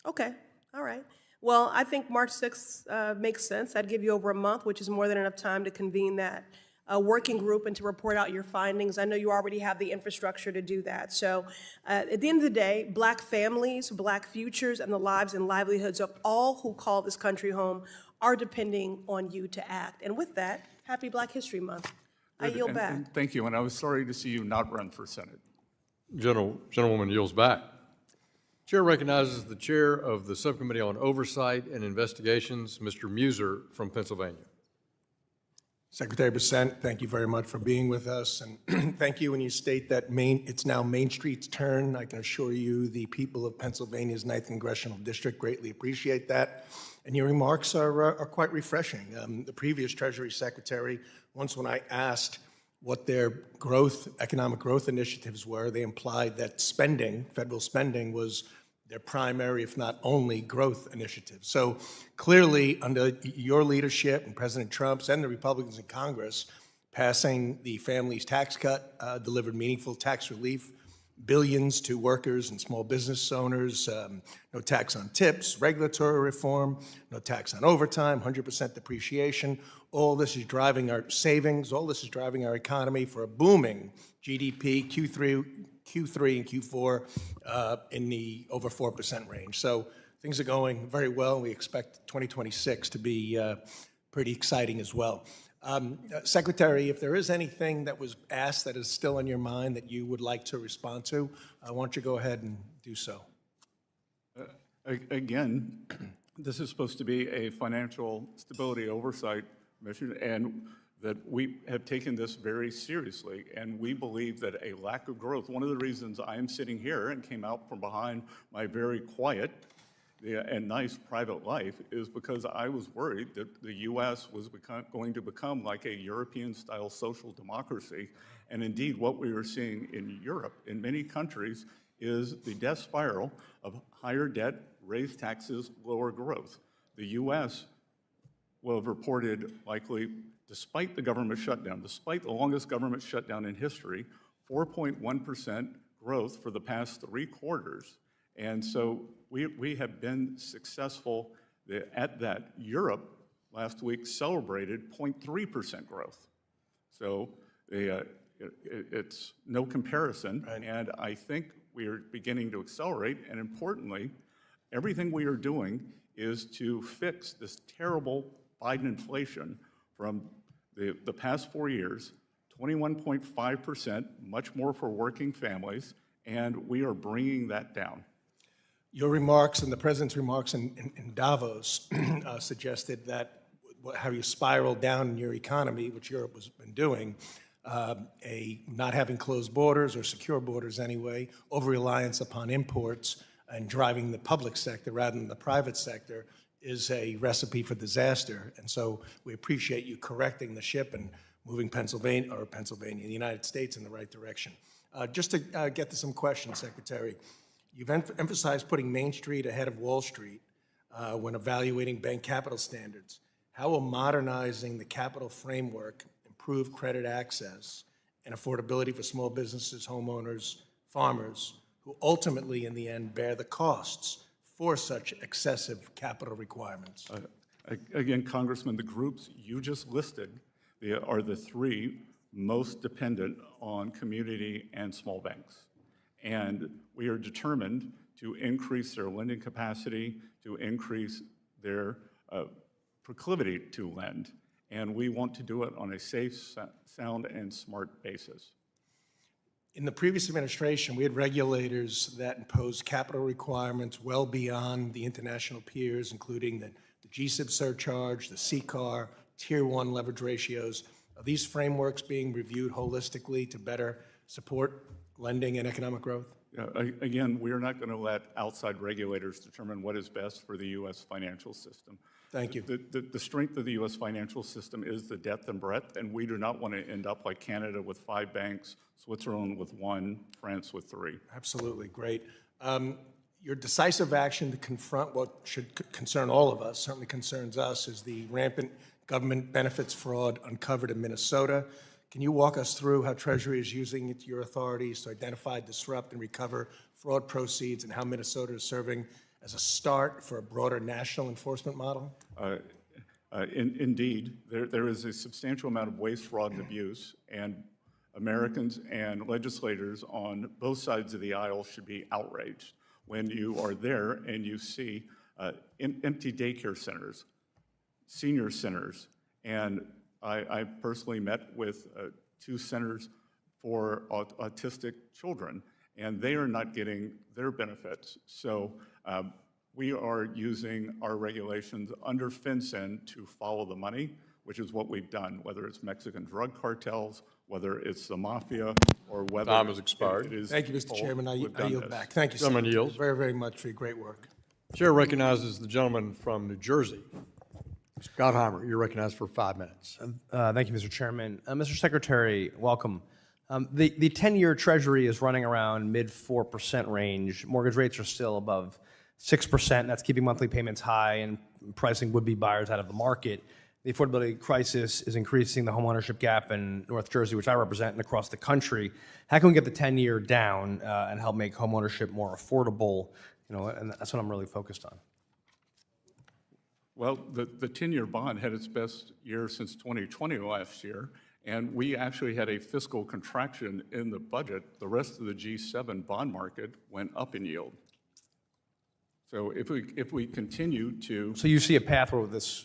Okay, all right. Well, I think March 6th makes sense. That'd give you over a month, which is more than enough time to convene that working group and to report out your findings. I know you already have the infrastructure to do that. So at the end of the day, black families, black futures, and the lives and livelihoods of all who call this country home are depending on you to act. And with that, happy Black History Month. I yield back. And thank you, and I was sorry to see you not run for Senate. Gentlewoman yields back. Chair recognizes the Chair of the Subcommittee on Oversight and Investigations, Mr. Muser from Pennsylvania. Secretary Bessent, thank you very much for being with us, and thank you when you state that it's now Main Street's turn. I can assure you the people of Pennsylvania's 9th Congressional District greatly appreciate that, and your remarks are quite refreshing. The previous Treasury Secretary, once when I asked what their economic growth initiatives were, they implied that federal spending was their primary, if not only, growth initiative. So clearly, under your leadership and President Trump's and the Republicans in Congress, passing the family's tax cut delivered meaningful tax relief, billions to workers and small business owners, no tax on tips, regulatory reform, no tax on overtime, 100% depreciation. All this is driving our savings. All this is driving our economy for a booming GDP, Q3 and Q4 in the over 4% range. So things are going very well. We expect 2026 to be pretty exciting as well. Secretary, if there is anything that was asked that is still on your mind that you would like to respond to, why don't you go ahead and do so? Again, this is supposed to be a financial stability oversight mission, and that we have taken this very seriously, and we believe that a lack of growth, one of the reasons I am sitting here and came out from behind my very quiet and nice private life is because I was worried that the U.S. was going to become like a European-style social democracy, and indeed what we are seeing in Europe, in many countries, is the death spiral of higher debt, raised taxes, lower growth. The U.S. will have reported likely, despite the government shutdown, despite the longest government shutdown in history, 4.1% growth for the past 3 quarters. And so we have been successful at that. Europe last week celebrated 0.3% growth. So it's no comparison. Right. And I think we are beginning to accelerate. And importantly, everything we are doing is to fix this terrible Biden inflation from the past 4 years, 21.5%, much more for working families, and we are bringing that down. Your remarks and the president's remarks in Davos suggested that how you spiraled down in your economy, which Europe has been doing, not having closed borders or secure borders anyway, over-reliance upon imports and driving the public sector rather than the private sector is a recipe for disaster. And so we appreciate you correcting the ship and moving the United States in the right direction. Just to get to some questions, Secretary, you've emphasized putting Main Street ahead of Wall Street when evaluating bank capital standards. How will modernizing the capital framework improve credit access and affordability for small businesses, homeowners, farmers, who ultimately, in the end, bear the costs for such excessive capital requirements? Again, Congressman, the groups you just listed are the three most dependent on community and small banks. And we are determined to increase their lending capacity, to increase their proclivity to lend. And we want to do it on a safe, sound, and smart basis. In the previous administration, we had regulators that imposed capital requirements well beyond the international peers, including the GSIB surcharge, the CCAR, Tier 1 leverage ratios. Are these frameworks being reviewed holistically to better support lending and economic growth? Again, we are not going to let outside regulators determine what is best for the U.S. financial system. Thank you. The strength of the U.S. financial system is the depth and breadth, and we do not want to end up like Canada with 5 banks, Switzerland with 1, France with 3. Absolutely, great. Your decisive action to confront what should concern all of us, certainly concerns us, is the rampant government benefits fraud uncovered in Minnesota. Can you walk us through how Treasury is using your authorities to identify, disrupt, and recover fraud proceeds, and how Minnesota is serving as a start for a broader national enforcement model? Indeed, there is a substantial amount of waste, fraud, and abuse, and Americans and legislators on both sides of the aisle should be outraged when you are there and you see empty daycare centers, senior centers, and I personally met with 2 centers for autistic children, and they are not getting their benefits. So we are using our regulations under FinCEN to follow the money, which is what we've done, whether it's Mexican drug cartels, whether it's the mafia, or whether Time has expired. it is Thank you, Mr. Chairman. I yield this. back. Thank you, Gentleman Secretary, yields. very, very much for your great work. Chair recognizes the gentleman from New Jersey. Scott Heimer, you're recognized for 5 minutes. Thank you, Mr. Chairman. Mr. Secretary, welcome. The 10-year Treasury is running around mid-4% range. Mortgage rates are still above 6%. That's keeping monthly payments high and pricing would-be buyers out of the market. The affordability crisis is increasing the homeownership gap in North Jersey, which I represent, and across the country. How can we get the 10-year down and help make homeownership more affordable? And that's what I'm really focused on. Well, the 10-year bond had its best year since 2020 last year, and we actually had a fiscal contraction in the budget. The rest of the G7 bond market went up in yield. So if we continue to... So you see a path where this,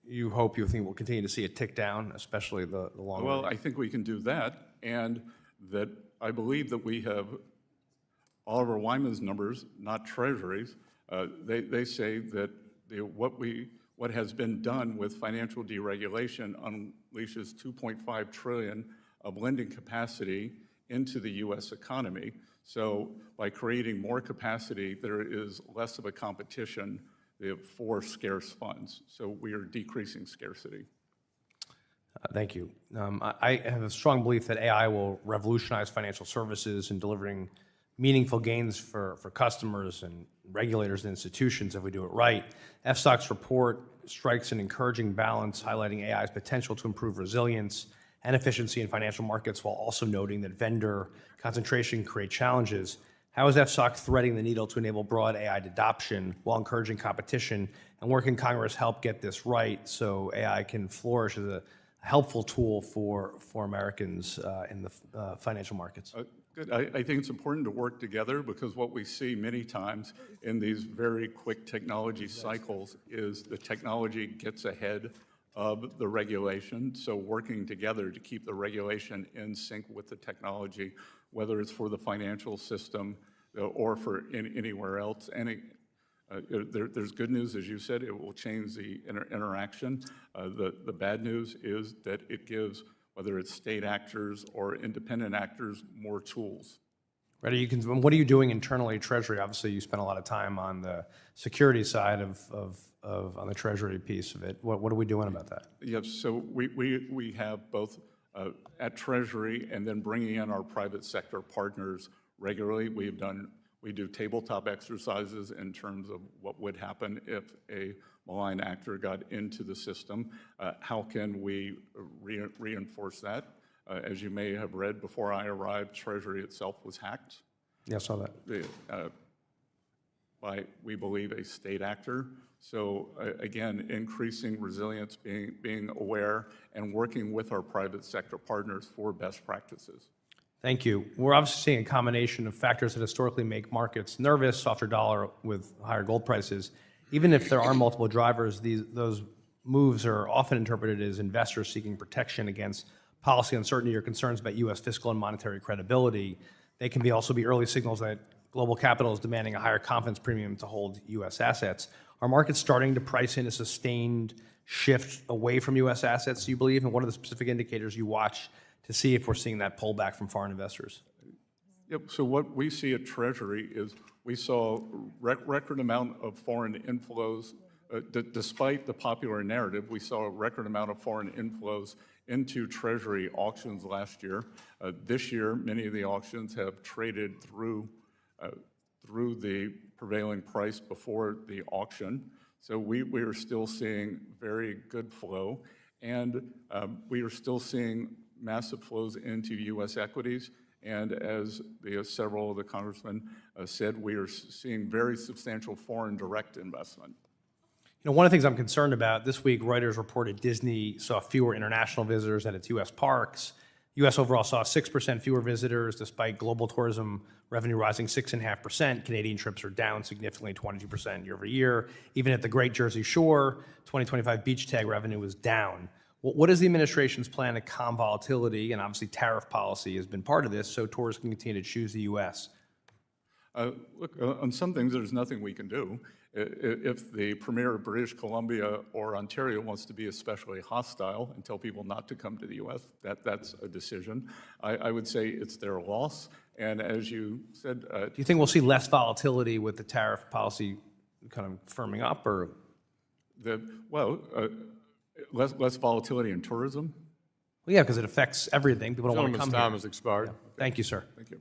you think we'll continue to see it tick down, especially the long run? Well, I think we can do that, and that I believe that we have Oliver Wyman's numbers, not Treasury's. They say that what has been done with financial deregulation unleashes $2.5 trillion of lending capacity into the U.S. economy. So by creating more capacity, there is less of a competition for scarce funds. So we are decreasing scarcity. Thank you. I have a strong belief that AI will revolutionize financial services and delivering meaningful gains for customers and regulators and institutions if we do it right. FSOC's report strikes an encouraging balance, highlighting AI's potential to improve resilience and efficiency in financial markets while also noting that vendor concentration can create challenges. How is FSOC threading the needle to enable broad AI adoption while encouraging competition, and where can Congress help get this right so AI can flourish as a helpful tool for Americans in the financial markets? Good. I think it's important to work together because what we see many times in these very quick technology cycles is the technology gets ahead of the regulation. So working together to keep the regulation in sync with the technology, whether it's for the financial system or for anywhere else. There's good news, as you said, it will change the interaction. The bad news is that it gives, whether it's state actors or independent actors, more tools. Right, what are you doing internally at Treasury? Obviously, you spent a lot of time on the security side on the Treasury piece of it. What are we doing about that? Yes, so we have both at Treasury and then bringing in our private sector partners regularly. We do tabletop exercises in terms of what would happen if a malign actor got into the system. How can we reinforce that? As you may have read, before I arrived, Treasury itself was hacked. Yeah, I saw that. By, we believe, a state actor. So again, increasing resilience, being aware, and working with our private sector partners for best practices. Thank you. We're obviously seeing a combination of factors that historically make markets nervous, softer dollar with higher gold prices. Even if there are multiple drivers, those moves are often interpreted as investors seeking protection against policy uncertainty or concerns about U.S. fiscal and monetary credibility. They can also be early signals that global capital is demanding a higher confidence premium to hold U.S. assets. Are markets starting to price in a sustained shift away from U.S. assets, do you believe? And what are the specific indicators you watch to see if we're seeing that pullback from foreign investors? Yep, so what we see at Treasury is we saw record amount of foreign inflows. Despite the popular narrative, we saw a record amount of foreign inflows into Treasury auctions last year. This year, many of the auctions have traded through the prevailing price before the auction. So we are still seeing very good flow, and we are still seeing massive flows into U.S. equities. And as several of the congressmen said, we are seeing very substantial foreign direct investment. You know, one of the things I'm concerned about, this week Reuters reported Disney saw fewer international visitors at its U.S. parks. U.S. overall saw 6% fewer visitors, despite global tourism revenue rising 6.5%. Canadian trips are down significantly, 22% year over year. Even at the Great Jersey Shore, 2025 beach tag revenue was down. What is the administration's plan to calm volatility? And obviously tariff policy has been part of this, so tourists can continue to choose the U.S. Look, on some things, there's nothing we can do. If the Premier of British Columbia or Ontario wants to be especially hostile and tell people not to come to the U.S., that's a decision. I would say it's their loss. And as you said... do you think we'll see less volatility with the tariff policy kind of firming up, or...? Less volatility in tourism? Well, yeah, because it affects everything. People don't want to come Gentleman's time here. has expired. Yeah. Thank you, sir. Thank you.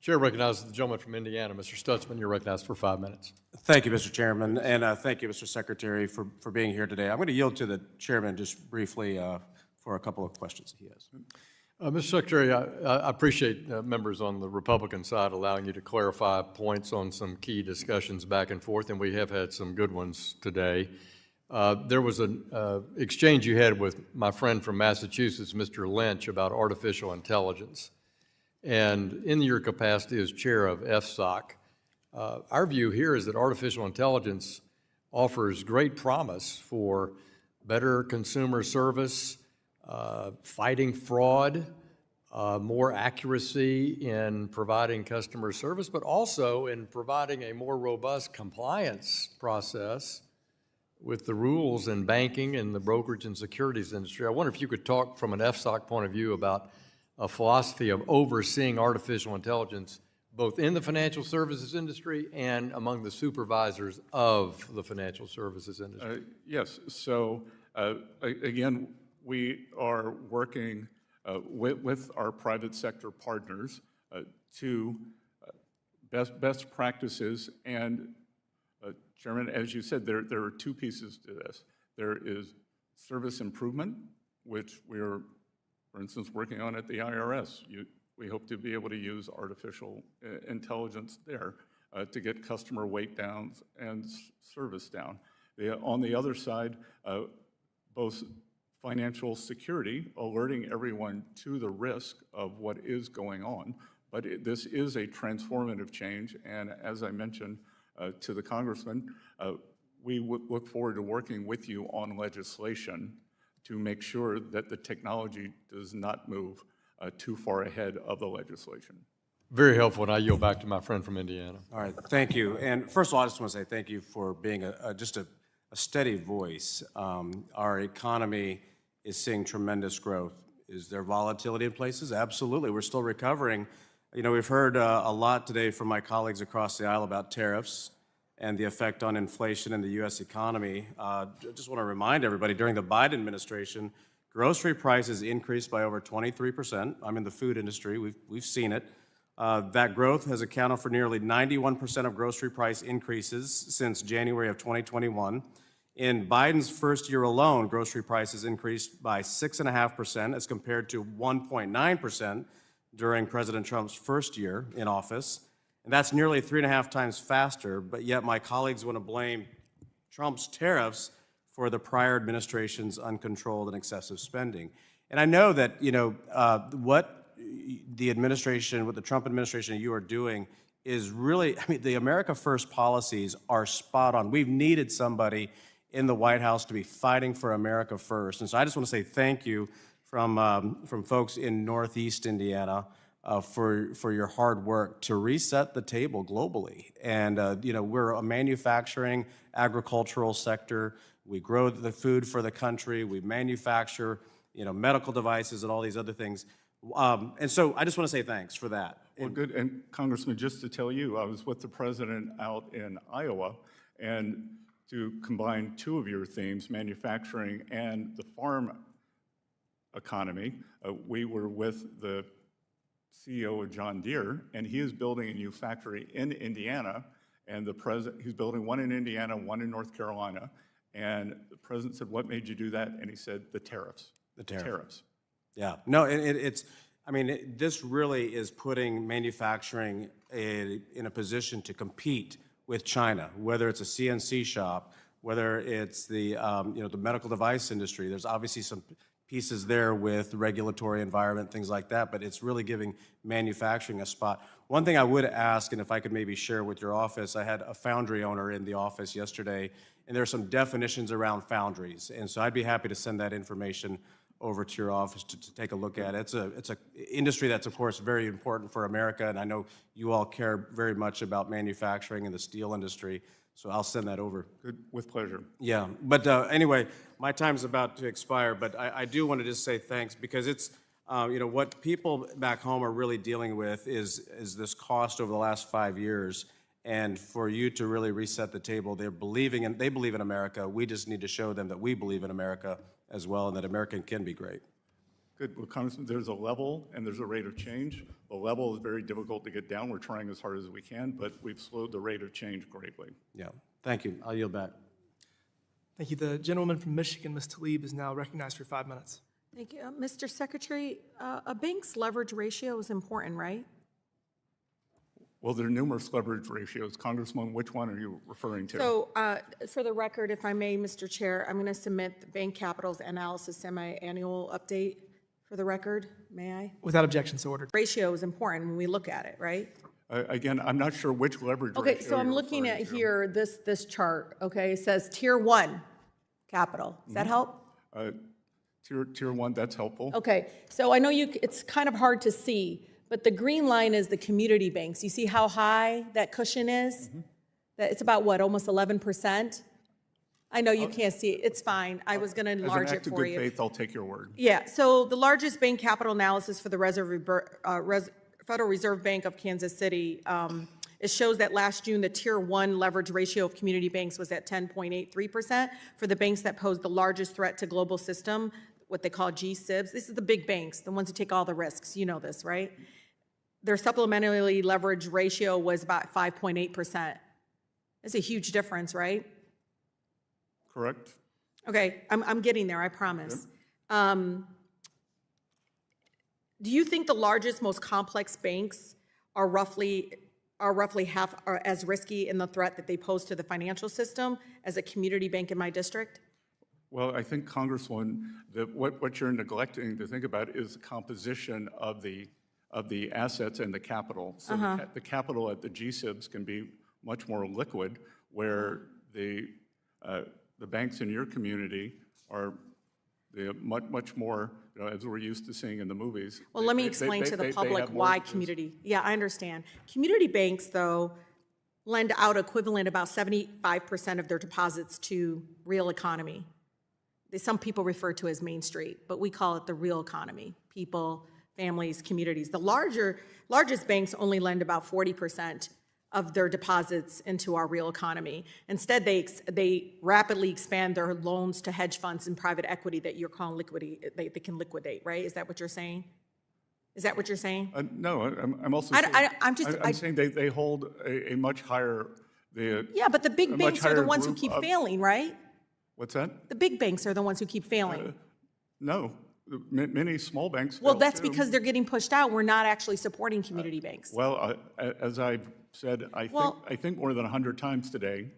Chair recognizes the gentleman from Indiana. Mr. Stutzman, you're recognized for 5 minutes. Thank you, Mr. Chairman, and thank you, Mr. Secretary, for being here today. I'm going to yield to the chairman just briefly for a couple of questions that he has. Mr. Secretary, I appreciate members on the Republican side allowing you to clarify points on some key discussions back and forth, and we have had some good ones today. There was an exchange you had with my friend from Massachusetts, Mr. Lynch, about artificial intelligence. And in your capacity as chair of FSOC, our view here is that artificial intelligence offers great promise for better consumer service, fighting fraud, more accuracy in providing customer service, but also in providing a more robust compliance process with the rules in banking and the brokerage and securities industry. I wonder if you could talk from an FSOC point of view about a philosophy of overseeing artificial intelligence both in the financial services industry and among the supervisors of the financial services industry. Yes, so again, we are working with our private sector partners to best practices. And Chairman, as you said, there are two pieces to this. There is service improvement, which we are, for instance, working on at the IRS. We hope to be able to use artificial intelligence there to get customer wait downs and service down. On the other side, both financial security, alerting everyone to the risk of what is going on. But this is a transformative change, and as I mentioned to the Congressman, we look forward to working with you on legislation to make sure that the technology does not move too far ahead of the legislation. Very helpful, and I yield back to my friend from Indiana. All right, thank you. And first of all, I just want to say thank you for being just a steady voice. Our economy is seeing tremendous growth. Is there volatility in places? Absolutely. We're still recovering. You know, we've heard a lot today from my colleagues across the aisle about tariffs and the effect on inflation in the U.S. economy. I just want to remind everybody, during the Biden administration, grocery prices increased by over 23%. I'm in the food industry. We've seen it. That growth has accounted for nearly 91% of grocery price increases since January of 2021. In Biden's first year alone, grocery prices increased by 6.5% as compared to 1.9% during President Trump's first year in office. And that's nearly 3.5 times faster, but yet my colleagues want to blame Trump's tariffs for the prior administration's uncontrolled and excessive spending. And I know that, you know, what the Trump administration, you are doing is really, I mean, the America First policies are spot on. We've needed somebody in the White House to be fighting for America first. And so I just want to say thank you from folks in Northeast Indiana for your hard work to reset the table globally. And, you know, we're a manufacturing, agricultural sector. We grow the food for the country. We manufacture, you know, medical devices and all these other things. And so I just want to say thanks for that. Well, good. And Congressman, just to tell you, I was with the president out in Iowa, and to combine two of your themes, manufacturing and the farm economy, we were with the CEO of John Deere, and he is building a new factory in Indiana, and he's building one in Indiana, one in North Carolina, and the president said, "What made you do that?" And he said, "The tariffs." The tariff. Tariffs. Yeah, no, I mean, this really is putting manufacturing in a position to compete with China, whether it's a CNC shop, whether it's the medical device industry. There's obviously some pieces there with regulatory environment, things like that, but it's really giving manufacturing a spot. One thing I would ask, and if I could maybe share with your office, I had a foundry owner in the office yesterday, and there are some definitions around foundries, and so I'd be happy to send that information over to your office to take a look at it. It's a industry that's, of course, very important for America, and I know you all care very much about manufacturing and the steel industry, so I'll send that over. Good, with pleasure. Yeah, but anyway, my time's about to expire, but I do want to just say thanks, because it's, what people back home are really dealing with is this cost over the last 5 years, and for you to really reset the table, they believe in America. We just need to show them that we believe in America as well, and that America can be great. Good. Well, Congressman, there's a level and there's a rate of change. The level is very difficult to get down. We're trying as hard as we can, but we've slowed the rate of change greatly. Yeah. Thank you. I'll yield back. Thank you. The gentlewoman from Michigan, Ms. Tlaib, is now recognized for 5 minutes. Thank you. Mr. Secretary, a bank's leverage ratio is important, right? Well, there are numerous leverage ratios. Congressman, which one are you referring to? So for the record, if I may, Mr. Chair, I'm going to submit the Bank Capital's analysis semi-annual update for the record. May I? Without objection, so ordered. Ratio is important when we look at it, right? Again, I'm not sure which leverage ratio Okay, so I'm you're looking at referring to. here, this chart, okay? It says Tier 1 capital. Does that help? Tier 1, that's helpful. Okay, so I know it's kind of hard to see, but the green line is the community banks. You see how high that cushion is? That it's about what, almost 11%? I know you can't see it. It's fine. I was going to enlarge As an it act of for good you. faith, I'll take your word. Yeah, so the largest bank capital analysis for the Federal Reserve Bank of Kansas City, it shows that last June, the Tier 1 leverage ratio of community banks was at 10.83%. For the banks that pose the largest threat to global system, what they call G-SIBs, this is the big banks, the ones who take all the risks. You know this, right? Their supplementary leverage ratio was about 5.8%. That's a huge difference, right? Correct. Okay, I'm getting there, I promise. Do you think the largest, most complex banks are roughly half are as risky in the threat that they pose to the financial system as a community bank in my district? Well, I think, Congresswoman, that what you're neglecting to think about is the composition of the assets and the capital. So the capital at the GSIBs can be much more liquid, where the banks in your community are much more, as we're used to seeing in the movies. Well, let me explain to the public why community. Yeah, I understand. Community banks, though, lend out equivalent about 75% of their deposits to real economy. Some people refer to it as Main Street, but we call it the real economy. People, families, communities. The largest banks only lend about 40% of their deposits into our real economy. Instead, they rapidly expand their loans to hedge funds and private equity that you're calling liquidate. They can liquidate, right? Is that what you're saying? Is that what you're saying? No, I'm also saying, saying they hold a much higher. Yeah, but the big banks are the ones who keep failing, right? What's that? The big banks are the ones who keep failing. No, many small banks. Well, that's too. because they're getting pushed out. We're not actually supporting community banks. Well, as I've said, I think more than 100 times today,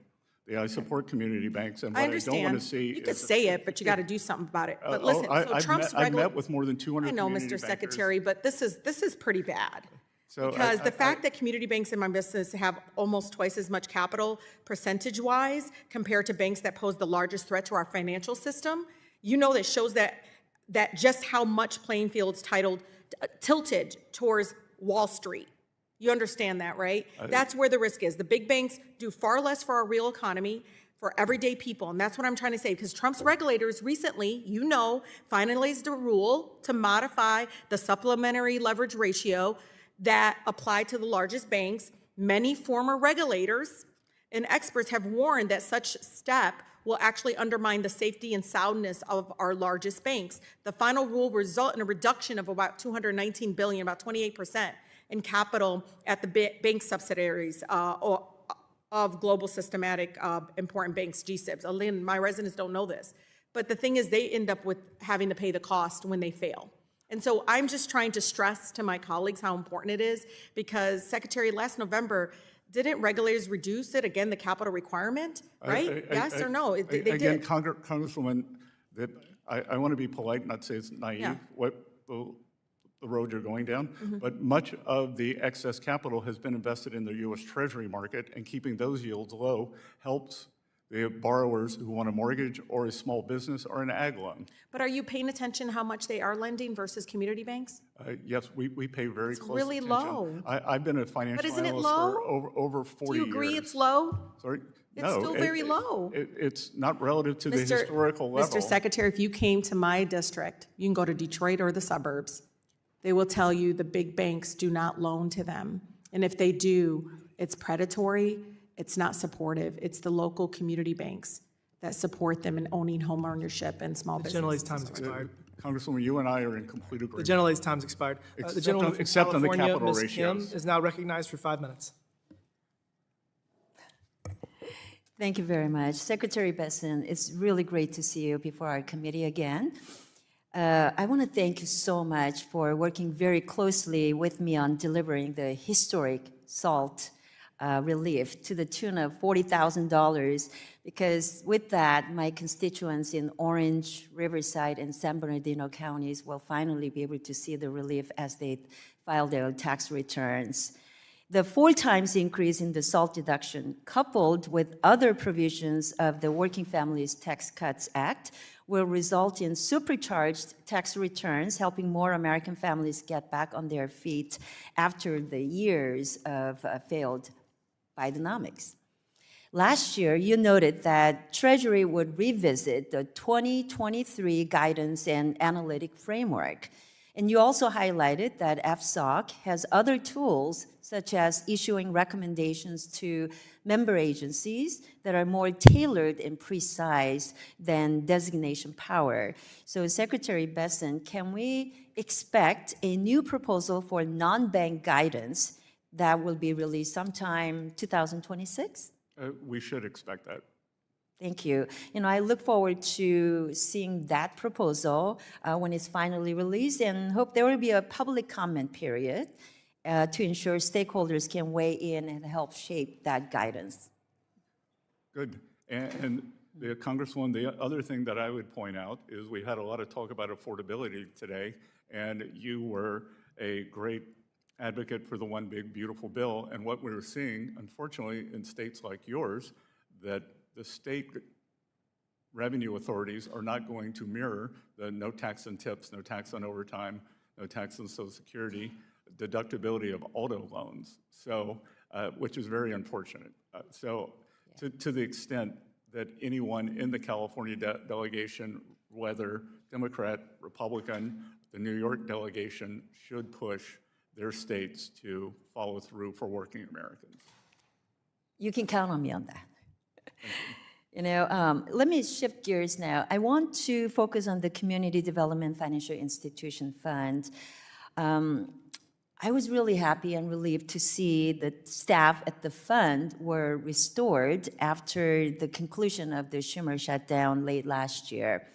I support community banks, and what I don't want to see you could say it, but you got to do something about it. But listen, so Trump's I've met with more than 200. I know, community Mr. bankers. Secretary, but this is pretty bad. Because the fact that community banks in my business have almost twice as much capital percentage-wise compared to banks that pose the largest threat to our financial system, that shows that just how much playing field's tilted towards Wall Street. You understand that, right? That's where the risk is. The big banks do far less for our real economy, for everyday people, and that's what I'm trying to say, because Trump's regulators recently, finalized a rule to modify the supplementary leverage ratio that apply to the largest banks. Many former regulators and experts have warned that such step will actually undermine the safety and soundness of our largest banks. The final rule will result in a reduction of about $219 billion, about 28%, in capital at the bank subsidiaries of global systematic important banks, GSIBs. My residents don't know this, but the thing is they end up with having to pay the cost when they fail. And so I'm just trying to stress to my colleagues how important it is, because Secretary, last November, didn't regulators reduce it, again, the capital requirement, right? Yes or no? They again, did. Congresswoman, that I want to be polite, not say it's naive, what the road you're going down, but much of the excess capital has been invested in the U.S. Treasury market, and keeping those yields low helps the borrowers who want a mortgage or a small business or an ag loan. But are you paying attention how much they are lending versus community banks? Yes, we pay very close really attention. Low. I've been a financial But isn't it analyst low? for over 40 years. Do you agree years. it's low? Sorry? It's still very low. It's not relative to the historical level. Mr. Secretary, if you came to my district, you can go to Detroit or the suburbs, they will tell you the big banks do not loan to them. And if they do, it's predatory, it's not supportive. It's the local community banks that support them in owning home ownership and small businesses. The gentlelady's time's expired. Congresswoman, you and I are in complete agreement. The gentlelady's time's expired. The gentleman from except on the California, capital Ms. Kim, ratios. is now recognized for 5 minutes. Thank you very much. Secretary Bessent, it's really great to see you before our committee again. I want to thank you so much for working very closely with me on delivering the historic SALT relief to the tune of $40,000, because with that, my constituents in Orange, Riverside, and San Bernardino counties will finally be able to see the relief as they file their tax returns. The 4 times increase in the SALT deduction, coupled with other provisions of the Working Families Tax Cuts Act, will result in supercharged tax returns, helping more American families get back on their feet after the years of failed Bidenomics. Last year, you noted that Treasury would revisit the 2023 Guidance and Analytic Framework. And you also highlighted that FSOC has other tools, such as issuing recommendations to member agencies that are more tailored and precise than designation power. So Secretary Bessent, can we expect a new proposal for non-bank guidance that will be released sometime 2026? We should expect that. Thank you. I look forward to seeing that proposal when it's finally released, and hope there will be a public comment period to ensure stakeholders can weigh in and help shape that guidance. Good. And Congresswoman, the other thing that I would point out is we had a lot of talk about affordability today, and you were a great advocate for the One Big Beautiful Bill. And what we're seeing, unfortunately, in states like yours, that the state revenue authorities are not going to mirror the no tax on tips, no tax on overtime, no tax on Social Security, deductibility of auto loans, so, which is very unfortunate. To the extent that anyone in the California delegation, whether Democrat, Republican, the New York delegation, should push their states to follow through for working Americans. You can count on me on that. Let me shift gears now. I want to focus on the Community Development Financial Institution Fund. I was really happy and relieved to see that staff at the fund were restored after the conclusion of the Schumer shutdown late last year.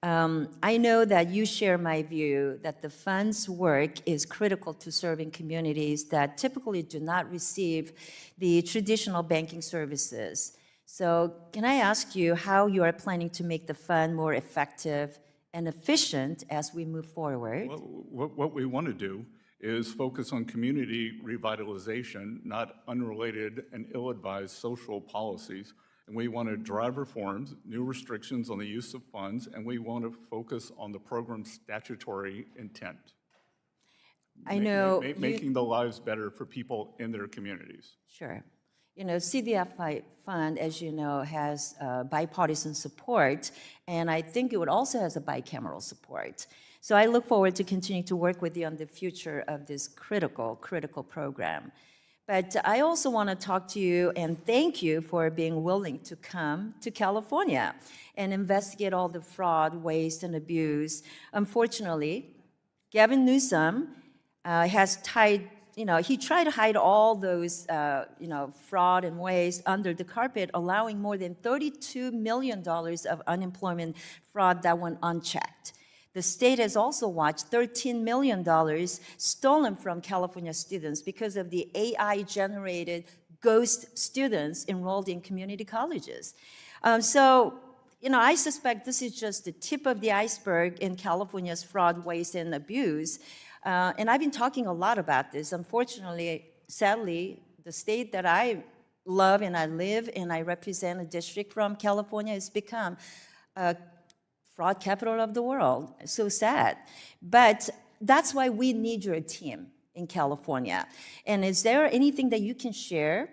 I know that you share my view that the fund's work is critical to serving communities that typically do not receive the traditional banking services. So can I ask you how you are planning to make the fund more effective and efficient as we move forward? Well, what we want to do is focus on community revitalization, not unrelated and ill-advised social policies. And we want to drive reforms, new restrictions on the use of funds, and we want to focus on the program's statutory intent. I know making the lives better for people in their communities. Sure. CDFI fund, as you know, has bipartisan support, and I think it also has a bicameral support. So I look forward to continuing to work with you on the future of this critical program. But I also want to talk to you and thank you for being willing to come to California and investigate all the fraud, waste, and abuse. Unfortunately, Gavin Newsom has he tried to hide all those, fraud and waste under the carpet, allowing more than $32 million of unemployment fraud that went unchecked. The state has also watched $13 million stolen from California students because of the AI-generated ghost students enrolled in community colleges. I suspect this is just the tip of the iceberg in California's fraud, waste, and abuse. And I've been talking a lot about this. Unfortunately, sadly, the state that I love and I live and I represent a district from California has become a fraud capital of the world. So sad. But that's why we need your team in California. And is there anything that you can share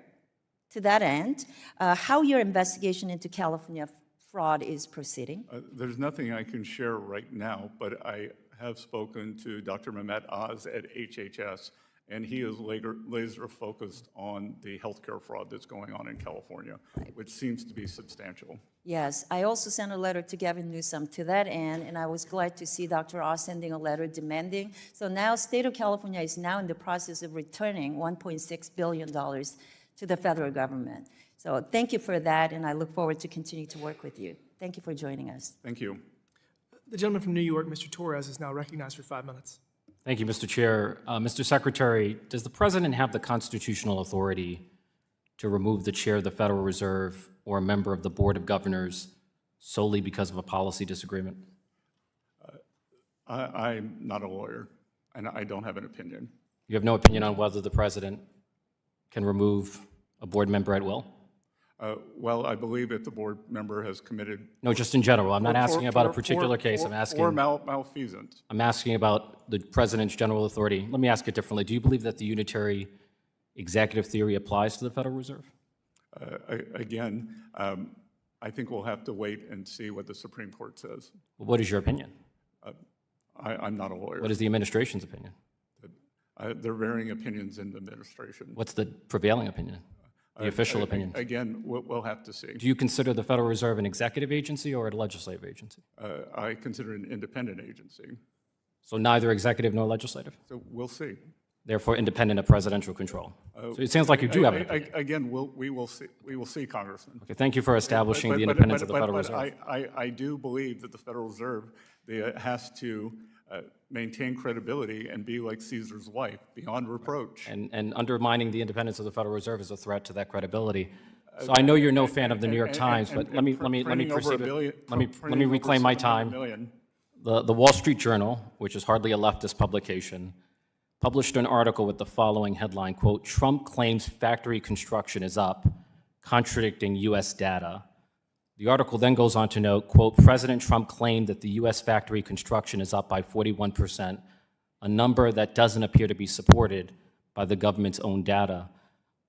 to that end, how your investigation into California fraud is proceeding? There's nothing I can share right now, but I have spoken to Dr. Mehmet Oz at HHS, and he is laser focused on the healthcare fraud that's going on in California, which seems to be substantial. Yes, I also sent a letter to Gavin Newsom to that end, and I was glad to see Dr. Oz sending a letter demanding. So now state of California is now in the process of returning $1.6 billion to the federal government. So thank you for that, and I look forward to continuing to work with you. Thank you for joining us. Thank you. The gentleman from New York, Mr. Torres, is now recognized for 5 minutes. Thank you, Mr. Chair. Mr. Secretary, does the President have the constitutional authority to remove the Chair of the Federal Reserve or a member of the Board of Governors solely because of a policy disagreement? I'm not a lawyer, and I don't have an opinion. You have no opinion on whether the President can remove a board member at will? Well, I believe if the board member has committed... No, just in general. I'm not asking about a particular case. I'm asking... Or malfeasance. I'm asking about the President's general authority. Let me ask it differently. Do you believe that the unitary executive theory applies to the Federal Reserve? Again, I think we'll have to wait and see what the Supreme Court says. Well, what is your opinion? I'm not a lawyer. What is the administration's opinion? There are varying opinions in the administration. What's the prevailing opinion? The official opinion? Again, we'll have to see. Do you consider the Federal Reserve an executive agency or a legislative agency? I consider it an independent agency. So neither executive nor legislative? So we'll see. Therefore, independent of presidential control. So it sounds like you do have an opinion. Again, we will see, Congressman. Okay, thank you for establishing the independence of the Federal Reserve. I do believe that the Federal Reserve has to maintain credibility and be like Caesar's wife, beyond reproach. And undermining the independence of the Federal Reserve is a threat to that credibility. So I know you're no fan of the New York and- Times, and- but let me printing over proceed. a billion- Let me printing over reclaim my 700 time. million. The Wall Street Journal, which is hardly a leftist publication, published an article with the following headline, quote, "Trump claims factory construction is up, contradicting U.S. data." The article then goes on to note, quote, "President Trump claimed that the U.S. factory construction is up by 41%, a number that doesn't appear to be supported by the government's own data."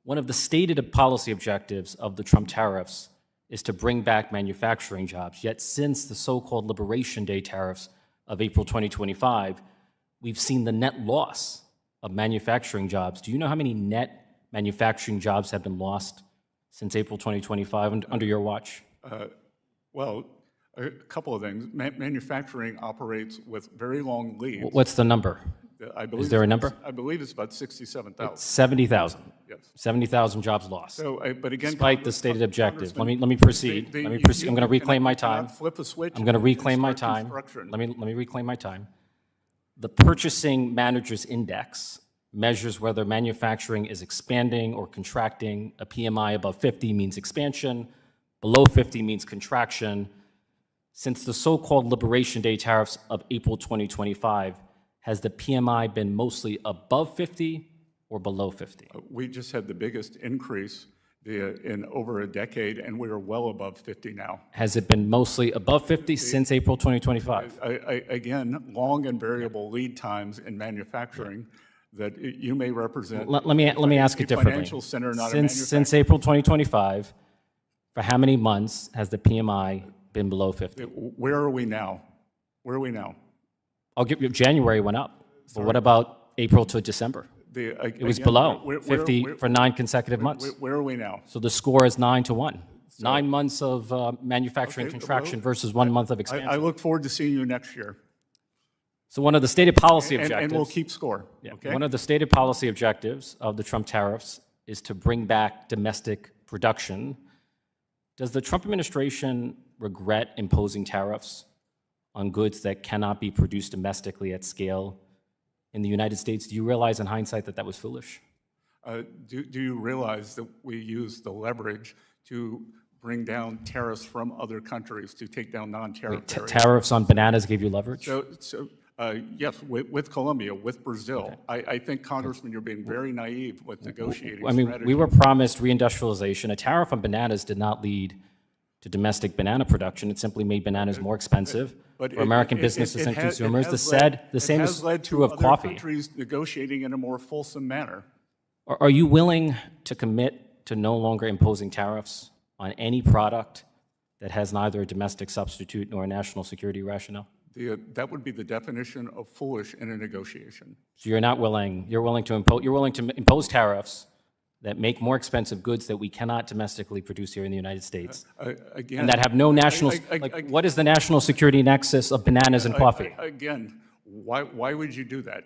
One of the stated policy objectives of the Trump tariffs is to bring back manufacturing jobs. Yet since the so-called Liberation Day tariffs of April 2025, we've seen the net loss of manufacturing jobs. Do you know how many net manufacturing jobs have been lost since April 2025 under your watch? Well, a couple of things. Manufacturing operates with very long leads. What's the number? I believe Is there a it's- number? I believe it's about 67,000. 70,000. Yes. 70,000 jobs lost. So, but again, Despite the stated objectives. Let me proceed. Let me proceed. I'm going to reclaim my time. Flip a switch. I'm going to and reclaim my start time. construction. Let me reclaim my time. The Purchasing Managers Index measures whether manufacturing is expanding or contracting. A PMI above 50 means expansion. Below 50 means contraction. Since the so-called Liberation Day tariffs of April 2025, has the PMI been mostly above 50 or below 50? We just had the biggest increase in over a decade, and we are well above 50 now. Has it been mostly above 50 since April 2025? Again, long and variable lead times in manufacturing that you may represent. Let me ask it a differently. financial center, not a manufacturing. Since April 2025, for how many months has the PMI been below 50? Where are we now? Where are we now? I'll give you, January went up, but what about April to December? It was Again, below 50 for 9 consecutive months. Where are we now? So the score is 9-1. 9 months of manufacturing contraction versus 1 month of expansion. I look forward to seeing you next year. So one of the stated policy objectives. And we'll keep score, okay? One of the stated policy objectives of the Trump tariffs is to bring back domestic production. Does the Trump administration regret imposing tariffs on goods that cannot be produced domestically at scale in the United States? Do you realize in hindsight that that was foolish? Do you realize that we use the leverage to bring down tariffs from other countries to take down non-tariff barriers? Tariffs on bananas gave you leverage? Yes, with Colombia, with Brazil. I think, Congressman, you're being very naive with negotiating I mean, strategy. we were promised reindustrialization. A tariff on bananas did not lead to domestic banana production. It simply made bananas more expensive But for American businesses and consumers. The same is true of coffee. It has led to other countries negotiating in a more fulsome manner. Are you willing to commit to no longer imposing tariffs on any product that has neither a domestic substitute nor a national security rationale? That would be the definition of foolish in a negotiation. So you're not willing, you're willing to impose tariffs that make more expensive goods that we cannot domestically produce here in the United States, Again, and that have no national, what is the national security nexus of bananas and coffee? Again, why would you do that?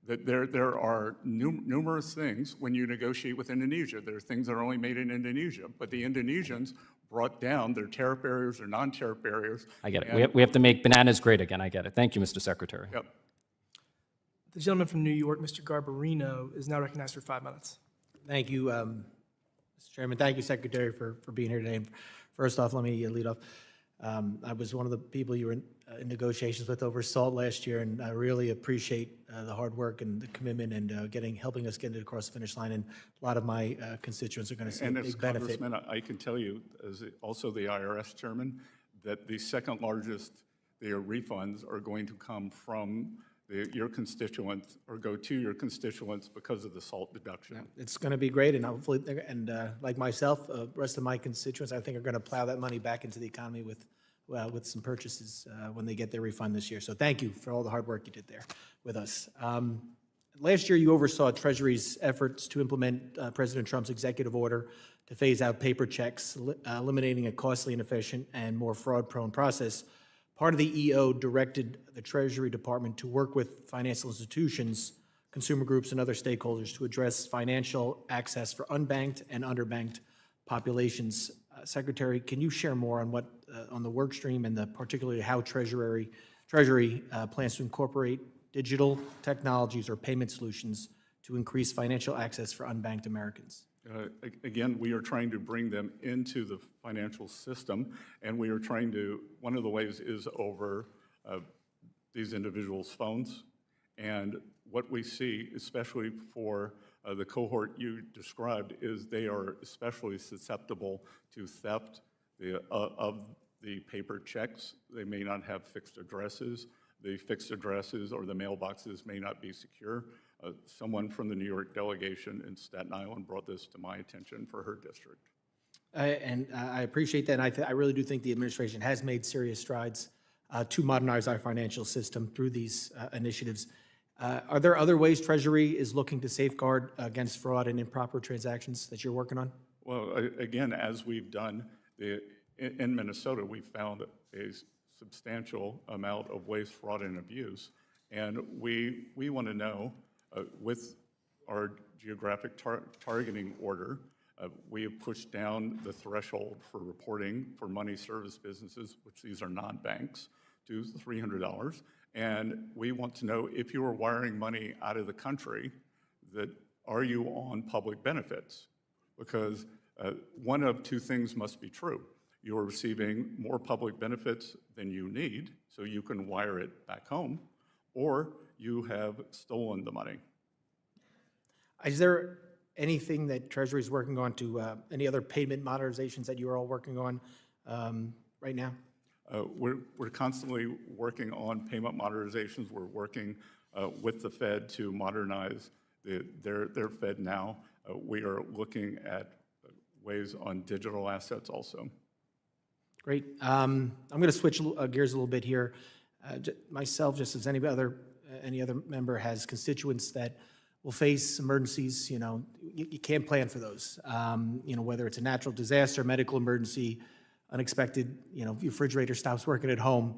There are numerous things when you negotiate with Indonesia. There are things that are only made in Indonesia, but the Indonesians brought down their tariff barriers or non-tariff barriers. I get it. We have to make bananas great again. I get it. Thank you, Mr. Secretary. Yep. The gentleman from New York, Mr. Garbarino, is now recognized for 5 minutes. Thank you, Mr. Chairman. Thank you, Secretary, for being here today. First off, let me lead off. I was one of the people you were in negotiations with over SALT last year, and I really appreciate the hard work and the commitment and helping us get it across the finish line. And a lot of my constituents are going to see a And as big benefit. Congressman, I can tell you, as also the IRS chairman, that the second largest refunds are going to come from your constituents or go to your constituents because of the SALT deduction. It's going to be great, and hopefully, like myself, the rest of my constituents, I think, are going to plow that money back into the economy with some purchases when they get their refund this year. So thank you for all the hard work you did there with us. Last year, you oversaw Treasury's efforts to implement President Trump's executive order to phase out paper checks, eliminating a costly, inefficient, and more fraud-prone process. Part of the EO directed the Treasury Department to work with financial institutions, consumer groups, and other stakeholders to address financial access for unbanked and underbanked populations. Secretary, can you share more on on the work stream and particularly how Treasury plans to incorporate digital technologies or payment solutions to increase financial access for unbanked Americans? Again, we are trying to bring them into the financial system, and we are trying to, one of the ways is over these individuals' phones. And what we see, especially for the cohort you described, is they are especially susceptible to theft of the paper checks. They may not have fixed addresses. The fixed addresses or the mailboxes may not be secure. Someone from the New York delegation in Staten Island brought this to my attention for her district. And I appreciate that, and I really do think the administration has made serious strides to modernize our financial system through these initiatives. Are there other ways Treasury is looking to safeguard against fraud and improper transactions that you're working on? Well, again, as we've done in Minnesota, we found a substantial amount of waste, fraud, and abuse, and we want to know, with our geographic targeting order, we have pushed down the threshold for reporting for money service businesses, which these are non-banks, to $300. And we want to know if you are wiring money out of the country, that are you on public benefits? Because one of two things must be true. You're receiving more public benefits than you need, so you can wire it back home, or you have stolen the money. Is there anything that Treasury is working on to, any other payment modernizations that you're all working on right now? We're constantly working on payment modernizations. We're working with the Fed to modernize their Fed now. We are looking at ways on digital assets also. Great. I'm going to switch gears a little bit here. Myself, just as any other member, has constituents that will face emergencies. You know, you can't plan for those. You know, whether it's a natural disaster, medical emergency, unexpected, you know, your refrigerator stops working at home.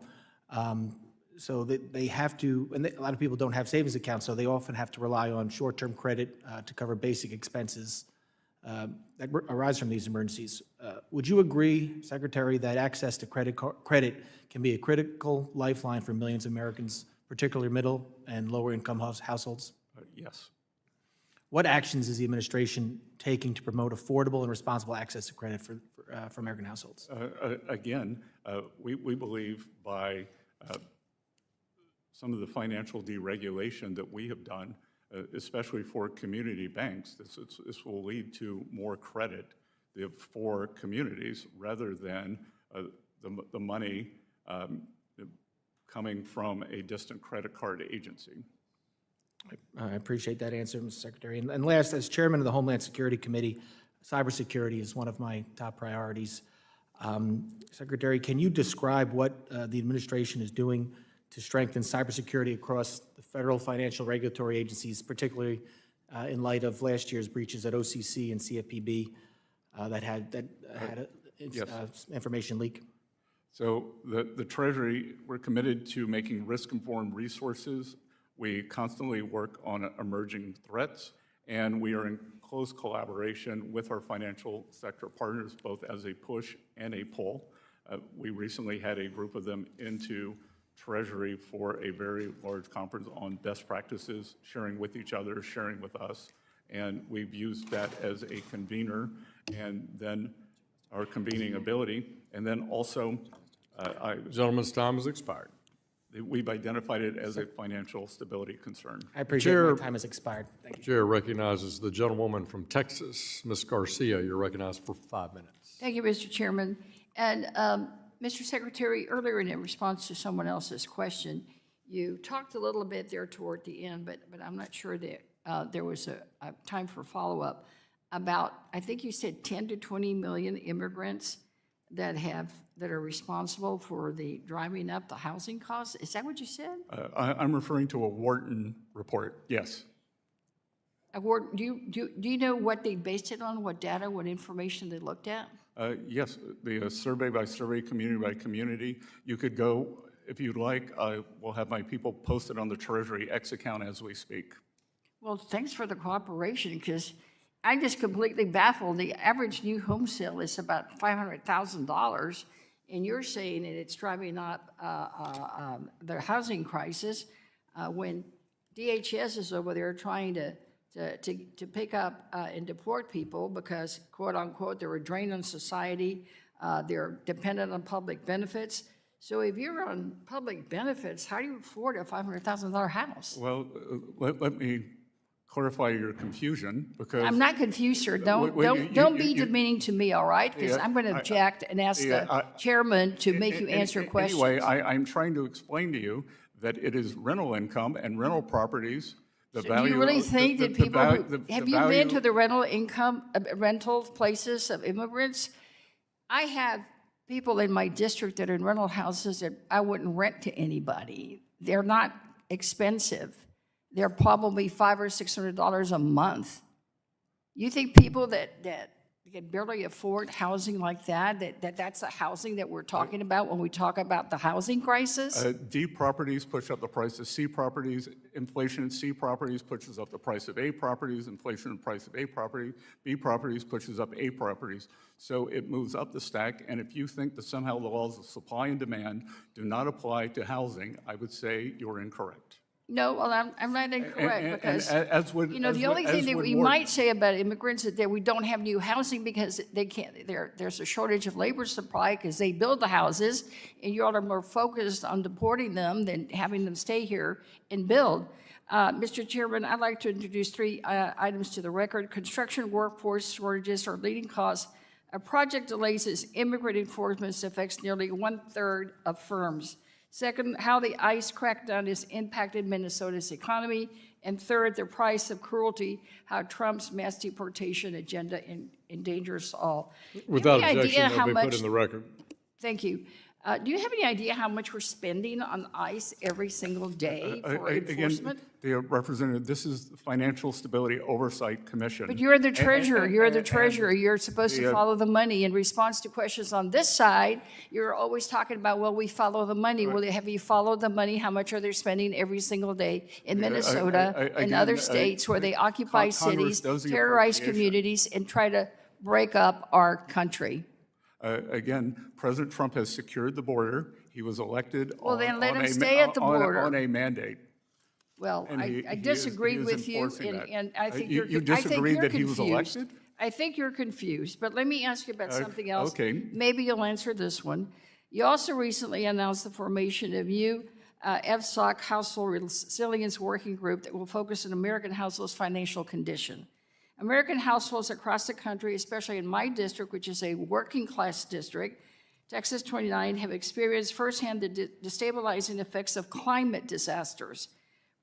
So they have to, and a lot of people don't have savings accounts, so they often have to rely on short-term credit to cover basic expenses that arise from these emergencies. Would you agree, Secretary, that access to credit can be a critical lifeline for millions of Americans, particularly middle and lower-income households? Yes. What actions is the administration taking to promote affordable and responsible access to credit for American households? Again, we believe by some of the financial deregulation that we have done, especially for community banks, this will lead to more credit for communities rather than the money coming from a distant credit card agency. I appreciate that answer, Mr. Secretary. And last, as chairman of the Homeland Security Committee, cybersecurity is one of my top priorities. Secretary, can you describe what the administration is doing to strengthen cybersecurity across the federal financial regulatory agencies, particularly in light of last year's breaches at OCC and CFPB that had information leak? So the Treasury, we're committed to making risk-informed resources. We constantly work on emerging threats, and we are in close collaboration with our financial sector partners, both as a push and a pull. We recently had a group of them into Treasury for a very large conference on best practices, sharing with each other, sharing with us, and we've used that as a convener, and then our convening ability, and then also Gentleman's time has expired. We've identified it as a financial stability concern. I appreciate Chair- my time has expired. Thank you. Chair recognizes the gentlewoman from Texas, Ms. Garcia. You're recognized for 5 minutes. Thank you, Mr. Chairman. And Mr. Secretary, earlier in response to someone else's question, you talked a little bit there toward the end, but I'm not sure that there was a time for follow-up about, I think you said 10 to 20 million immigrants that are responsible for the driving up the housing costs. Is that what you said? I'm referring to a Wharton report, yes. Do you know what they based it on, what data, what information they looked at? Yes, the survey by survey, community by community. You could go, if you'd like, we'll have my people post it on the Treasury X account as we speak. Well, thanks for the cooperation, because I'm just completely baffled. The average new home sale is about $500,000, and you're saying that it's driving up the housing crisis when DHS is over there trying to to pick up and deport people because, quote unquote, they're a drain on society, they're dependent on public benefits. So if you're on public benefits, how do you afford a $500,000 house? Well, let me clarify your confusion, because I'm not confused, sir. Don't be demeaning to me, all right? Because I'm going to object and ask the chairman to make you answer questions. Anyway, I'm trying to explain to you that it is rental income and rental properties, the So value. do you really of- think the- that the people, value- who- the have you value- been to the rental places of immigrants? I have people in my district that are in rental houses that I wouldn't rent to anybody. They're not expensive. They're probably $500 or $600 a month. You think people that can barely afford housing like that's the housing that we're talking about when we talk about the housing crisis? D properties push up the price of C properties. Inflation in C properties pushes up the price of A properties. Inflation in the price of A property, B properties pushes up A properties. So it moves up the stack. And if you think that somehow the laws of supply and demand do not apply to housing, I would say you're incorrect. No, well, I'm not incorrect because, as would- you know, as the would- only thing as that would we Ward. might say about immigrants is that we don't have new housing because they can't, there's a shortage of labor supply because they build the houses, and you all are more focused on deporting them than having them stay here and build. Mr. Chairman, I'd like to introduce three items to the record. Construction workforce shortages are leading cause of project delays as immigrant enforcement affects nearly 1/3 of firms. Second, how the ICE crackdown has impacted Minnesota's economy. And third, the price of cruelty, how Trump's mass deportation agenda endangers all. Without Any idea objection, how they'll be put much- in the record. Thank you. Do you have any idea how much we're spending on ICE every single day for enforcement? Again, dear Representative, this is the Financial Stability Oversight Commission. But you're the treasurer, you're the treasurer, you're supposed to follow the money. In response to questions on this side, you're always talking about, well, we follow the money. Well, have you followed the money? How much are they spending every single day in Minnesota and other states where they occupy cities, does the terrorize appropriation. communities, and try to break up our country? Again, President Trump has secured the border. He was elected Well, then let on him a stay at the border. on a mandate. Well, And I he is disagree with you, enforcing that. and I think You you're disagree you're that he was confused. elected? I think you're confused, but let me ask you about something else. okay. Maybe you'll answer this one. You also recently announced the formation of new FSOC Household Resilience Working Group that will focus on American households' financial condition. American households across the country, especially in my district, which is a working-class district, Texas 29, have experienced firsthand the destabilizing effects of climate disasters.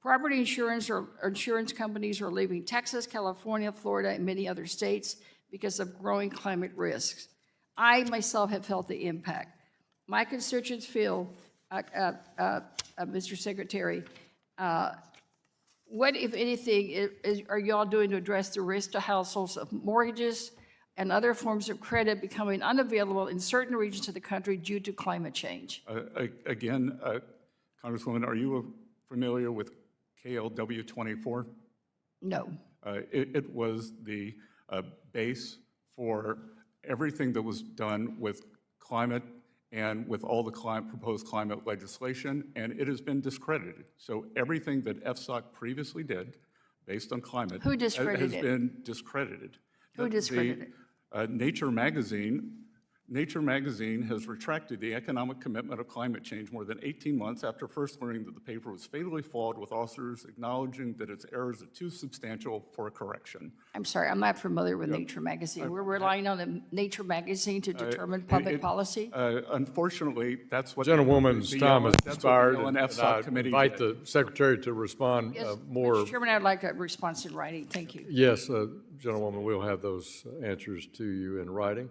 Property insurance or insurance companies are leaving Texas, California, Florida, and many other states because of growing climate risks. I myself have felt the impact. My constituents feel, Mr. Secretary, what, if anything, are y'all doing to address the risk to households of mortgages and other forms of credit becoming unavailable in certain regions of the country due to climate change? Again, Congresswoman, are you familiar with KLW 24? No. It was the base for everything that was done with climate and with all the proposed climate legislation, and it has been discredited. So everything that FSOC previously did, based on climate, Who discredited has it? been discredited. Who discredited it? Nature magazine has retracted the economic commitment of climate change more than 18 months after first learning that the paper was fatally flawed, with authors acknowledging that its errors are too substantial for a correction. I'm sorry, I'm not familiar with Nature Magazine. We're relying on the Nature Magazine to determine public policy? Unfortunately, that's what Gentlewoman's time has expired, and and I invite the Secretary to respond Yes, more. Mr. Chairman, I'd like a response in writing. Thank you. Yes, Gentlewoman, we'll have those answers to you in writing.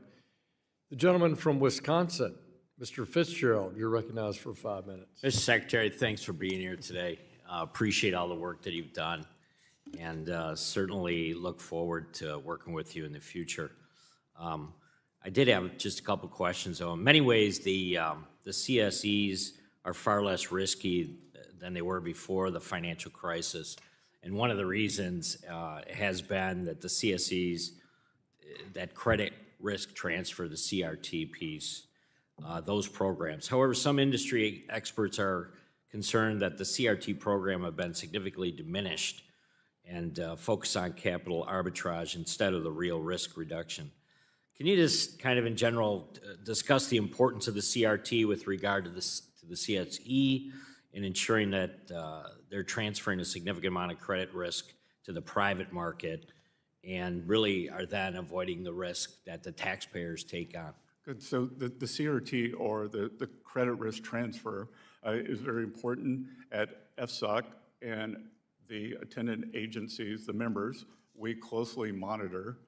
The gentleman from Wisconsin, Mr. Fitzgerald, you're recognized for 5 minutes. Mr. Secretary, thanks for being here today. Appreciate all the work that you've done, and certainly look forward to working with you in the future. I did have just a couple questions, though. In many ways, the CSEs are far less risky than they were before the financial crisis. And one of the reasons has been that the CSEs, that credit risk transfer, the CRT piece, those programs. However, some industry experts are concerned that the CRT program have been significantly diminished and focus on capital arbitrage instead of the real risk reduction. Can you just kind of in general discuss the importance of the CRT with regard to the CSE in ensuring that they're transferring a significant amount of credit risk to the private market and really are then avoiding the risk that the taxpayers take on? Good. So the CRT, or the credit risk transfer, is very important at FSOC, and the attendant agencies, the members, we closely monitor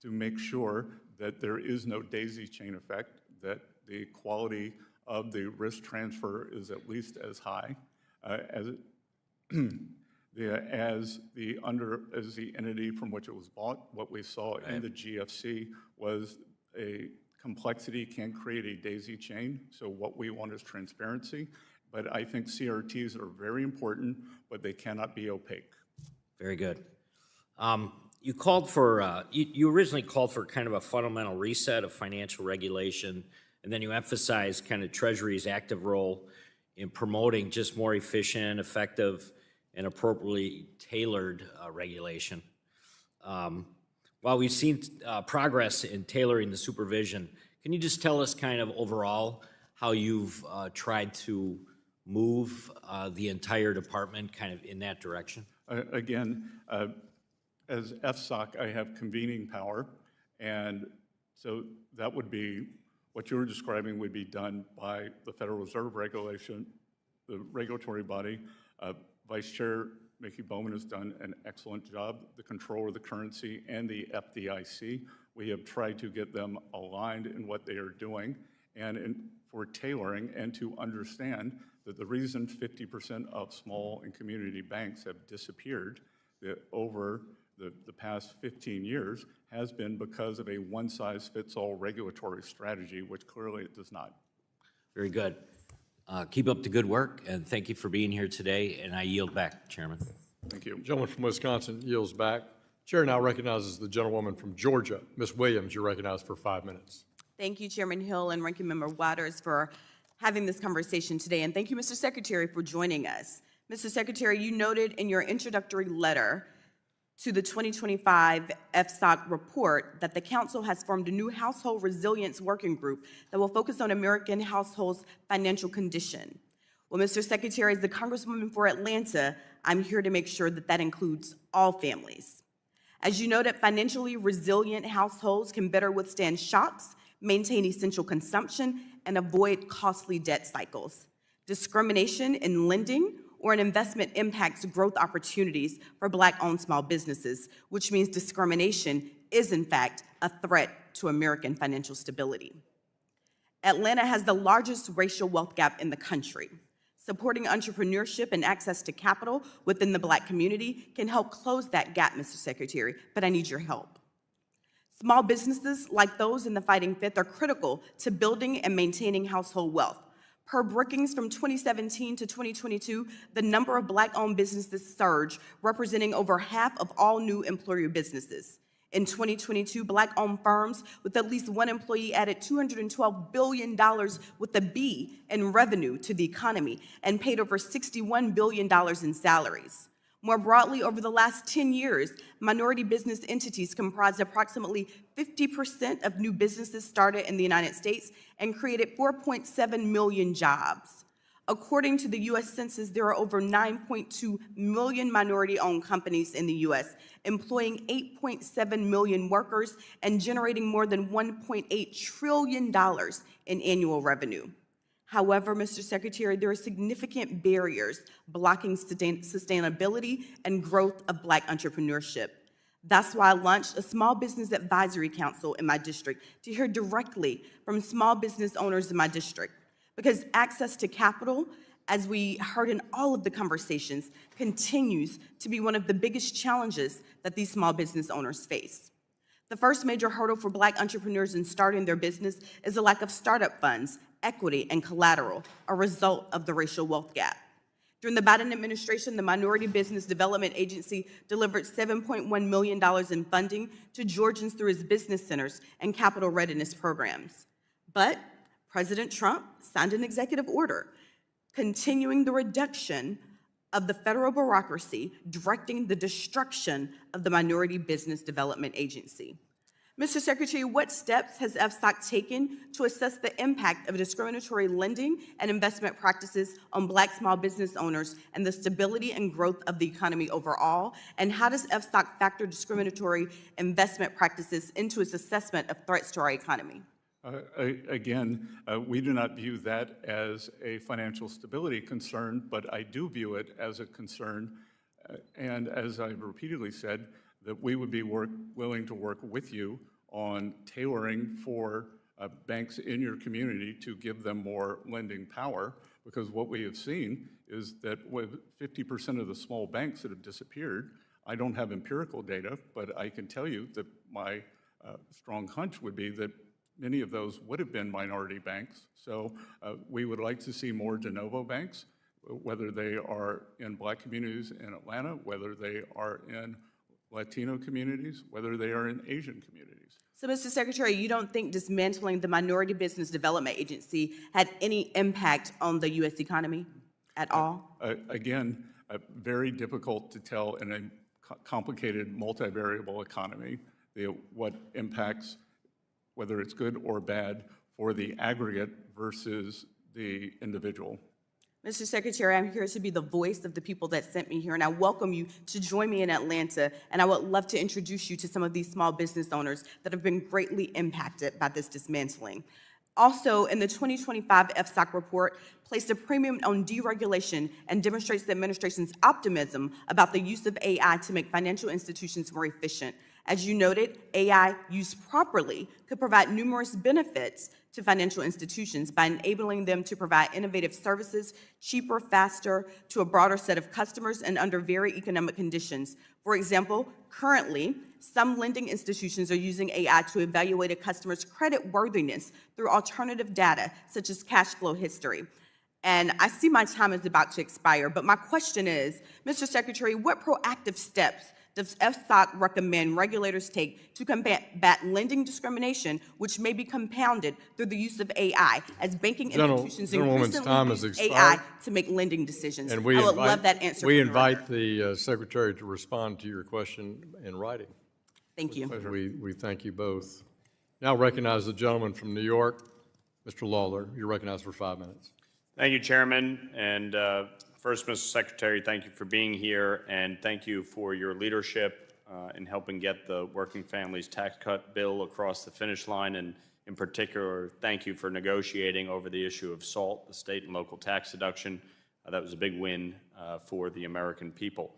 to make sure that there is no daisy chain effect, that the quality of the risk transfer is at least as high as the entity from which it was bought. What we saw in the GFC was a complexity can create a daisy chain. So what we want is transparency. But I think CRTs are very important, but they cannot be opaque. Very good. You called for, you originally called for kind of a fundamental reset of financial regulation, and then you emphasized kind of Treasury's active role in promoting just more efficient, effective, and appropriately tailored regulation. While we've seen progress in tailoring the supervision, can you just tell us kind of overall how you've tried to move the entire department kind of in that direction? Again, as FSOC, I have convening power, and so that would be, what you were describing would be done by the Federal Reserve regulation, the regulatory body. Vice Chair Mickey Bowman has done an excellent job, the controller of the currency and the FDIC. We have tried to get them aligned in what they are doing and for tailoring, and to understand that the reason 50% of small and community banks have disappeared over the past 15 years has been because of a one-size-fits-all regulatory strategy, which clearly it does not. Very good. Keep up the good work, and thank you for being here today, and I yield back, Chairman. Thank you. Gentleman from Wisconsin yields back. Chair now recognizes the gentlewoman from Georgia. Ms. Williams, you're recognized for 5 minutes. Thank you, Chairman Hill and Ranking Member Waters, for having this conversation today, and thank you, Mr. Secretary, for joining us. Mr. Secretary, you noted in your introductory letter to the 2025 FSOC report that the Council has formed a new household resilience working group that will focus on American households' financial condition. Well, Mr. Secretary, as the Congresswoman for Atlanta, I'm here to make sure that that includes all families. As you know, that financially resilient households can better withstand shocks, maintain essential consumption, and avoid costly debt cycles. Discrimination in lending or an investment impacts growth opportunities for Black-owned small businesses, which means discrimination is, in fact, a threat to American financial stability. Atlanta has the largest racial wealth gap in the country. Supporting entrepreneurship and access to capital within the Black community can help close that gap, Mr. Secretary, but I need your help. Small businesses like those in the Fighting Fifth are critical to building and maintaining household wealth. Per Brookings, from 2017 to 2022, the number of Black-owned businesses surged, representing over half of all new employer businesses. In 2022, Black-owned firms with at least one employee added $212 billion with a B in revenue to the economy and paid over $61 billion in salaries. More broadly, over the last 10 years, minority business entities comprised approximately 50% of new businesses started in the United States and created 4.7 million jobs. According to the U.S. Census, there are over 9.2 million minority-owned companies in the U.S., employing 8.7 million workers and generating more than $1.8 trillion in annual revenue. However, Mr. Secretary, there are significant barriers blocking sustainability and growth of Black entrepreneurship. That's why I launched a Small Business Advisory Council in my district to hear directly from small business owners in my district. Because access to capital, as we heard in all of the conversations, continues to be one of the biggest challenges that these small business owners face. The first major hurdle for Black entrepreneurs in starting their business is the lack of startup funds, equity, and collateral, a result of the racial wealth gap. During the Biden administration, the Minority Business Development Agency delivered $7.1 million in funding to Georgians through its business centers and capital readiness programs. But President Trump signed an executive order continuing the reduction of the federal bureaucracy directing the destruction of the Minority Business Development Agency. Mr. Secretary, what steps has FSOC taken to assess the impact of discriminatory lending and investment practices on Black small business owners and the stability and growth of the economy overall? And how does FSOC factor discriminatory investment practices into its assessment of threats to our economy? Again, we do not view that as a financial stability concern, but I do view it as a concern. And as I've repeatedly said, that we would be willing to work with you on tailoring for banks in your community to give them more lending power, because what we have seen is that with 50% of the small banks that have disappeared, I don't have empirical data, but I can tell you that my strong hunch would be that many of those would have been minority banks. So we would like to see more de novo banks, whether they are in Black communities in Atlanta, whether they are in Latino communities, whether they are in Asian communities. So, Mr. Secretary, you don't think dismantling the Minority Business Development Agency had any impact on the U.S. economy at all? Again, very difficult to tell in a complicated multivariable economy what impacts, whether it's good or bad, for the aggregate versus the individual. Mr. Secretary, I'm here to be the voice of the people that sent me here, and I welcome you to join me in Atlanta, and I would love to introduce you to some of these small business owners that have been greatly impacted by this dismantling. Also, in the 2025 FSOC report, placed a premium on deregulation and demonstrates the administration's optimism about the use of AI to make financial institutions more efficient. As you noted, AI used properly could provide numerous benefits to financial institutions by enabling them to provide innovative services cheaper, faster, to a broader set of customers and under very economic conditions. For example, currently, some lending institutions are using AI to evaluate a customer's credit worthiness through alternative data, such as cash flow history. And I see my time is about to expire, but my question is, Mr. Secretary, what proactive steps does FSOC recommend regulators take to combat lending discrimination, which may be compounded through the use of AI, as banking institutions increasingly use AI to make lending decisions? And I would love that answer. We invite the Secretary to respond to your question in writing. Thank you. We thank you both. Now recognize the gentleman from New York, Mr. Lawler. You're recognized for 5 minutes. Thank you, Chairman. And first, Mr. Secretary, thank you for being here, and thank you for your leadership in helping get the Working Families Tax Cut bill across the finish line. And in particular, thank you for negotiating over the issue of SALT, the state and local tax deduction. That was a big win for the American people.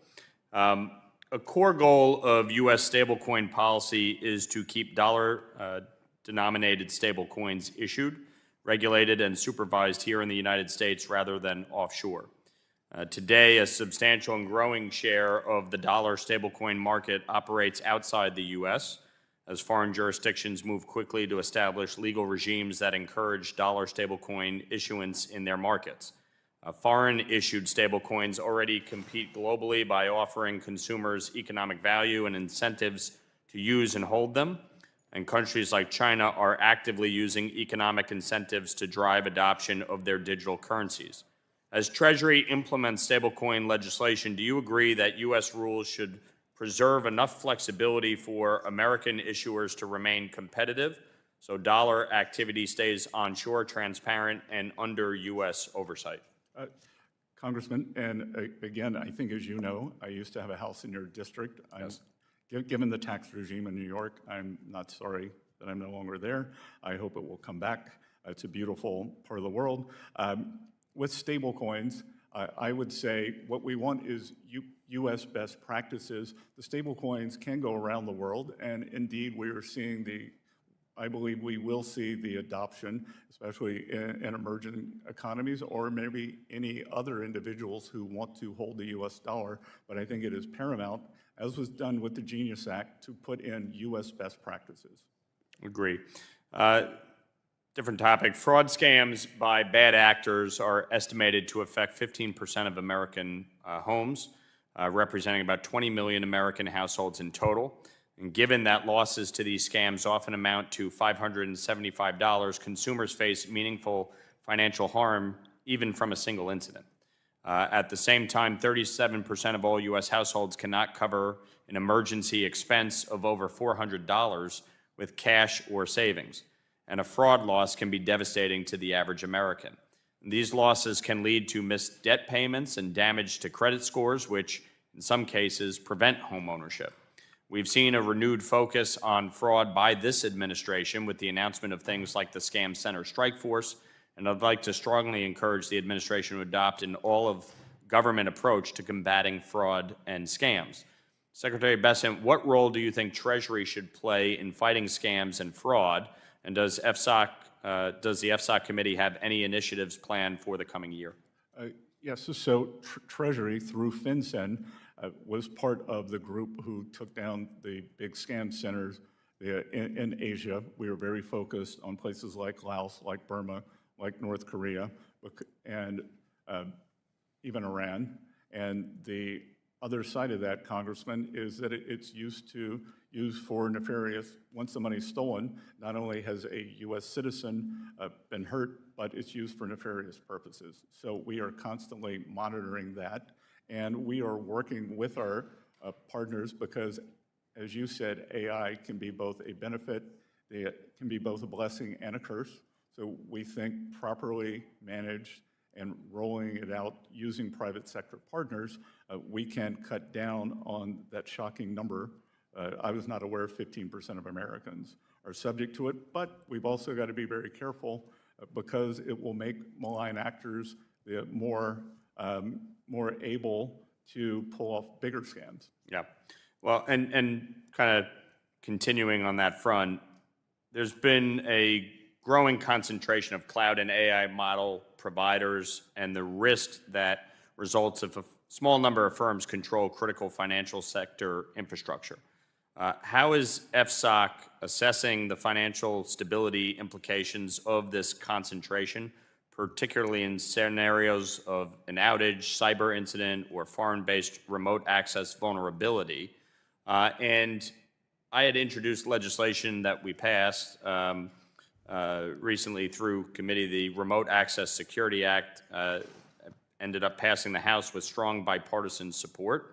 A core goal of U.S. stablecoin policy is to keep dollar-denominated stablecoins issued, regulated, and supervised here in the United States rather than offshore. Today, a substantial and growing share of the dollar stablecoin market operates outside the U.S., as foreign jurisdictions move quickly to establish legal regimes that encourage dollar stablecoin issuance in their markets. Foreign-issued stablecoins already compete globally by offering consumers economic value and incentives to use and hold them, and countries like China are actively using economic incentives to drive adoption of their digital currencies. As Treasury implements stablecoin legislation, do you agree that U.S. rules should preserve enough flexibility for American issuers to remain competitive so dollar activity stays onshore, transparent, and under U.S. oversight? Congressman, and again, I think as you know, I used to have a house in your district. Yes. Given the tax regime in New York, I'm not sorry that I'm no longer there. I hope it will come back. It's a beautiful part of the world. With stablecoins, I would say what we want is U.S. best practices. The stablecoins can go around the world, and indeed we are seeing I believe we will see the adoption, especially in emerging economies, or maybe any other individuals who want to hold the U.S. dollar. But I think it is paramount, as was done with the Genius Act, to put in U.S. best practices. Agree. Different topic. Fraud scams by bad actors are estimated to affect 15% of American homes, representing about 20 million American households in total. And given that losses to these scams often amount to $575, consumers face meaningful financial harm even from a single incident. At the same time, 37% of all U.S. households cannot cover an emergency expense of over $400 with cash or savings, and a fraud loss can be devastating to the average American. These losses can lead to missed debt payments and damage to credit scores, which in some cases prevent home ownership. We've seen a renewed focus on fraud by this administration with the announcement of things like the Scam Center Strike Force, and I'd like to strongly encourage the administration to adopt an all-of-government approach to combating fraud and scams. Secretary Bessent, what role do you think Treasury should play in fighting scams and fraud, and does the FSOC committee have any initiatives planned for the coming year? Yes, so Treasury through FinCEN was part of the group who took down the big scam centers in Asia. We were very focused on places like Laos, like Burma, like North Korea, and even Iran. And the other side of that, Congressman, is that it's used for nefarious. Once the money's stolen, not only has a U.S. citizen been hurt, but it's used for nefarious purposes. So we are constantly monitoring that, and we are working with our partners because, as you said, AI can be both a benefit, it can be both a blessing and a curse. So we think properly managed and rolling it out using private sector partners, we can cut down on that shocking number. I was not aware 15% of Americans are subject to it, but we've also got to be very careful because it will make malign actors more able to pull off bigger scams. Yeah. Well, and kind of continuing on that front, there's been a growing concentration of cloud and AI model providers and the risk that results if a small number of firms control critical financial sector infrastructure. How is FSOC assessing the financial stability implications of this concentration, particularly in scenarios of an outage, cyber incident, or foreign-based remote access vulnerability? And I had introduced legislation that we passed recently through committee. The Remote Access Security Act ended up passing the House with strong bipartisan support.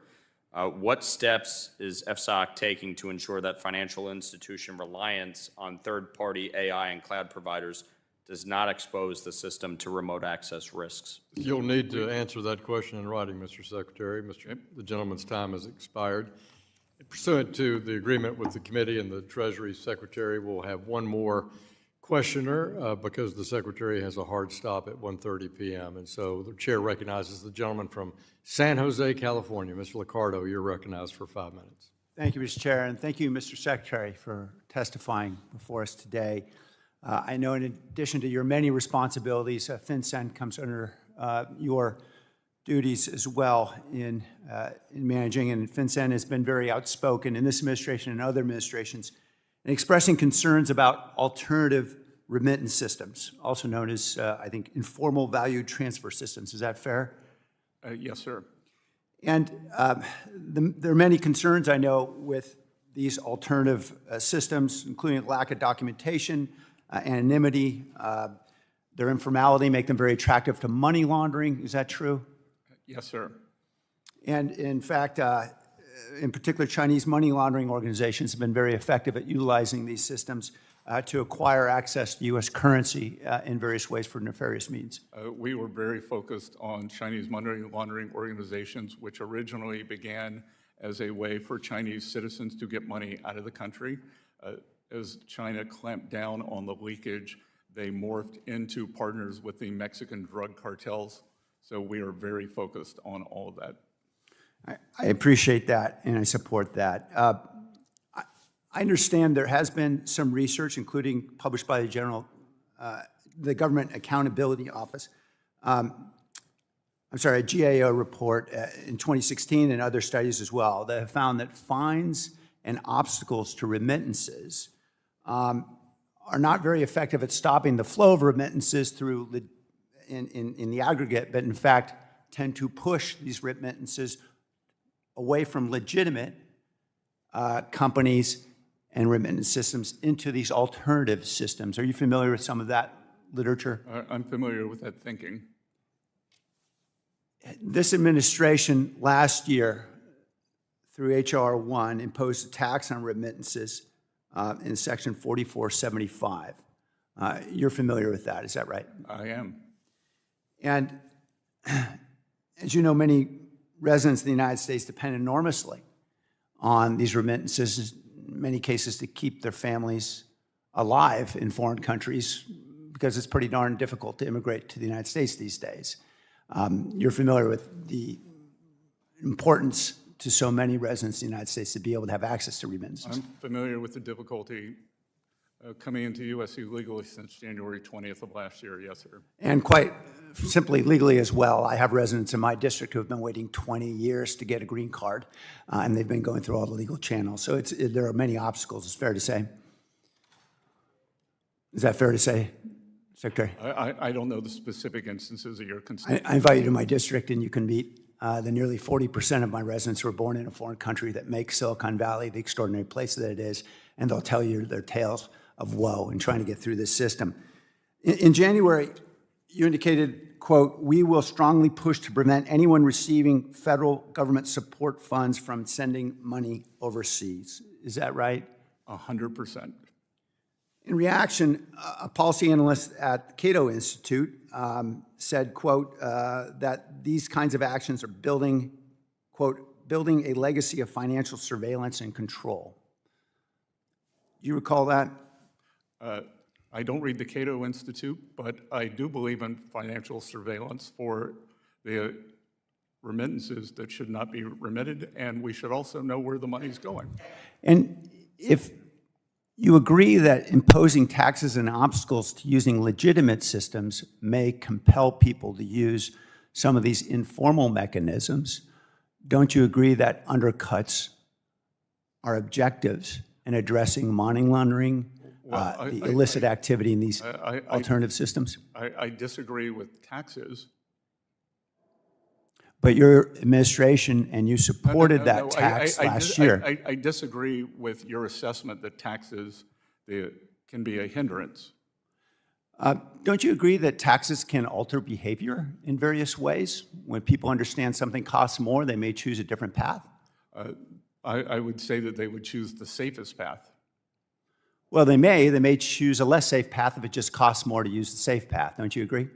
What steps is FSOC taking to ensure that financial institution reliance on third-party AI and cloud providers does not expose the system to remote access risks? You'll need to answer that question in writing, Mr. Secretary. The gentleman's time has expired. Pursuant to the agreement with the committee and the Treasury Secretary, we'll have one more questioner because the Secretary has a hard stop at 1:30 p.m. And so the Chair recognizes the gentleman from San Jose, California. Mr. Liccardo, you're recognized for 5 minutes. Thank you, Mr. Chair, and thank you, Mr. Secretary, for testifying before us today. I know in addition to your many responsibilities, FinCEN comes under your duties as well in managing, and FinCEN has been very outspoken in this administration and other administrations in expressing concerns about alternative remittance systems, also known as, I think, informal value transfer systems. Is that fair? Yes, sir. And there are many concerns, I know, with these alternative systems, including lack of documentation, anonymity, their informality make them very attractive to money laundering. Is that true? Yes, sir. And in fact, in particular, Chinese money laundering organizations have been very effective at utilizing these systems to acquire access to U.S. currency in various ways for nefarious means. We were very focused on Chinese money laundering organizations, which originally began as a way for Chinese citizens to get money out of the country. As China clamped down on the leakage, they morphed into partners with the Mexican drug cartels. So we are very focused on all of that. I appreciate that, and I support that. I understand there has been some research, including published by the Government Accountability Office, a GAO report in 2016 and other studies as well that have found that fines and obstacles to remittances are not very effective at stopping the flow of remittances through in the aggregate, but in fact tend to push these remittances away from legitimate companies and remittance systems into these alternative systems. Are you familiar with some of that literature? I'm familiar with that thinking. This administration last year, through H.R. 1, imposed a tax on remittances in Section 4475. You're familiar with that, is that right? I am. And as you know, many residents of the United States depend enormously on these remittances, in many cases to keep their families alive in foreign countries, because it's pretty darn difficult to immigrate to the United States these days. You're familiar with the importance to so many residents of the United States to be able to have access to remittances. I'm familiar with the difficulty coming into U.S. illegally since January 20th of last year, yes, sir. And quite simply legally as well. I have residents in my district who have been waiting 20 years to get a green card, and they've been going through all the legal channels. So there are many obstacles, it's fair to say. Is that fair to say, Secretary? I don't know the specific instances that you're considering. I invite you to my district, and you can meet the nearly 40% of my residents who are born in a foreign country that make Silicon Valley the extraordinary place that it is, and they'll tell you their tales of woe in trying to get through this system. In January, you indicated, quote, "We will strongly push to prevent anyone receiving federal government support funds from sending money overseas." Is that right? 100%. In reaction, a policy analyst at the Cato Institute said, quote, that these kinds of actions are building, quote, "building a legacy of financial surveillance and control." Do you recall that? I don't read the Cato Institute, but I do believe in financial surveillance for the remittances that should not be remitted, and we should also know where the money's going. And if you agree that imposing taxes and obstacles to using legitimate systems may compel people to use some of these informal mechanisms, don't you agree that undercuts our objectives in addressing money laundering, the illicit activity in these alternative systems? I disagree with taxes. But your administration and you supported that tax last year. I disagree with your assessment that taxes can be a hindrance. Don't you agree that taxes can alter behavior in various ways? When people understand something costs more, they may choose a different path? I would say that they would choose the safest path. Well, they may choose a less safe path if it just costs more to use the safe path. Don't you agree?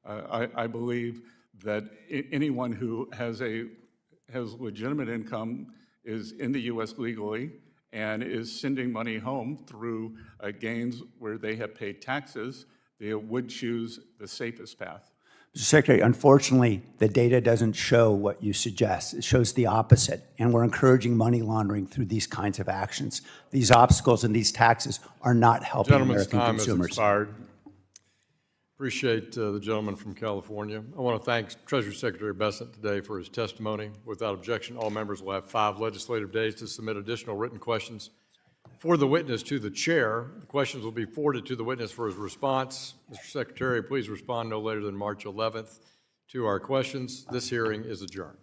I believe that anyone who has legitimate income, is in the U.S. legally, and is sending money home through gains where they have paid taxes, they would choose the safest path. Mr. Secretary, unfortunately, the data doesn't show what you suggest. It shows the opposite, and we're encouraging money laundering through these kinds of actions. These obstacles and these taxes are not helping American consumers. Gentleman's time has expired. Appreciate the gentleman from California. I want to thank Treasury Secretary Bessent today for his testimony. Without objection, all members will have 5 legislative days to submit additional written questions for the witness to the chair. The questions will be forwarded to the witness for his response. Mr. Secretary, please respond no later than March 11th to our questions. This hearing is adjourned.